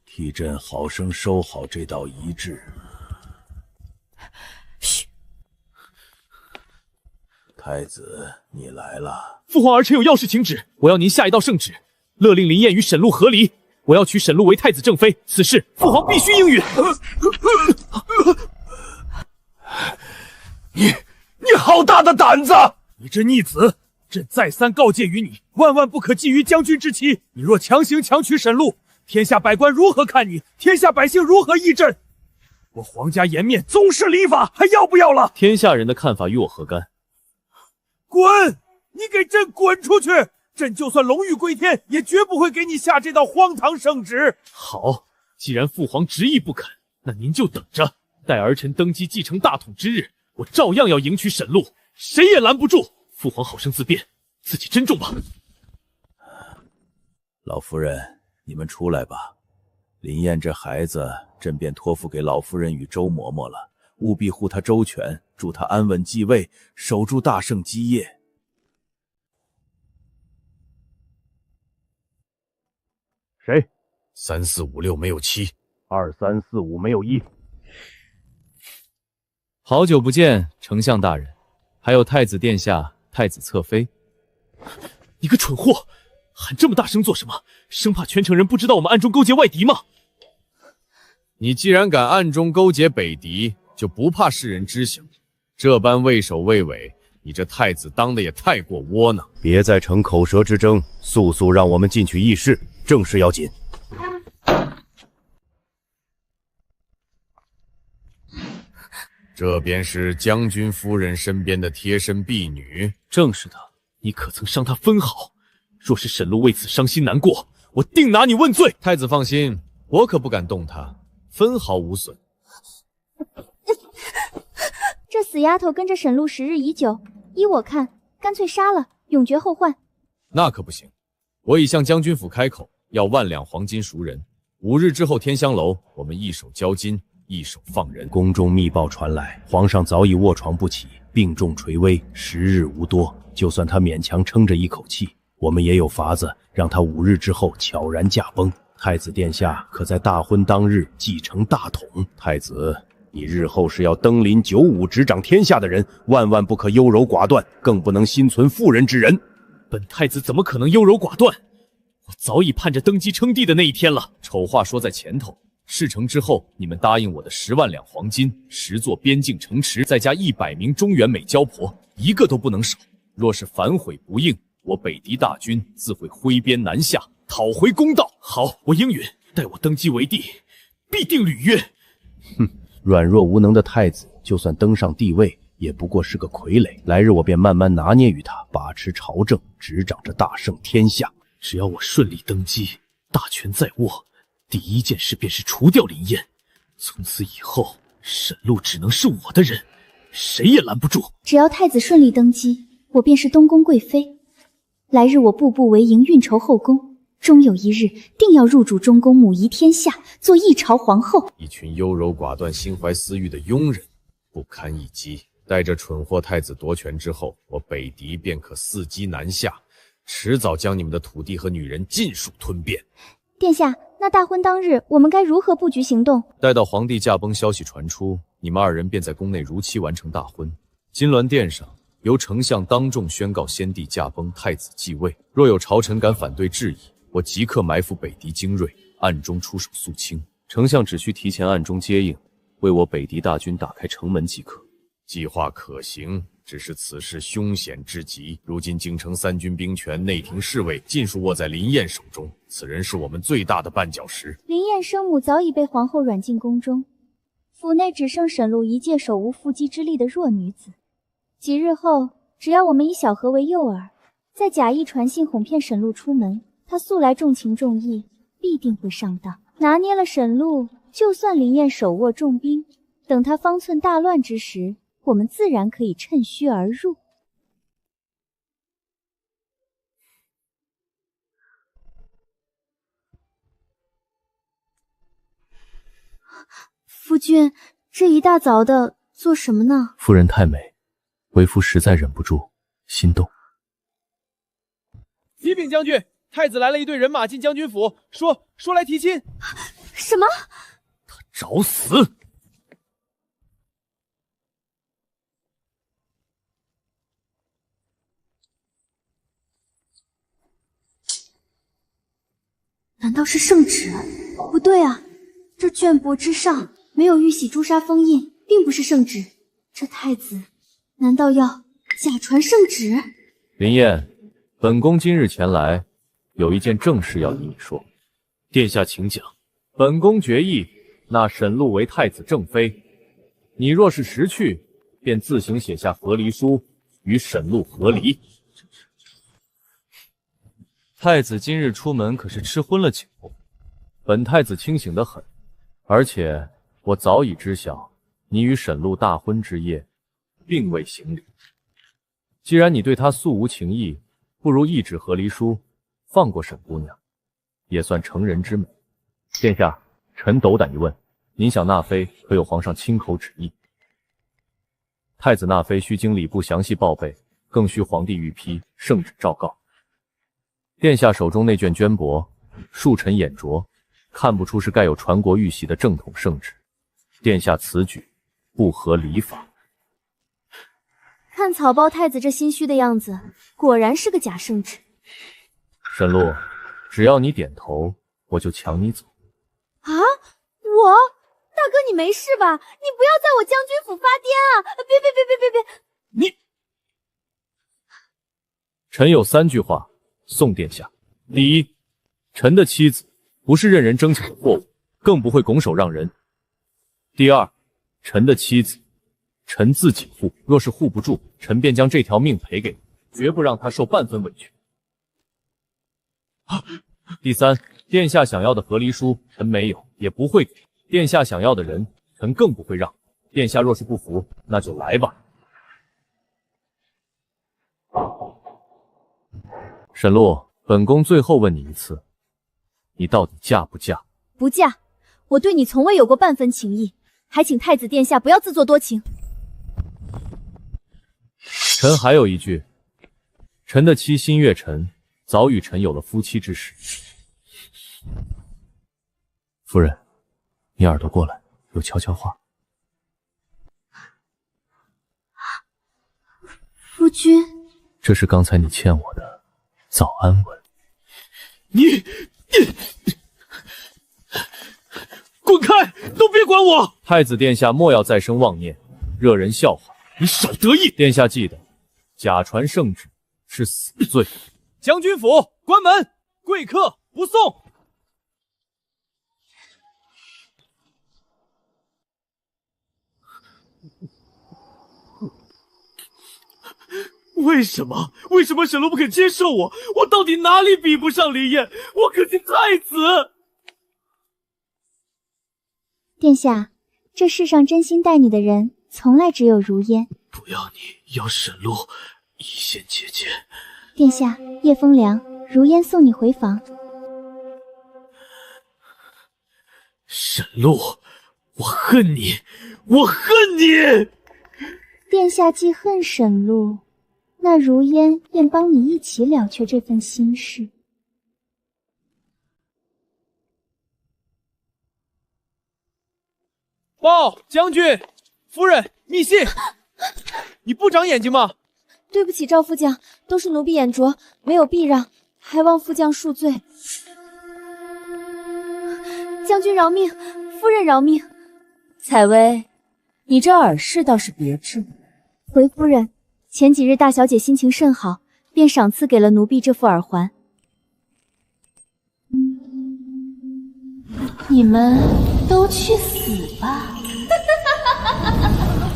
替朕好生收好这道遗志。嘘，太子，你来了。父皇儿臣有要事请旨，我要您下一道圣旨，勒令林燕与沈露和离。我要娶沈露为太子正妃，此事父皇必须应允。你好大的胆子！你这逆子！朕再三告诫于你，万万不可觊觎将军之妻。你若强行强娶沈露，天下百官如何看你？天下百姓如何议朕？我皇家颜面、宗室礼法还要不要了？天下人的看法与我何干？滚！你给朕滚出去！朕就算龙玉归天，也绝不会给你下这道荒唐圣旨。好，既然父皇执意不肯，那您就等着，待儿臣登基继承大统之日，我照样要迎娶沈露，谁也拦不住。父皇好生自便，自己珍重吧。老夫人，你们出来吧。林燕这孩子，朕便托付给老夫人与周嬷嬷了，务必护她周全，助她安稳继位，守住大圣基业。谁？3456没有7，2345没有1。好久不见，丞相大人，还有太子殿下、太子侧妃。你个蠢货，喊这么大声做什么？生怕全城人不知道我们暗中勾结外敌吗？你既然敢暗中勾结北敌，就不怕世人知晓？这般畏首畏尾，你这太子当的也太过窝囊。别再逞口舌之争，速速让我们进去议事，正事要紧。这便是将军夫人身边的贴身婢女。正是的，你可曾伤她分毫？若是沈路为此伤心难过，我定拿你问罪。太子放心，我可不敢动她，分毫无损。这死丫头跟着沈路时日已久，依我看，干脆杀了，永绝后患。那可不行，我已向将军府开口，要1万两黄金赎人。5日之后天香楼，我们一手交金，一手放人。宫中密报传来，皇上早已卧床不起，病重垂危，时日无多。就算他勉强撑着一口气，我们也有法子让他5日之后悄然驾崩。太子殿下可在大婚当日继承大统。太子，你日后是要登临九五，执掌天下的人，万万不可优柔寡断，更不能心存妇人之仁。本太子怎么可能优柔寡断？我早已盼着登基称帝的那一天了。丑话说在前头，事成之后，你们答应我的10万两黄金，10座边境城池，再加100名中原美娇婆，一个都不能少。若是反悔不应，我北狄大军自会挥鞭南下，讨回公道。好，我应允。待我登基为帝，必定履约。哼，软弱无能的太子，就算登上帝位，也不过是个傀儡。来日我便慢慢拿捏于他，把持朝政，执掌着大圣天下。只要我顺利登基，大权在握，第一件事便是除掉林燕。从此以后，沈路只能是我的人，谁也拦不住。只要太子顺利登基，我便是东宫贵妃。来日我步步为营，运筹后宫，终有一日定要入主中宫，母仪天下，做一朝皇后。一群优柔寡断、心怀私欲的庸人，不堪一击。待这蠢货太子夺权之后，我北狄便可伺机南下，迟早将你们的土地和女人尽数吞遍。殿下，那大婚当日我们该如何布局行动？待到皇帝驾崩消息传出，你们2人便在宫内如期完成大婚。金銮殿上由丞相当众宣告先帝驾崩，太子继位。若有朝臣敢反对质疑，我即刻埋伏北狄精锐，暗中出手肃清。丞相只需提前暗中接应，为我北狄大军打开城门即可。计划可行，只是此事凶险至极。如今京城3军兵权、内廷侍卫尽数握在林燕手中，此人是我们最大的绊脚石。林燕生母早已被皇后软禁宫中，府内只剩沈路一介手无缚鸡之力的弱女子。几日后，只要我们以小河为诱饵，再假意传信哄骗沈路出门，他素来重情重义，必定会上当。拿捏了沈路，就算林燕手握重兵，等他方寸大乱之时，我们自然可以趁虚而入。夫君，这一大早的做什么呢？夫人太美，为夫实在忍不住心动。启禀将军，太子来了一队人马进将军府，说来提亲。什么？他找死！难道是圣旨？不对啊，这绢帛之上没有玉玺朱砂封印，并不是圣旨。这太子难道要假传圣旨？林燕，本宫今日前来，有一件正事要与你说。殿下请讲。本宫决议纳沈路为太子正妃，你若是识趣，便自行写下和离书，与沈路和离。太子今日出门可是吃昏了酒，本太子清醒得很，而且我早已知晓你与沈路大婚之夜并未行礼。既然你对他素无情意，不如一纸和离书，放过沈姑娘。也算成人之美。殿下，臣斗胆一问，您想纳妃可有皇上亲口旨意？太子纳妃需经礼部详细报备，更需皇帝御批圣旨诏告。殿下手中那卷绢帛，恕臣眼拙，看不出是盖有传国玉玺的正统圣旨。殿下此举不合礼法。看草包太子这心虚的样子，果然是个假圣旨。沈路，只要你点头，我就抢你走。啊，我大哥，你没事吧？你不要在我将军府发癫啊！别！你，臣有3句话送殿下：第一，臣的妻子不是任人争抢的货物，更不会拱手让人；第二，臣的妻子，臣自己护，若是护不住，臣便将这条命赔给你，绝不让她受半分委屈。第三，殿下想要的和离书，臣没有，也不会给；殿下想要的人，臣更不会让。殿下若是不服，那就来吧。沈路，本宫最后问你一次，你到底嫁不嫁？不嫁，我对你从未有过半分情意，还请太子殿下不要自作多情。臣还有一句，臣的妻心悦臣，早与臣有了夫妻之实。夫人，你耳朵过来，有悄悄话。夫君，这是刚才你欠我的早安吻。你滚开！都别管我！太子殿下莫要再生妄念，惹人笑话。你少得意！殿下记得，假传圣旨是死罪。将军府关门，贵客不送。为什么沈路不肯接受我？我到底哪里比不上林燕？我可是太子。殿下，这世上真心待你的人，从来只有如烟。不要你，要沈路一线姐姐。殿下，夜风凉，如烟送你回房。沈路，我恨你，我恨你！殿下既恨沈路，那如烟便帮你一起了却这份心事。报将军，夫人，密信。你不长眼睛吗？对不起，赵副将，都是奴婢眼拙，没有避让，还望副将恕罪。将军饶命，夫人饶命。采薇，你这耳饰倒是别致。回夫人，前几日大小姐心情甚好，便赏赐给了奴婢这副耳环。你们都去死吧！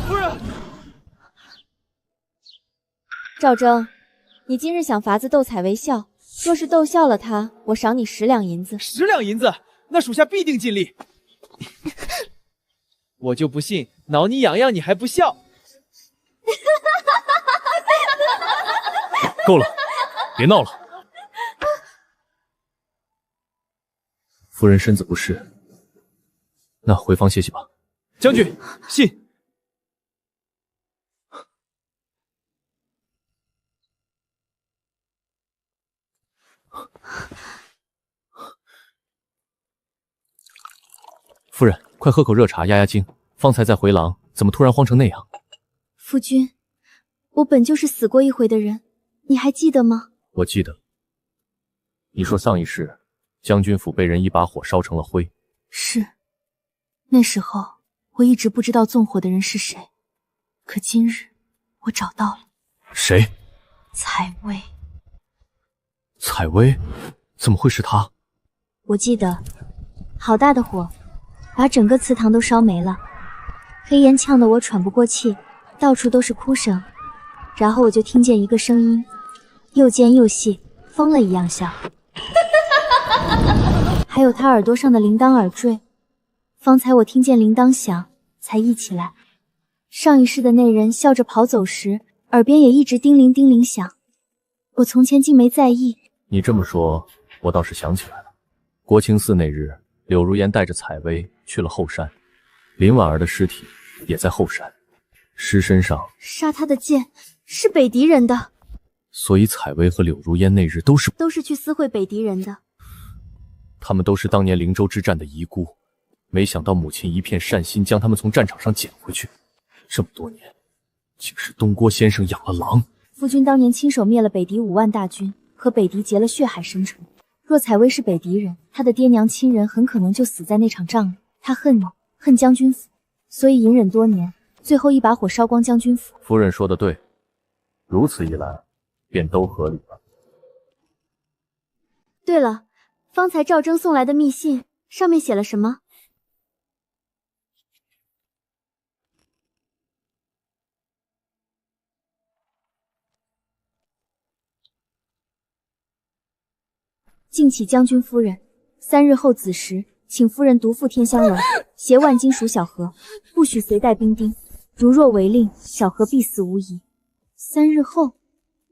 夫人，赵征，你今日想法子逗采薇笑，若是逗笑了她，我赏你10两银子。10两银子，那属下必定尽力。我就不信挠你痒痒你还不笑。够了，别闹了。夫人身子不适，那回房歇息吧。将军，信。夫人，快喝口热茶压压惊。方才在回廊，怎么突然慌成那样？夫君，我本就是死过一回的人，你还记得吗？我记得。你说上一世，将军府被人一把火烧成了灰。是。那时候我一直不知道纵火的人是谁，可今日我找到了。谁？采薇。采薇？怎么会是她？我记得，好大的火，把整个祠堂都烧没了，黑烟呛得我喘不过气，到处都是哭声。然后我就听见一个声音，又尖又细，疯了一样笑。还有他耳朵上的铃铛耳坠，方才我听见铃铛响，才忆起来，上一世的那人笑着跑走时，耳边也一直叮铃叮铃响。我从前竟没在意。你这么说，我倒是想起来了。国清寺那日，柳如烟带着采薇去了后山，林婉儿的尸体也在后山，尸身上杀他的剑是北狄人的，所以采薇和柳如烟那日都是去私会北狄人的。他们都是当年灵州之战的遗孤，没想到母亲一片善心，将他们从战场上捡回去。这么多年，竟是东郭先生养了狼。夫君当年亲手灭了北狄5万大军，和北狄结了血海深仇。若采薇是北狄人，他的爹娘亲人很可能就死在那场仗里。他恨你，恨将军府，所以隐忍多年，最后一把火烧光将军府。夫人说的对，如此一来，便都合理了。对了，方才赵征送来的密信，上面写了什么？敬启将军夫人，3日后子时，请夫人独赴天香楼，携万金属小盒，不许随带兵丁。如若违令，小盒必死无疑。3日后，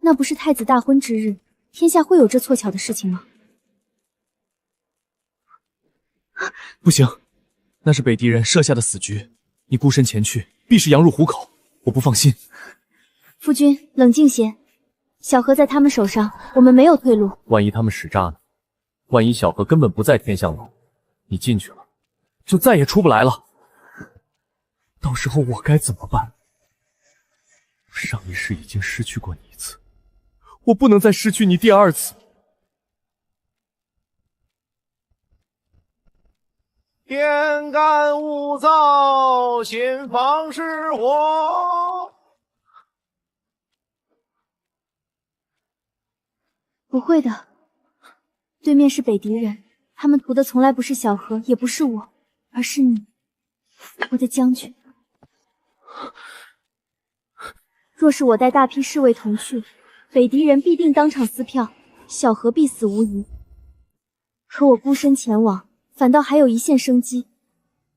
那不是太子大婚之日，天下会有这凑巧的事情吗？不行，那是北狄人设下的死局，你孤身前去，必是羊入虎口，我不放心。夫君，冷静些，小盒在他们手上，我们没有退路。万一他们使诈呢？万一小何根本不在天香楼，你进去了，就再也出不来了。到时候我该怎么办？上一世已经失去过你1次，我不能再失去你第2次。天干物燥，心房失火。不会的，对面是北狄人，他们图的从来不是小何，也不是我，而是你，我的将军。若是我带大批侍卫同去，北狄人必定当场撕票，小何必死无疑。可我孤身前往，反倒还有一线生机，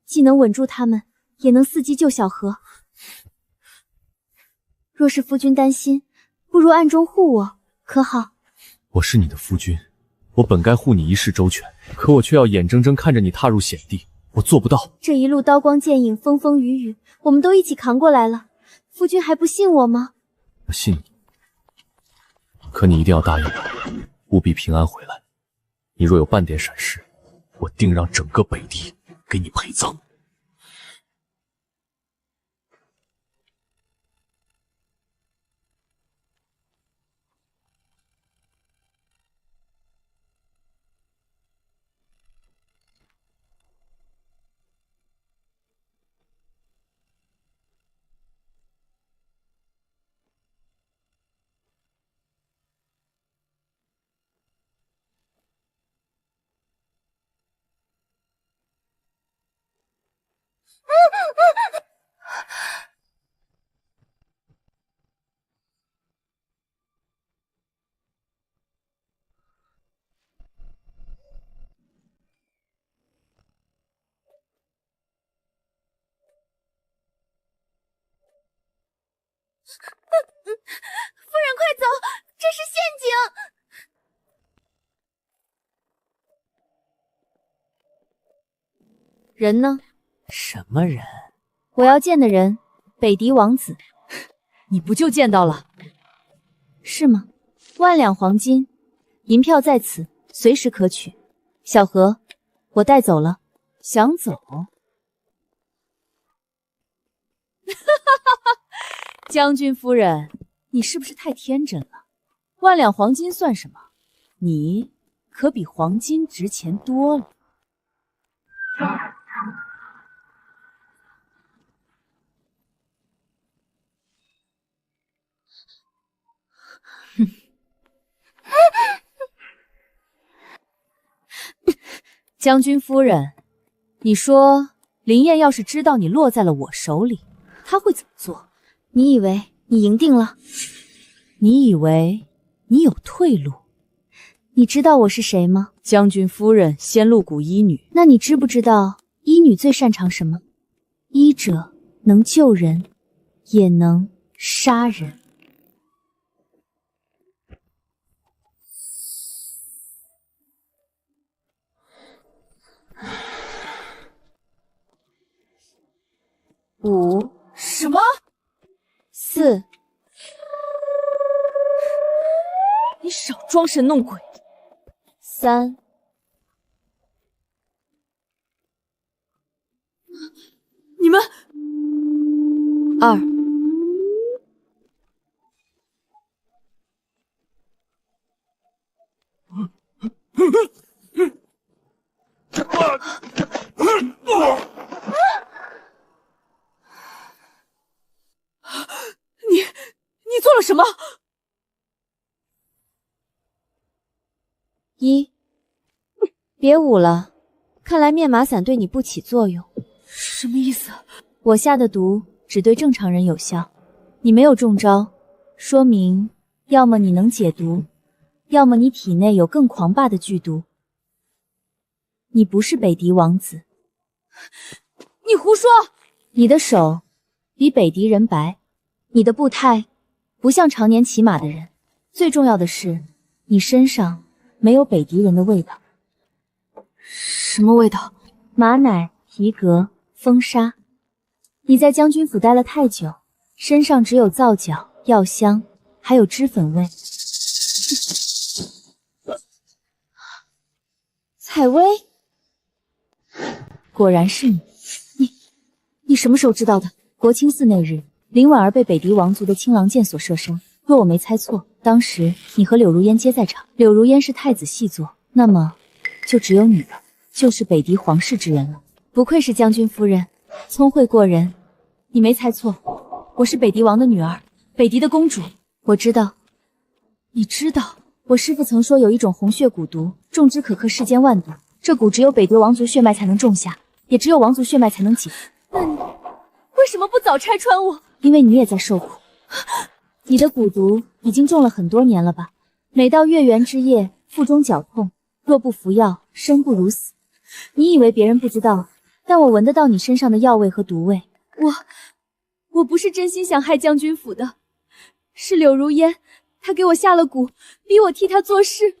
既能稳住他们，也能伺机救小何。若是夫君担心，不如暗中护我，可好？我是你的夫君，我本该护你一世周全，可我却要眼睁睁看着你踏入险地，我做不到。这一路刀光剑影，风风雨雨，我们都一起扛过来了，夫君还不信我吗？我信你，可你一定要答应我，务必平安回来。你若有半点闪失，我定让整个北狄给你陪葬。夫人快走，这是陷阱！人呢？什么人？我要见的人，北狄王子。你不就见到了？是吗？1万两黄金，银票在此，随时可取。小何，我带走了。想走？将军夫人，你是不是太天真了？1万两黄金算什么？你可比黄金值钱多了。将军夫人，你说林燕要是知道你落在了我手里，她会怎么做？你以为你赢定了？你以为你有退路？你知道我是谁吗？将军夫人，仙露谷医女。那你知不知道医女最擅长什么？医者能救人，也能杀人。少装神弄鬼。3、你们2。你做了什么？1，别舞了，看来面麻散对你不起作用。什么意思？我下的毒只对正常人有效，你没有中招，说明要么你能解毒，要么你体内有更狂霸的剧毒。你不是北狄王子。你胡说！你的手比北狄人白，你的步态不像常年骑马的人，最重要的是，你身上没有北狄人的味道。什么味道？马奶、皮革、风沙。你在将军府待了太久，身上只有皂角、药香，还有脂粉味。采薇，果然是你。你什么时候知道的？国清寺那日，林婉儿被北狄王族的青狼剑所射伤。若我没猜错，当时你和柳如烟皆在场。柳如烟是太子细作，那么就只有你了，就是北狄皇室之人了。不愧是将军夫人，聪慧过人。你没猜错，我是北狄王的女儿，北狄的公主。我知道。你知道？我师父曾说有一种红血蛊毒，种之可克世间万毒。这蛊只有北狄王族血脉才能种下，也只有王族血脉才能解。那你为什么不早拆穿我？因为你也在受苦。你的蛊毒已经中了很多年了吧？每到月圆之夜，腹中绞痛，若不服药，生不如死。你以为别人不知道，但我闻得到你身上的药味和毒味。我不是真心想害将军府的，是柳如烟，她给我下了蛊，逼我替她做事。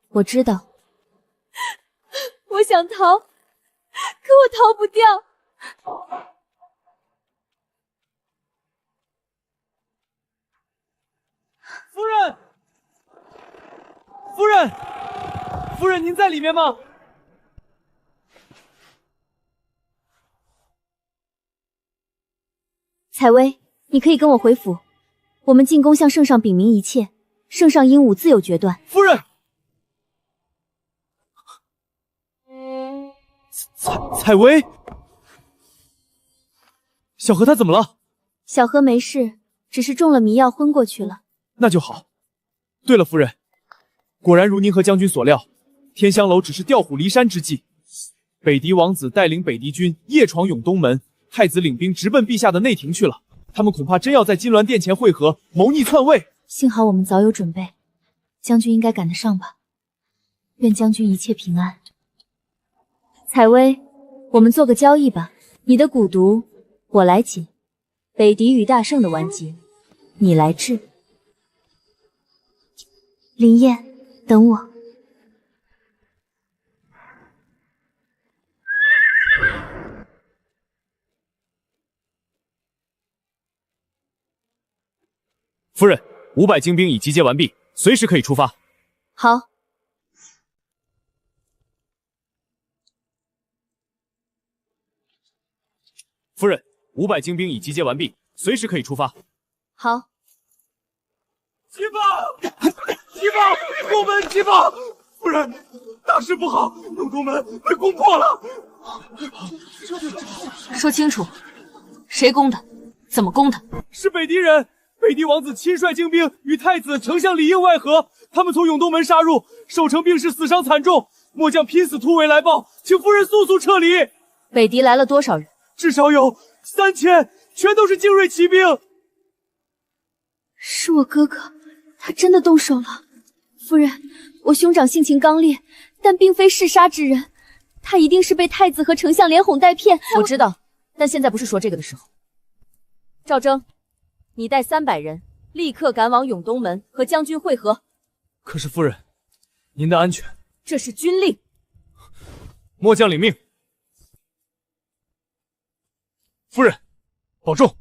我知道。我想逃，可我逃不掉。夫人，夫人，夫人，您在里面吗？采薇，你可以跟我回府，我们进宫向圣上禀明一切，圣上英武自有决断。夫人，采薇，小何他怎么了？小何没事，只是中了迷药昏过去了。那就好。对了，夫人，果然如您和将军所料，天香楼只是调虎离山之计。北狄王子带领北狄军夜闯永东门，太子领兵直奔陛下的内廷去了。他们恐怕真要在金銮殿前会合，谋逆篡位。幸好我们早有准备，将军应该赶得上吧？愿将军一切平安。采薇，我们做个交易吧，你的蛊毒我来解，北狄与大圣的完结你来治。林燕，等我。夫人，500精兵已集结完毕，随时可以出发。好。夫人，500精兵已集结完毕，随时可以出发。好。启报！启报！宫门启报！夫人，大事不好，永东门被攻破了。说清楚，谁攻的？怎么攻的？是北狄人。北狄王子亲率精兵与太子、丞相里应外合，他们从永东门杀入，守城兵士死伤惨重，末将拼死突围来报，请夫人速速撤离。北狄来了多少人？至少有3000，全都是精锐骑兵。是我哥哥，他真的动手了。夫人，我兄长性情刚烈，但并非嗜杀之人，他一定是被太子和丞相连哄带骗。我知道，但现在不是说这个的时候。赵征，你带300人，立刻赶往永东门和将军会合。可是夫人，您的安全……这是军令。末将领命。夫人，保重。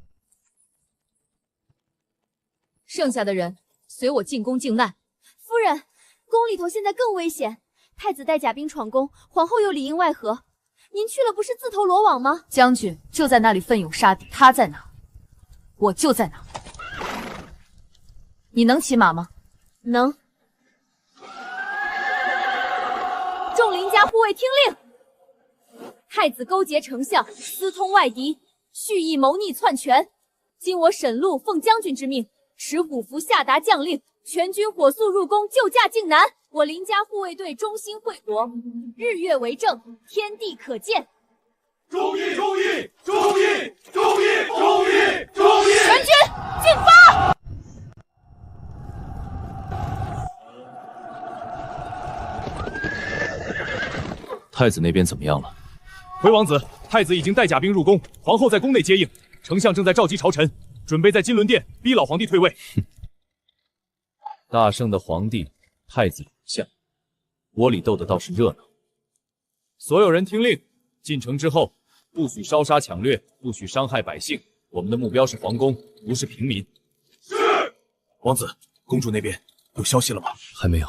剩下的人随我进宫靖难。夫人，宫里头现在更危险，太子带甲兵闯宫，皇后又里应外合，您去了不是自投罗网吗？将军就在那里奋勇杀敌，他在哪，我就在哪。你能骑马吗？能。众邻家护卫听令！太子勾结丞相，私通外敌，蓄意谋逆篡权。今我沈陆奉将军之命，持虎符下达将令，全军火速入宫救驾靖南。我邻家护卫队忠心会国，日月为证，天地可见。忠义，忠义，忠义，忠义，忠义，忠义！全军进发！太子那边怎么样了？回王子，太子已经带甲兵入宫，皇后在宫内接应，丞相正在召集朝臣，准备在金轮殿逼老皇帝退位。大圣的皇帝，太子丞相，窝里斗的倒是热闹。所有人听令，进城之后不许烧杀抢掠，不许伤害百姓。我们的目标是皇宫，不是平民。是。王子，公主那边有消息了吗？还没有，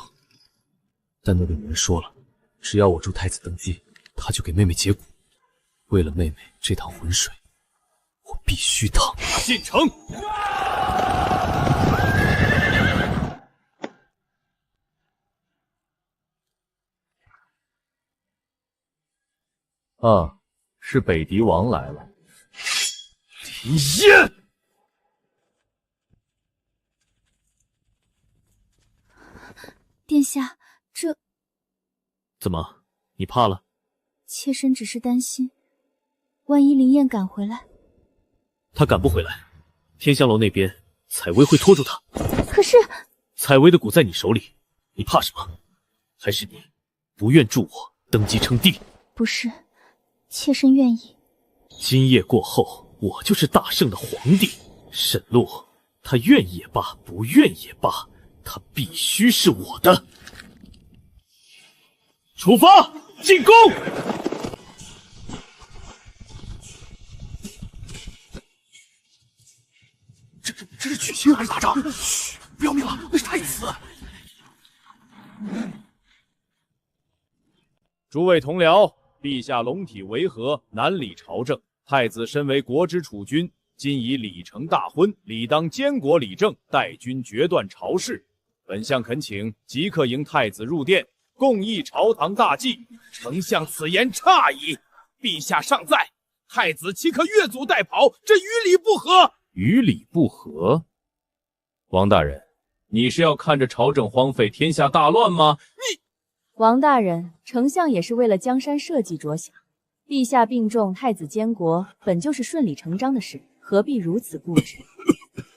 但那个女人说了，只要我助太子登基，她就给妹妹解蛊。为了妹妹这趟浑水，我必须趟。进城！啊，是北狄王来了。林燕，殿下，这怎么？你怕了？妾身只是担心，万一林燕赶回来。她赶不回来，天香楼那边采薇会拖住她。可是采薇的蛊在你手里，你怕什么？还是你不愿助我登基称帝？不是，妾身愿意。今夜过后，我就是大圣的皇帝。沈陆，他愿意也罢，不愿意也罢，他必须是我的。出发，进宫！这是娶亲还是打仗？嘘，不要命了，那是太子。诸位同僚，陛下龙体违和，难理朝政。太子身为国之储君，今已礼成大婚，理当监国理政，代君决断朝事。本相恳请即刻迎太子入殿，共议朝堂大计。丞相此言差矣，陛下尚在，太子岂可越俎代庖？这于理不合。于理不合？王大人，你是要看着朝政荒废，天下大乱吗？王大人，丞相也是为了江山社稷着想。陛下并重太子监国，本就是顺理成章的事，何必如此固执？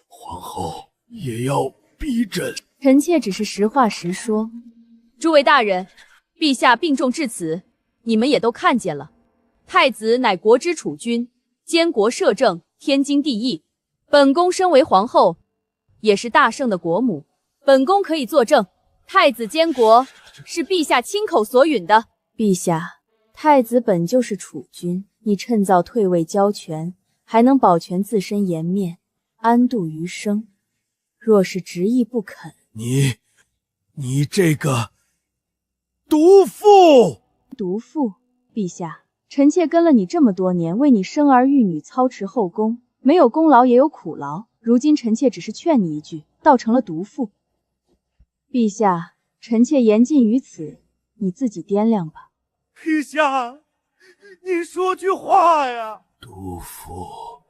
皇后也要逼朕。臣妾只是实话实说。诸位大人，陛下并重至此，你们也都看见了。太子乃国之储君，监国摄政，天经地义。本宫身为皇后，也是大圣的国母，本宫可以作证，太子监国是陛下亲口所允的。陛下，太子本就是储君，你趁早退位交权，还能保全自身颜面，安度余生。若是执意不肯，你这个毒妇！毒妇！陛下，臣妾跟了你这么多年，为你生儿育女，操持后宫，没有功劳也有苦劳。如今臣妾只是劝你一句，倒成了毒妇。陛下，臣妾言尽于此，你自己掂量吧。陛下，你说句话呀！毒妇，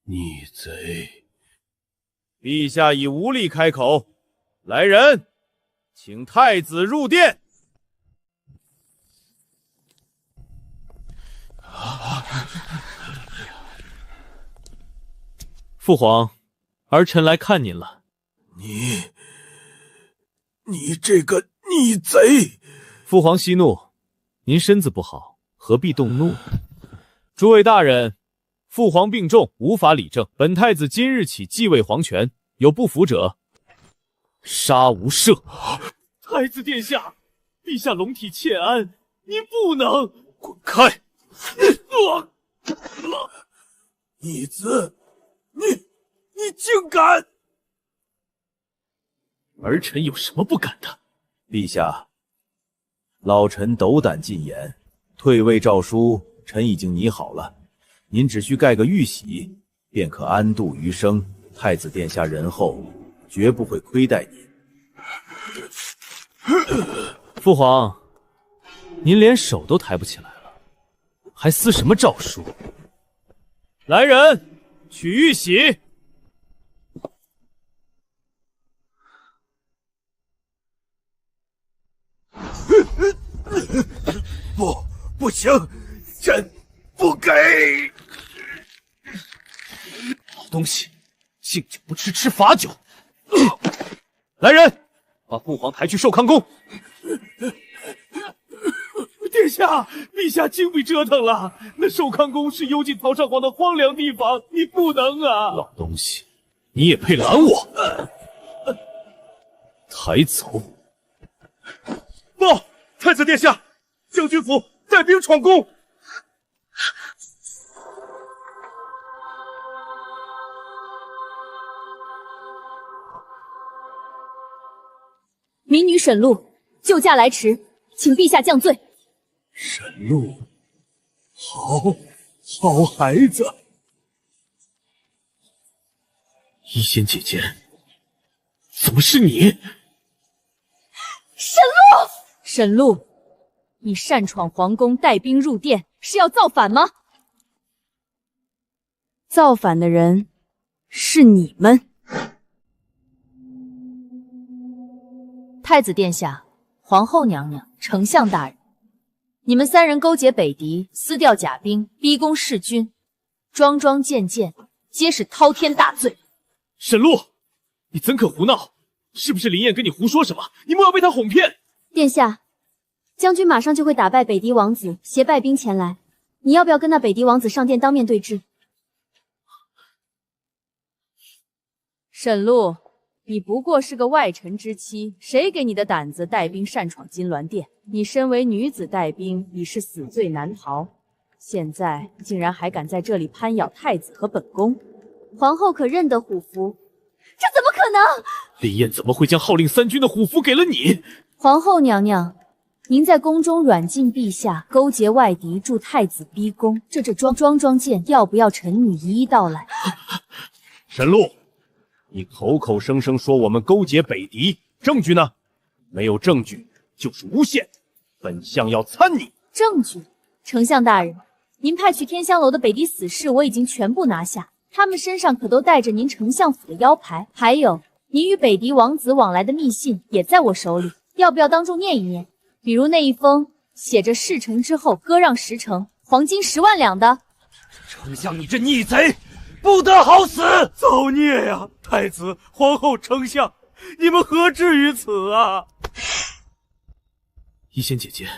逆贼！陛下已无力开口，来人，请太子入殿。父皇，儿臣来看您了。你这个逆贼！父皇息怒，您身子不好，何必动怒？诸位大人，父皇病重，无法理政，本太子今日起继位皇权，有不服者，杀无赦。太子殿下，陛下龙体欠安，您不能滚开！逆子，你竟敢！儿臣有什么不敢的？陛下，老臣斗胆进言，退位诏书臣已经拟好了，您只需盖个玉玺，便可安度余生。太子殿下仁厚，绝不会亏待您。父皇，您连手都抬不起来了，还撕什么诏书？来人，取玉玺。不行，朕不给！好东西，敬酒不吃吃罚酒。来人，把父皇抬去寿康宫。殿下，陛下净被折腾了。那寿康宫是幽禁曹上皇的荒凉地方，你不能啊！老东西，你也配拦我？抬走！报，太子殿下，将军府带兵闯宫。民女沈露救驾来迟，请陛下降罪。沈露，好孩子。一仙姐姐，怎么是你？沈露，沈露，你擅闯皇宫，带兵入殿，是要造反吗？造反的人是你们。太子殿下、皇后娘娘、丞相大人，你们三人勾结北狄，撕掉甲兵，逼宫弑君，桩桩件件皆是滔天大罪。沈露，你怎可胡闹？是不是林燕跟你胡说什么？你莫要被他哄骗。殿下，将军马上就会打败北狄王子，携败兵前来。你要不要跟那北狄王子上殿当面对质？沈露，你不过是个外臣之妻，谁给你的胆子带兵擅闯金銮殿？你身为女子带兵，已是死罪难逃，现在竟然还敢在这里攀咬太子和本宫，皇后可认得虎符？这怎么可能？林燕怎么会将号令三军的虎符给了你？皇后娘娘，您在宫中软禁陛下，勾结外敌助太子逼宫，这桩件，要不要臣女一一道来？沈露，你口口声声说我们勾结北狄，证据呢？没有证据就是诬陷，本相要参你。证据？丞相大人，您派去天香楼的北狄死士我已经全部拿下，他们身上可都带着您丞相府的腰牌，还有您与北狄王子往来的密信也在我手里，要不要当众念一念？比如那一封写着事成之后割让10成，黄金10万两的。丞相，你这逆贼，不得好死！造孽呀！太子、皇后、丞相，你们何至于此啊？一仙姐姐，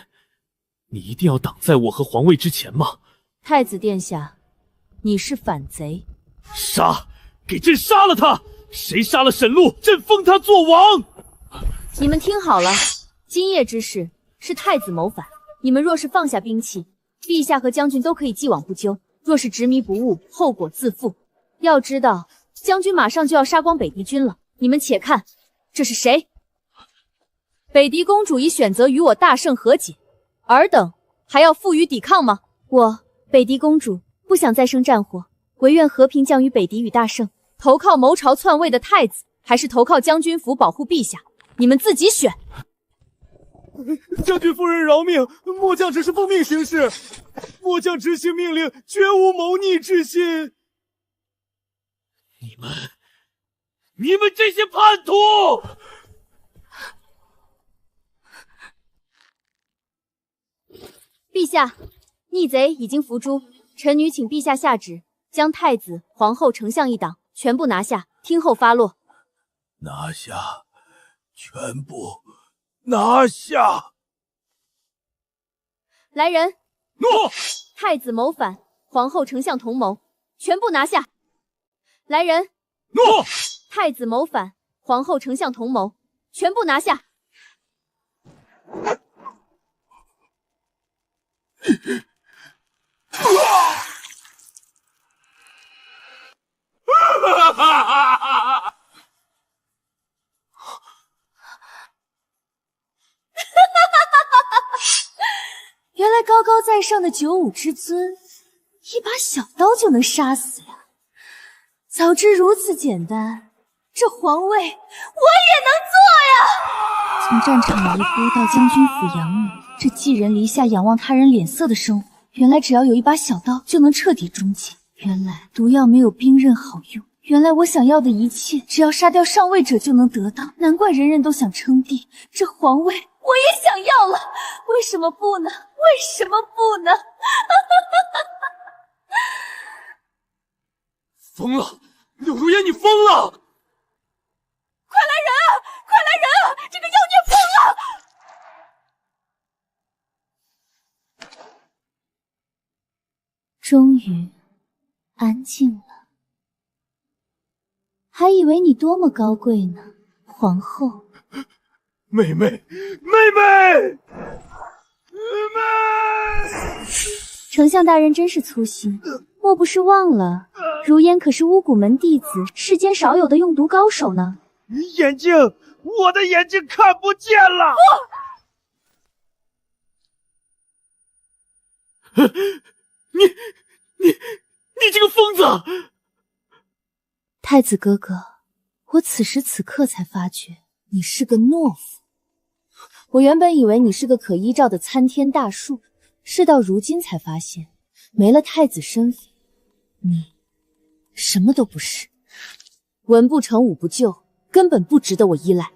你一定要挡在我和皇位之前吗？太子殿下，你是反贼！杀！给朕杀了他！谁杀了沈露，朕封他做王！你们听好了，今夜之事是太子谋反，你们若是放下兵器，陛下和将军都可以既往不咎；若是执迷不悟，后果自负。要知道，将军马上就要杀光北狄军了，你们且看，这是谁？北狄公主已选择与我大圣和解，尔等还要负隅抵抗吗？我北狄公主不想再生战火，唯愿和平降于北狄与大圣。投靠谋朝篡位的太子，还是投靠将军府保护陛下？你们自己选。将军夫人饶命，末将只是奉命行事，末将执行命令，绝无谋逆之心。你们这些叛徒！陛下，逆贼已经伏诛，臣女请陛下下旨，将太子、皇后、丞相一党全部拿下，听候发落。拿下，全部拿下！来人！诺！太子谋反，皇后、丞相同谋，全部拿下！来人！诺！太子谋反，皇后、丞相同谋，全部拿下！高在上的九五之尊，一把小刀就能杀死呀！早知如此简单，这皇位我也能坐呀！从战场移拨到将军府养女，这寄人篱下、仰望他人脸色的生活，原来只要有一把小刀就能彻底终结。原来毒药没有兵刃好用。原来我想要的一切，只要杀掉上位者就能得到。难怪人人都想称帝，这皇位我也想要了。为什么不呢？为什么不呢？疯了！柳如烟，你疯了！快来人啊！快来人啊！这个妖孽疯了！终于安静了。还以为你多么高贵呢，皇后。妹妹，妹妹，丞相大人真是粗心，莫不是忘了如烟可是巫蛊门弟子，世间少有的用毒高手呢？眼睛，我的眼睛看不见了！你这个疯子！太子哥哥，我此时此刻才发觉你是个懦夫。我原本以为你是个可依照的参天大树，事到如今才发现，没了太子身份，你什么都不是。文不成武不就，根本不值得我依赖。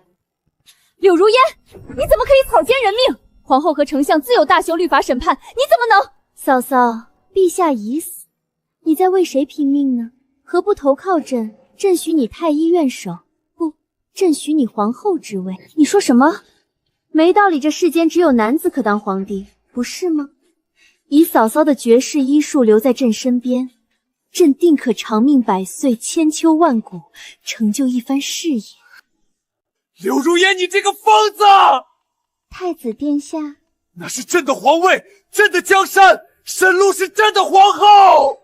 柳如烟，你怎么可以草菅人命？皇后和丞相自有大修律法审判，你怎么能？嫂嫂，陛下已死，你在为谁拼命呢？何不投靠朕？朕许你太医院守，不，朕许你皇后之位。你说什么？没道理，这世间只有男子可当皇帝，不是吗？以嫂嫂的绝世医术留在朕身边，朕定可长命百岁，千秋万古，成就一番事业。柳如烟，你这个疯子！太子殿下，那是朕的皇位，朕的江山，沈露是朕的皇后。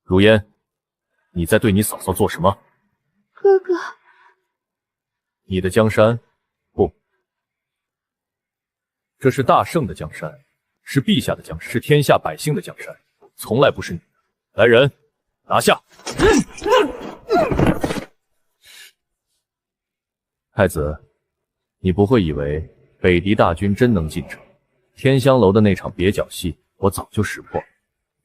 如烟，你在对你嫂嫂做什么？哥哥，你的江山？不，这是大圣的江山，是陛下的江山，是天下百姓的江山，从来不是你的。来人，拿下！太子，你不会以为北狄大军真能进城？天香楼的那场蹩脚戏，我早就识破了。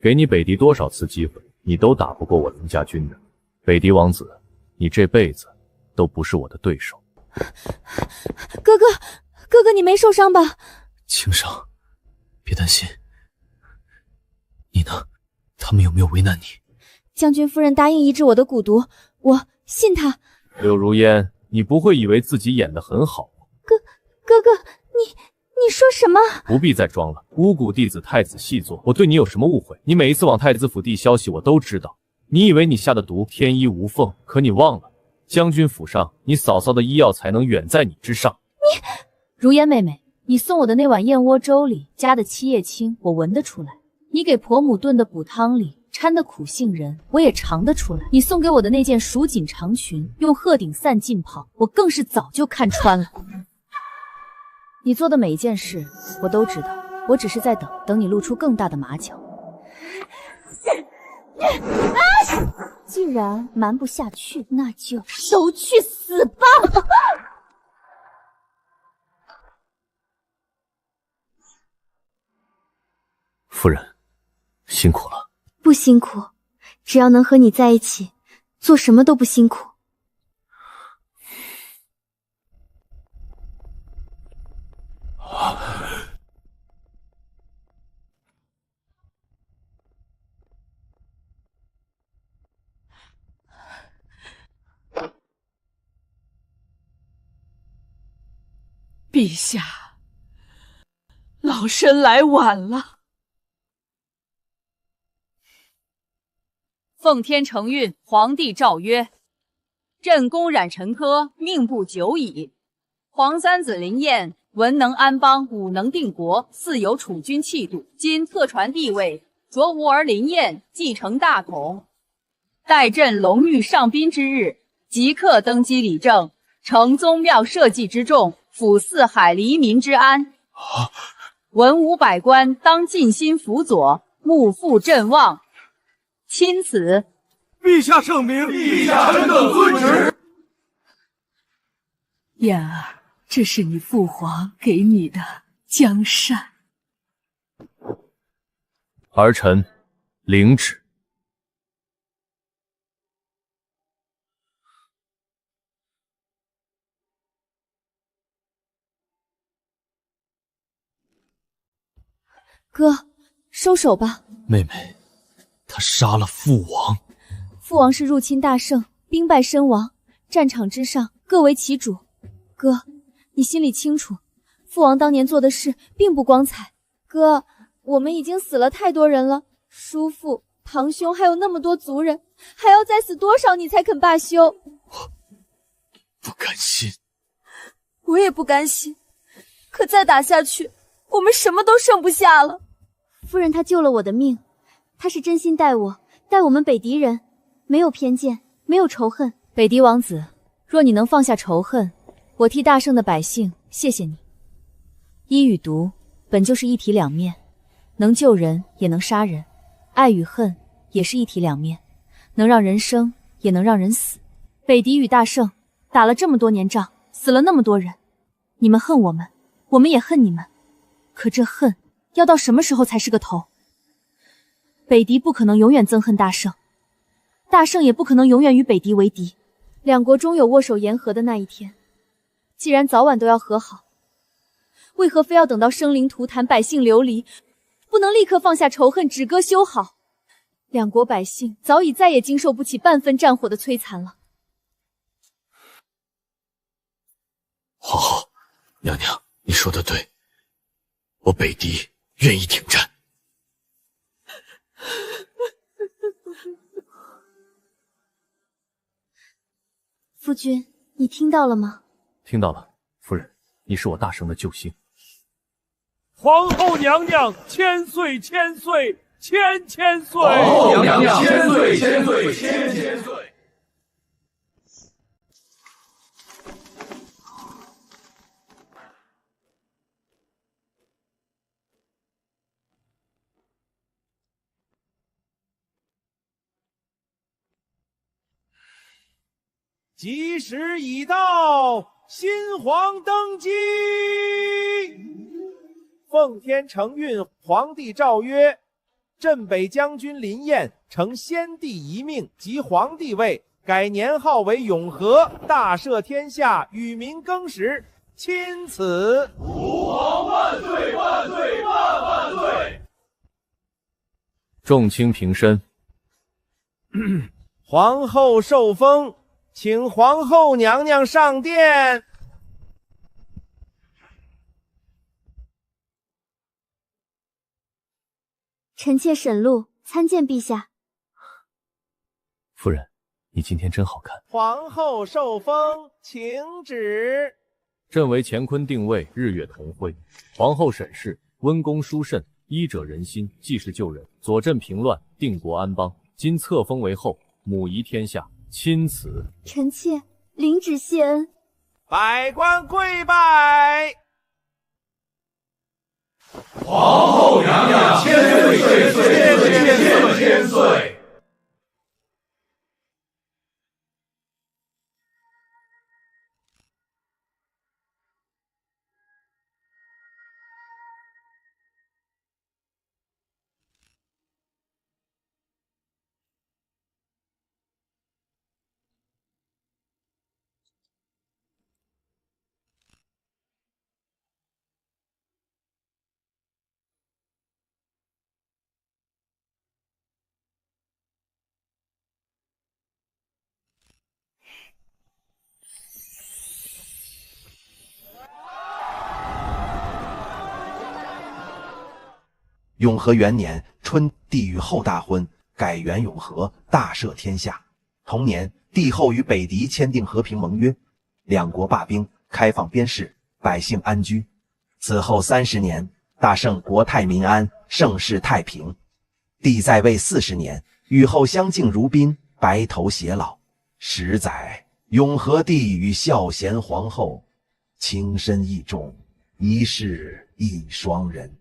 给你北狄多少次机会，你都打不过我龙家军的。北狄王子，你这辈子都不是我的对手。哥哥，你没受伤吧？轻伤，别担心。你呢？他们有没有为难你？将军夫人答应医治我的蛊毒，我信她。柳如烟，你不会以为自己演得很好吗？哥哥，你说什么？不必再装了，巫蛊弟子太子细作，我对你有什么误会？你每一次往太子府递消息，我都知道。你以为你下的毒天衣无缝，可你忘了，将军府上你嫂嫂的医药才能远在你之上。你，如烟妹妹，你送我的那碗燕窝粥里加的七叶青，我闻得出来；你给婆母炖的补汤里掺的苦杏仁，我也尝得出来；你送给我的那件蜀锦长裙，用鹤顶散浸泡，我更是早就看穿了。你做的每一件事我都知道，我只是在等你露出更大的马脚。既然瞒不下去，那就都去死吧！夫人，辛苦了。不辛苦，只要能和你在一起，做什么都不辛苦。陛下，老身来晚了。奉天承运，皇帝诏曰：朕公冉臣科，命不久矣。皇三子临燕，文能安邦，武能定国，似有储君气度。今特传帝位，着吾儿临燕，继承大统。待朕龙玉上宾之日，即刻登基理政，承宗庙社稷之重，抚四海黎民之安。文武百官当尽心辅佐，目负朕望。钦此。陛下圣明，陛下臣等遵旨。燕儿，这是你父皇给你的江山。儿臣领旨。哥，收手吧。妹妹，他杀了父王。父王是入侵大胜，兵败身亡，战场之上各为其主。哥，你心里清楚，父王当年做的事并不光彩。哥，我们已经死了太多人了，叔父、堂兄还有那么多族人，还要再死多少你才肯罢休？不甘心。我也不甘心，可再打下去，我们什么都剩不下了。夫人她救了我的命，她是真心待我，待我们北狄人，没有偏见，没有仇恨。北狄王子，若你能放下仇恨，我替大圣的百姓谢谢你。医与毒本就是一体两面，能救人也能杀人，爱与恨也是一体两面，能让人生也能让人死。北狄与大圣打了这么多年仗，死了那么多人，你们恨我们，我们也恨你们，可这恨要到什么时候才是个头？北狄不可能永远憎恨大圣，大圣也不可能永远与北狄为敌，两国终有握手言和的那一天。既然早晚都要和好，为何非要等到生灵涂炭，百姓流离，不能立刻放下仇恨，止戈修好？两国百姓早已再也经受不起半分战火的摧残了。皇后，娘娘，你说的对，我北狄愿意挺战。夫君，你听到了吗？听到了，夫人，你是我大圣的救星。皇后娘娘千岁千岁千千岁！皇后娘娘千岁千岁千千岁！吉时已到，新皇登基。奉天承运，皇帝诏曰：镇北将军林彦承先帝遗命即皇帝位，改年号为永和，大赦天下，与民更始。钦此。吾皇万岁万岁万万岁！众卿平身。皇后受封。请皇后娘娘上殿。臣妾沈露参见陛下。夫人，你今天真好看。皇后受封，请旨。朕为乾坤定位，日月同辉。皇后审视，温公殊慎，医者仁心，济世救人，佐镇平乱，定国安邦。今册封为后，母仪天下。钦此。臣妾领旨谢恩。百官跪拜。皇后娘娘千岁千岁千岁千岁！永和元年春，帝与后大婚，改元永和，大赦天下。同年，帝后与北狄签订和平盟约，两国罢兵，开放边市，百姓安居。此后30年，大圣国泰民安，盛世太平。帝在位40年，与后相敬如宾，白头偕老。10载，永和帝与孝贤皇后情深意重，一世一双人。